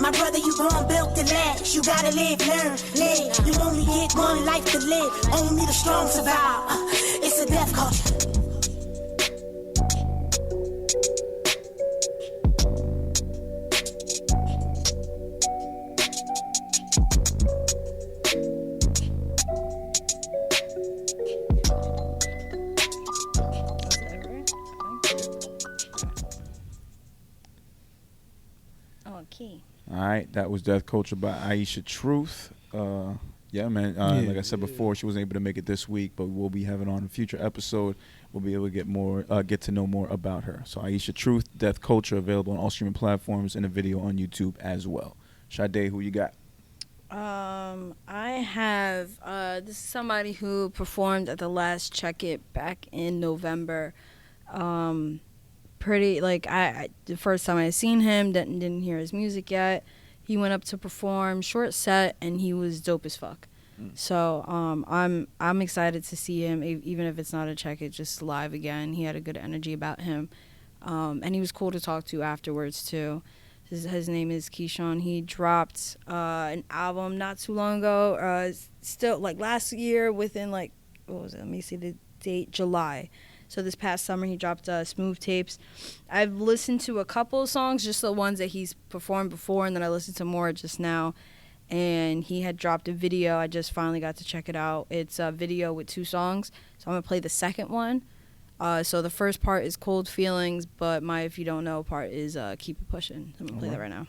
My brother, you born built to last. You gotta live, learn, live. You only get one life to live. Only the strong survive. It's a death culture. All right, that was Death Culture by Aaisha Truth. Yeah, man. Like I said before, she wasn't able to make it this week, but we'll be having on a future episode. We'll be able to get to know more about her. So Aaisha Truth, Death Culture, available on all streaming platforms and a video on YouTube as well. Sade, who you got? I have this is somebody who performed at the last Check It back in November. Pretty like I the first time I seen him, didn't hear his music yet. He went up to perform, short set, and he was dope as fuck. So I'm excited to see him, even if it's not a Check It, just live again. He had a good energy about him, and he was cool to talk to afterwards too. His name is Keyshaon. He dropped an album not too long ago, still like last year within like, what was it? Let me see the date, July. So this past summer he dropped Smooth Tapes. I've listened to a couple of songs, just the ones that he's performed before, and then I listened to more just now. And he had dropped a video. I just finally got to check it out. It's a video with 2 songs. So I'm going to play the second one. So the first part is Cold Feelings, but my If You Don't Know part is Keep It Pushin'. I'm going to play that right now.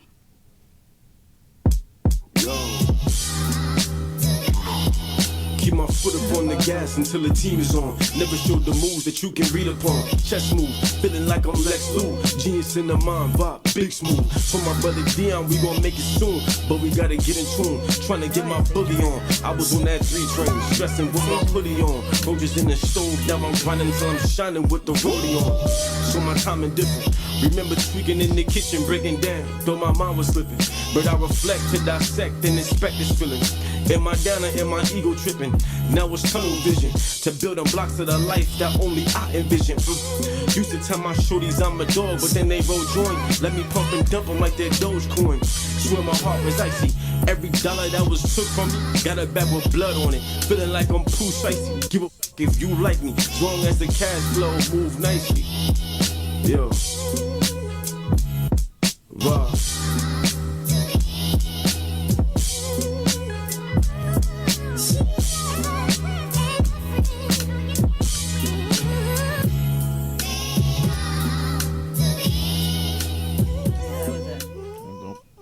Keep my foot up on the gas until the team is on. Never showed the moves that you can read upon. Chest move, feeling like I'm Lex Luthor. Genius in the mind, vibe, big smooth. For my brother Dion, we gon' make it soon. But we gotta get in tune, trying to get my bully on. I was on that 3 train, stressing with my hoodie on. Roaches in the stove, now I'm grinding till I'm shining with the rollie on. So my timing different. Remember tweaking in the kitchen, breaking down, though my mind was slipping. But I reflect to dissect and inspect this feeling. Am I down or am I ego tripping? Now it's tunnel vision to build on blocks of the life that only I envision. Used to tell my shorties I'm a dog, but then they roll joint. Let me pump and dump them like they're Dogecoin. Swear my heart was icy. Every dollar that was took from me, got it back with blood on it. Feeling like I'm poo shicey. Give a fuck if you like me, as long as the cash flow move nicely. Yo. Raw.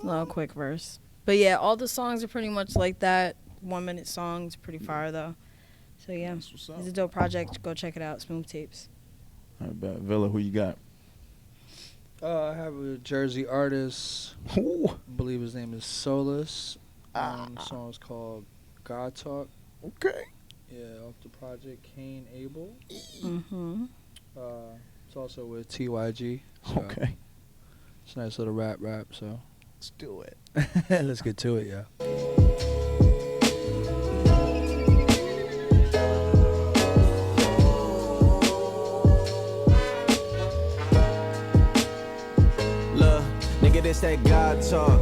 Little quick verse. But yeah, all the songs are pretty much like that. 1 minute songs, pretty fire though. So yeah, That's what's up. it's a dope project. Go check it out. Smooth Tapes. All right, bet. Villa, who you got? I have a Jersey artist. Ooh. I believe his name is Solis. The song is called God Talk. Okay. Yeah, off the project Cain Abel. Mm-hmm. It's also with Teewhy G. So Okay. it's a nice little rap. So Let's do it. let's get to it, yeah. Look, nigga, this that God talk.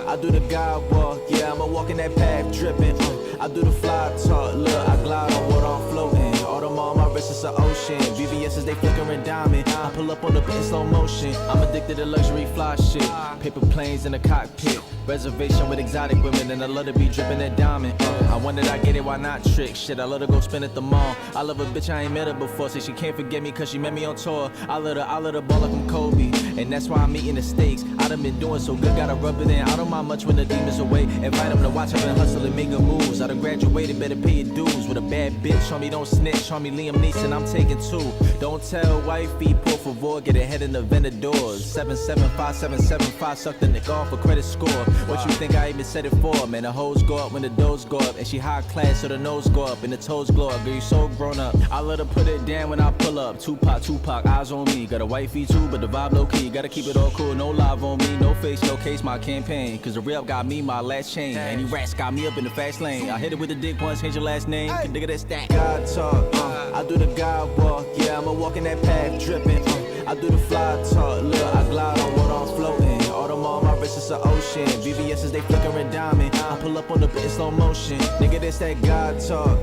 I do the God walk. Yeah, I'ma walk in that path dripping. I do the fly talk. Look, I glide on water, I'm floating. Autumn on my wrist is an ocean. VVS's they flickering diamond. I pull up on the in slow motion. I'm addicted to luxury fly shit. Paper planes in the cockpit. Reservation with exotic women, and I love to be dripping that diamond. I wonder I get it, why not trick? Shit, I love to go spend at the mall. I love a bitch, I ain't met her before. Say she can't forget me cause she met me on tour. I let her ball like I'm Kobe. And that's why I'm eating the steaks. I done been doing so good, gotta rub it in. I don't mind much when the demons away. Invite them to watch, I've been hustling, making moves. I done graduated, better pay your dues. With a bad bitch, on me don't snitch. On me Liam Neeson, I'm taking two. Don't tell wifey, por favor, get ahead in the vendor doors. 775-775, suck the nigga off a credit score. What you think I even said it for? Man, the hoes go up when the doors go up. And she high class, so the nose go up and the toes glow up. Girl, you so grown up. I let her put it down when I pull up. Tupac, eyes on me. Got a wifey too, but the vibe low key. Gotta keep it all cool, no live on me. No face, no case, my campaign. Cause the rep got me my last chain. And he rats got me up in the fast lane. I hit it with the dick once, change your last name. Can nigga that stack. God talk, I do the God walk. Yeah, I'ma walk in that path dripping. I do the fly talk. Look, I glide on water, I'm floating. Autumn on my wrist is an ocean. VVS's they flickering diamond. I pull up on the bit in slow motion. Nigga, this that God talk.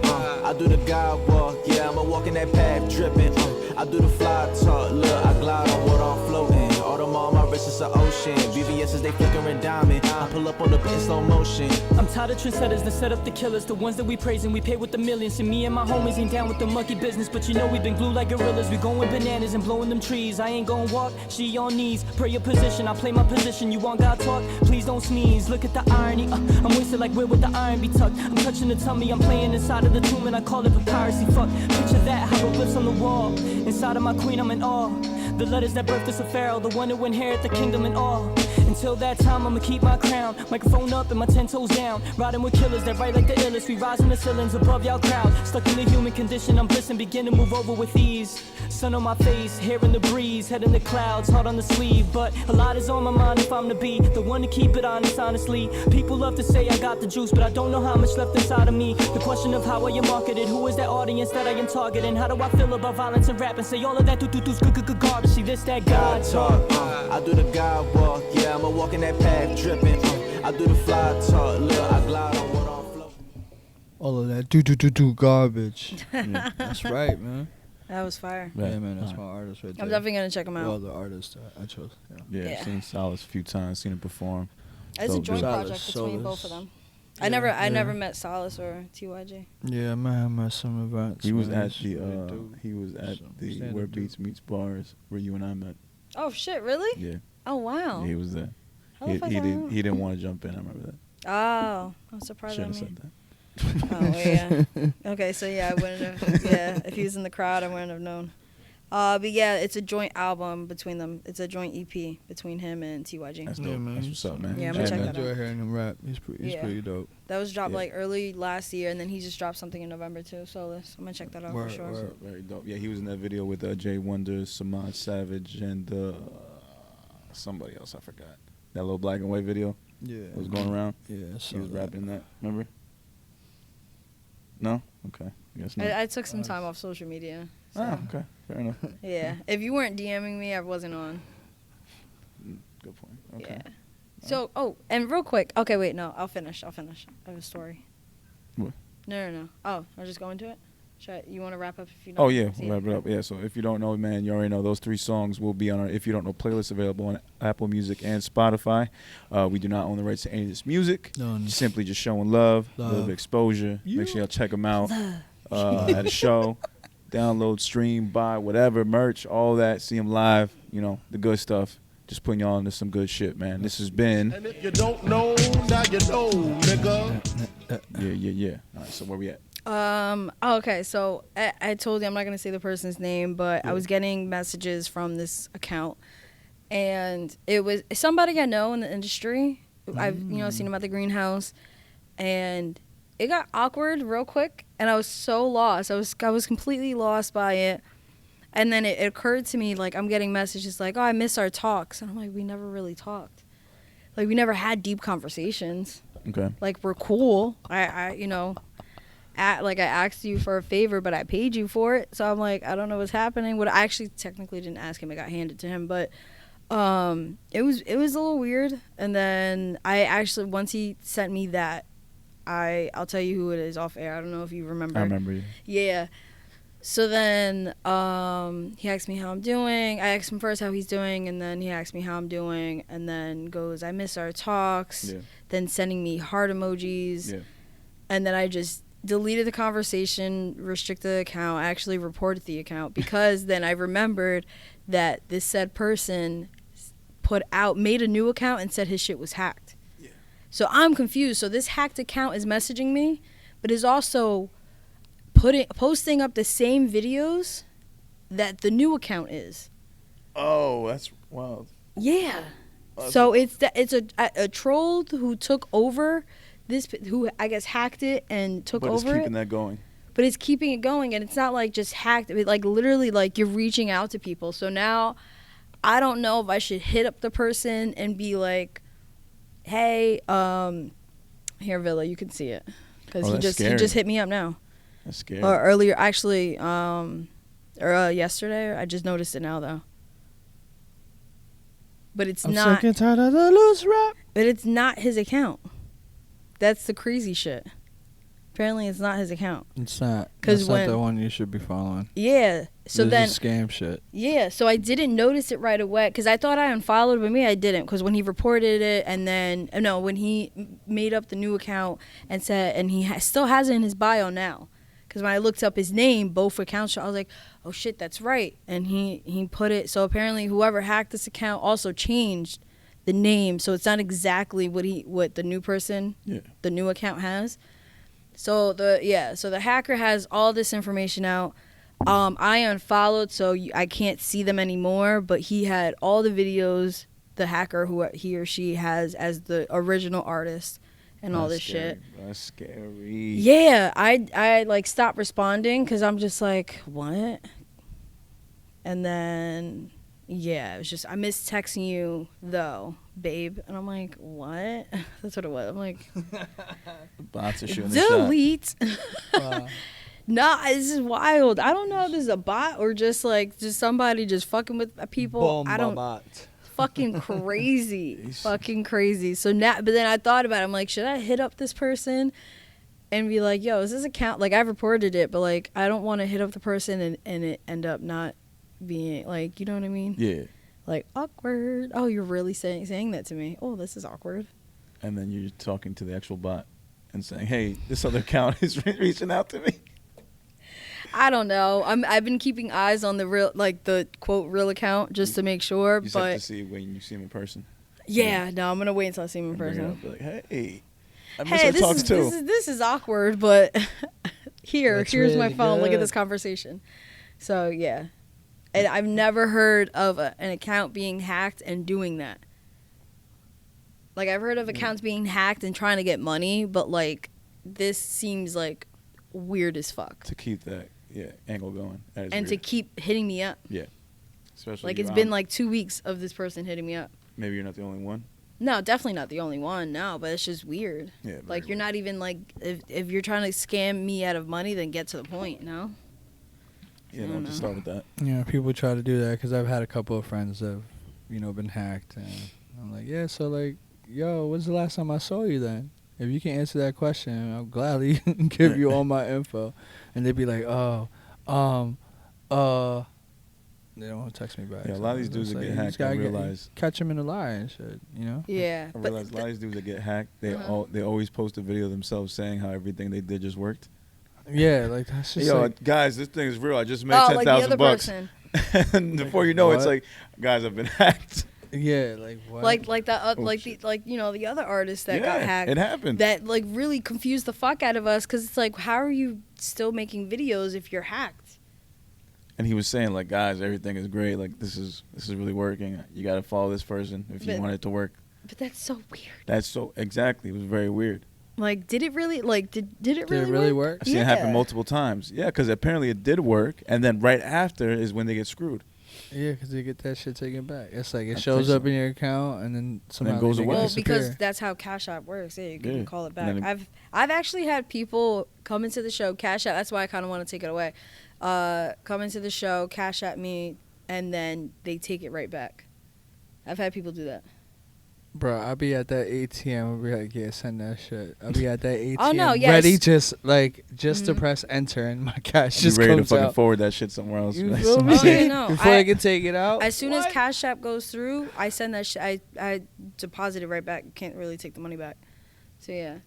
I do the God walk. Yeah, I'ma walk in that path dripping. I do the fly talk. Look, I glide on water, I'm floating. Autumn on my wrist is an ocean. VVS's they flickering diamond. I pull up on the bit in slow motion. I'm tired of trendsetters that set up the killers, the ones that we praise and we pay with the millions. And me and my homies ain't down with the monkey business, but you know we been glued like gorillas. We going bananas and blowing them trees. I ain't gonna walk, she on knees. Pray your position, I play my position. You want God talk? Please don't sneeze. Look at the irony. I'm wasted like where would the iron be tucked? I'm touching the tummy, I'm playing inside of the tomb and I call it papyrus. Fuck, picture that, hieroglyphs on the wall. Inside of my queen, I'm in awe. The letters that birthed this pharaoh, the one who inherit the kingdom and all. Until that time, I'ma keep my crown. Microphone up and my 10 toes down. Riding with killers that write like the illest. We rising the ceilings above y'all crowd. Stuck in the human condition, I'm blissing. Begin to move over with ease. Sun on my face, hair in the breeze. Head in the clouds, heart on the sleeve. But a lot is on my mind if I'm to be the one to keep it honest, honestly. People love to say I got the juice, but I don't know how much left inside of me. The question of how I am marketed. Who is that audience that I am targeting? How do I feel about violence and rap? And say all of that do-do-do's good garbage. See this, that God talk. I do the God walk. Yeah, I'ma walk in that path dripping. I do the fly talk. Look, I glide on water, I'm floating. All of that do garbage. Yeah, that's right, man. That was fire. Right. Yeah, man, that's my artist right there. I'm definitely gonna check him out. Well, the artist I chose. Yeah. Yeah, Yeah. I've seen Solis a few times, seen him perform. It's a Dope joint dude. project between Solis. both of them. Yeah, I never met Solis or Teewhy G. Yeah, man, at some events. He was man. at He's the really dope. he was at Some the stand-up Where dude. Beats Meets Bars where you and I met. Oh shit, really? Yeah, Oh wow. yeah, he was there. How the He, fuck he I didn't know? he didn't want to jump in. I remember that. Oh, I'm surprised. Should I have said mean. that. Oh yeah. Okay, so yeah, I wouldn't have. Yeah, if he was in the crowd, I wouldn't have known. But yeah, it's a joint album between them. It's a joint EP between him and Teewhy G. That's Yeah, dope. man. That's what's up, man. Yeah, I'm gonna check man. that out. enjoy hearing him rap. He's Yeah. pretty dope. That was dropped Yeah. like early last year, and then he just dropped something in November too. Solis. I'm gonna check that out Word, for sure. word. Very dope. Yeah, he was in that video with Jay Wonder, Samad Savage, and somebody else. I forgot. That little black and white video Yeah. that was going around. Yeah, He was rapping in that. Remember? No? Okay. I guess not. I took some time off social media. So. Ah, okay. Fair enough. Yeah. If you weren't DMing me, I wasn't on. Good point. Okay. Yeah. So, and real quick. Okay, wait, no, I'll finish. I have a story. What? No. Oh, I'll just go into it? You want to wrap up if you don't? Oh, yeah. We'll wrap it up. Yeah, so if you don't know, man, you already know those 3 songs will be on our If You Don't Know playlist available on Apple Music and Spotify. We do not own the rights to any of this music. None. Simply just showing love, a little bit of exposure. Make sure y'all check them out at a show. Download, stream, buy, whatever, merch, all that. See them live, you know, the good stuff. Just putting y'all into some good shit, man. This has been. And if you don't know, now you know, nigga. Yeah. All right, so where we at? Okay, so I told you I'm not gonna say the person's name, but I was getting messages from this account, and it was somebody I know in the industry. I've seen him at the greenhouse, and it got awkward real quick, and I was so lost. I was completely lost by it, and then it occurred to me, like, I'm getting messages like, "Oh, I miss our talks," and I'm like, we never really talked, like we never had deep conversations. Okay. Like, we're cool. I asked you for a favor, but I paid you for it. So I'm like, I don't know what's happening. What I actually technically didn't ask him. It got handed to him. But it was a little weird. And then I actually, once he sent me that, I'll tell you who it is off air. I don't know if you remember. I remember you. Yeah. So then he asked me how I'm doing. I asked him first how he's doing, and then he asked me how I'm doing, and then goes, I miss our talks. Yeah. Then sending me heart emojis. Yeah. And then I just deleted the conversation, restricted the account. I actually reported the account because then I remembered that this said person made a new account and said his shit was hacked. Yeah. So I'm confused. So this hacked account is messaging me, but is also posting up the same videos that the new account is. Oh, that's wild. Yeah. So it's a troll who took over who I guess hacked it and took over it. But it's keeping that going. But it's keeping it going, and it's not like just hacked. It, like literally, like you're reaching out to people. So now, I don't know if I should hit up the person and be like, "Hey, here, Villa, you can see it," because he just hit me up now. That's scary. Or earlier, actually, yesterday. I just noticed it now though. But it's not. I'm sick and tired of the loose rap. But it's not his account. That's the crazy shit. Apparently, it's not his account. It's not. That's not the one you should be following. Yeah. So this is scam shit. Yeah. So I didn't notice it right away because I thought I unfollowed, but I didn't. Because when he reported it, and then when he made up the new account and said, and he still has it in his bio now. Because when I looked up his name, both accounts, I was like, oh shit, that's right. And he put it. So apparently, whoever hacked this account also changed the name, so it's not exactly what the new person, the new account has. So the hacker has all this information out. I unfollowed, so I can't see them anymore. But he had all the videos, the hacker who he or she has as the original artist, and all this shit. That's scary. Yeah, I like stopped responding because I'm just like, what? And then. Yeah, it was just, I miss texting you, though, babe. And I'm like, what? That's what it was. I'm like, bots are shooting delete. Nah, this is wild. I don't know if this is a bot or just somebody just fucking with people. I don't. Bot. Fucking crazy. Fucking crazy. So now, but then I thought about it. I'm like, should I hit up this person and be like, yo, is this account? Like, I reported it, but like, I don't want to hit up the person and it end up not being like, you know what I mean? Yeah. Like, awkward. Oh, you're really saying that to me. Oh, this is awkward. And then you're talking to the actual bot and saying, hey, this other account is reaching out to me. I don't know. I've been keeping eyes on the real, like the quote real account just to make sure. You just have to see when you see him in person. Yeah, no, I'm gonna wait until I see him in person. Be like, hey, I miss our talks too. This is awkward, but here's really my phone. good. Look at this conversation. So yeah. And I've never heard of an account being hacked and doing that. Like, I've heard of accounts being hacked and trying to get money, but, like, this seems, like, weird as fuck. To keep that, angle going. And weird. to keep hitting me up. Yeah. Especially like, it's been, like, 2 weeks of this person hitting me up. Maybe you're not the only one. No, definitely not the only one, no, but it's just weird. Yeah. Like, you're not even, like, if you're trying to scam me out of money, then get to the point, no? Yeah, don't just start with that. Yeah, people try to do that because I've had a couple of friends that have, been hacked. And I'm like, yeah, so, like, yo, when's the last time I saw you then? If you can answer that question, I'll gladly give you all my info. And they'd be like, they don't want to text me back. Yeah, a lot of these dudes that get hacked, I realize. Catch them in a lie and shit, Yeah. I realize a lot of these dudes that get hacked, they always post a video of themselves saying how everything they did just worked. Yeah, like that's just like, guys, this thing is real. I just made $10,000 bucks. And before you know, it's like, guys, I've been hacked. Yeah, like what? Like that, the other artists that got hacked. It happened. That like really confused the fuck out of us because it's like, how are you still making videos if you're hacked? And he was saying like, guys, everything is great. Like this is really working. You got to follow this person if you want it to work. But that's so weird. That's so exactly. It was very weird. Like, did it really? Like, did it really? Did it really work? I've seen it happen multiple times. Yeah, because apparently it did work, and then right after is when they get screwed. Yeah, because they get that shit taken back. It's like it shows up in your account and then somehow it goes away. Well, because that's how Cash App works. Yeah, you can call it back. I've actually had people come into the show, Cash App. That's why I kind of want to take it away. Come into the show, Cash App me, and then they take it right back. I've had people do that. Bro, I'll be at that ATM. I'll be like, yeah, send that shit. I'll be at that ATM Oh, no, yes. ready to press enter and my cash just ready comes to fucking out. forward that shit somewhere else. You feel me? Before I can take it out. As soon as Cash App goes through, I send that shit. I deposit it right back. Can't really take the money back. So yeah,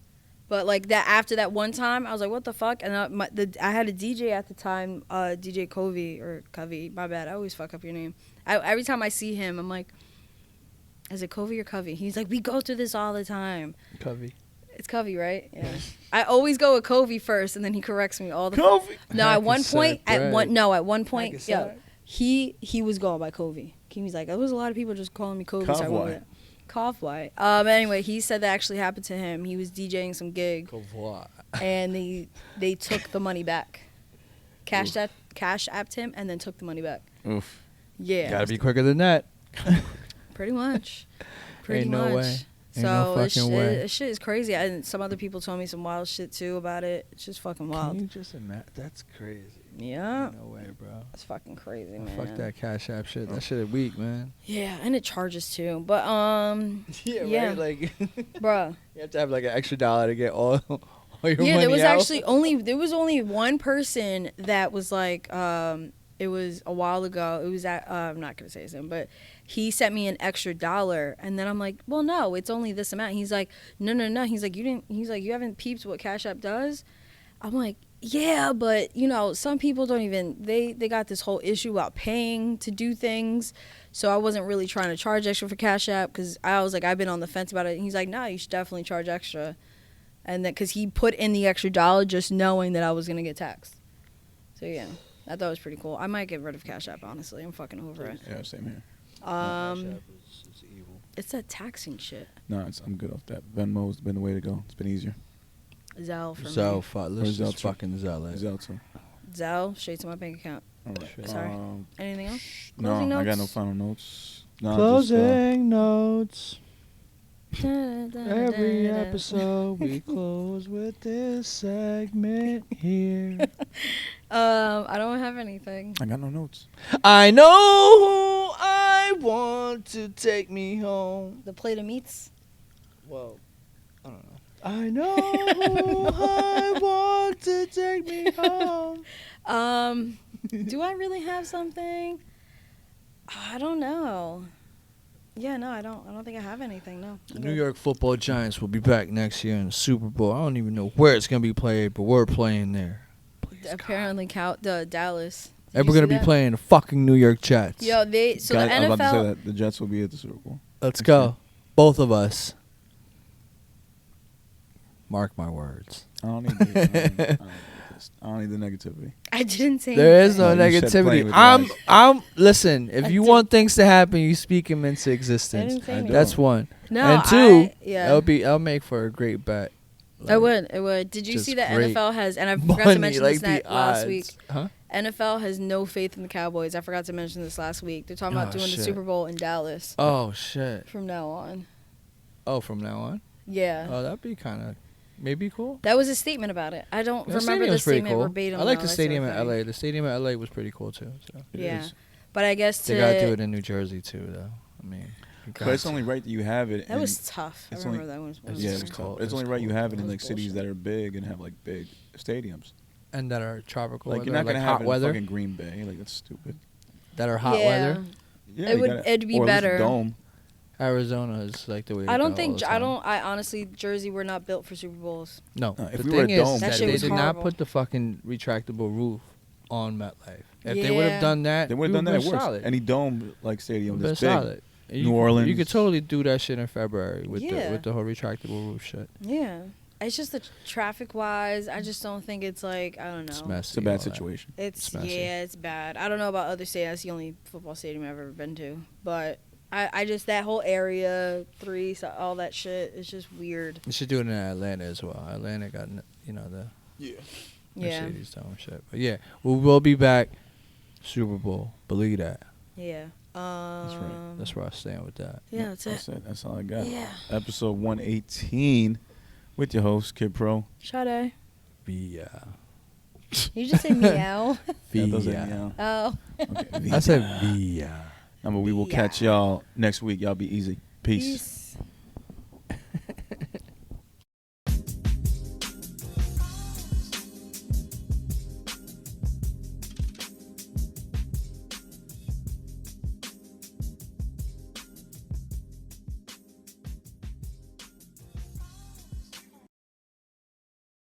but like that after that one time, I was like, what the fuck? And I had a DJ at the time, DJ Covey. My bad. I always fuck up your name. Every time I see him, I'm like, is it Covey or Covey? He's like, we go through this all the time. Covey. It's Covey, right? Yeah. I always go with Covey first, and then he corrects me all the Covey. No, at one point, he was going by Covey. He was like, there was a lot of people just calling me Covey. Teewhy. Anyway, he said that actually happened to him. He was DJing some gig, and they took the money back. Cash apped him, and then took the money back. Oof. Yeah. Gotta be quicker than that. Pretty much. Ain't no way. Ain't no fucking way. This shit is crazy. And some other people told me some wild shit too about it. It's just fucking wild. Can you just imagine? That's crazy. Yeah. Ain't no way, bro. That's fucking crazy, man. Fuck that Cash App shit. That shit is weak, man. Yeah, and it charges too. But yeah. Right? Like, bruh. You have to have like an extra $1 to get all your money Yeah, there was out. actually only one person that was like it was a while ago. It was at I'm not gonna say his name, but he sent me an extra $1, and then I'm like, well, no, it's only this amount. He's like, no. He's like, you haven't peeped what Cash App does. I'm like, yeah, but some people don't even they got this whole issue about paying to do things. So I wasn't really trying to charge extra for Cash App because I was like, I've been on the fence about it. And he's like, no, you should definitely charge extra, and then because he put in the extra $1 just knowing that I was gonna get taxed. So yeah. I thought it was pretty cool. I might get rid of Cash App, honestly. I'm fucking over it. Yeah, same here. Cash App is evil. It's that taxing shit. No, I'm good off that. Venmo's been the way to go. It's been easier. Zelle for me. Let's just fucking Zelle it. Zelle too. Zelle, straight to my bank account. All right. Sorry. Anything else? No, Closing I got no notes? final notes. No, Closing notes. Every episode we close with this segment here. I don't have anything. I got no notes. I know who I want to take me home. The plate of meats? Well, I don't know. I know who I want to take me home. Do I really have something? I don't know. Yeah, no, I don't think I have anything, no. The New York Football Giants will be back next year in the Super Bowl. I don't even know where it's going to be played, but we're playing there. Apparently, Dallas. And we're going to be playing the fucking New York Jets. Yo, the NFL... I'm about to say that the Jets will be at the Super Bowl. Let's go. Both of us. Mark my words. I don't need the negativity. I didn't say there is no anything. negativity. Listen, if you want things to happen, you speak them into existence. That's one. No, and two, yeah. I'll make for a great bet. Like, it would. Did you see that NFL has, and I forgot to mention this last week, NFL has no faith in the Cowboys. I forgot to mention this last week. They're talking about doing the Super Bowl in Dallas. Oh, shit. From now on. Oh, from now on? Yeah. Oh, that'd be kind of maybe cool. That was a statement about it. I don't remember the statement verbatim. I like the stadium in LA. The stadium in LA was pretty cool, too. So. Yeah. But I guess they got to do it in New Jersey, too, though. I mean... But it's only right that you have it. That was tough. I remember that one. Yeah, it's tough. It's only right you have it in like cities that are big and have like big stadiums. And that are tropical. Like you're not gonna have it in fucking Green Bay. Like that's stupid. That are hot weather. Yeah, it'd be better. Dome. Arizona is like the way. I honestly, Jersey, we're not built for Super Bowls. No, if the we were thing a dome, is that they did not put the fucking retractable roof on MetLife. If they would have done that, they would have done that. It works. solid. Any dome like stadium that's big. Solid. New Orleans. You could totally do that shit in February with Yeah. the whole retractable roof shit. Yeah. It's just the traffic wise, I just don't think it's like, I don't know. It's messy. It's a bad situation. It's messy. yeah, it's bad. I don't know about other states. That's the only football stadium I've ever been to. But I just that whole area, so all that shit, it's just weird. You should do it in Atlanta as well. Atlanta got the Yeah. Mercedes Dome shit. But yeah, we will be back. Super Bowl, believe that. Yeah. That's right. That's where I stand with that. Yeah, that's it. That's all I got. Yeah. Episode 118 with your host Kid Pro. Sade. Via. You just say meow. Yeah, those are Via. meow. Oh. Okay, I said via. But we will catch y'all next week. Y'all be easy. Peace.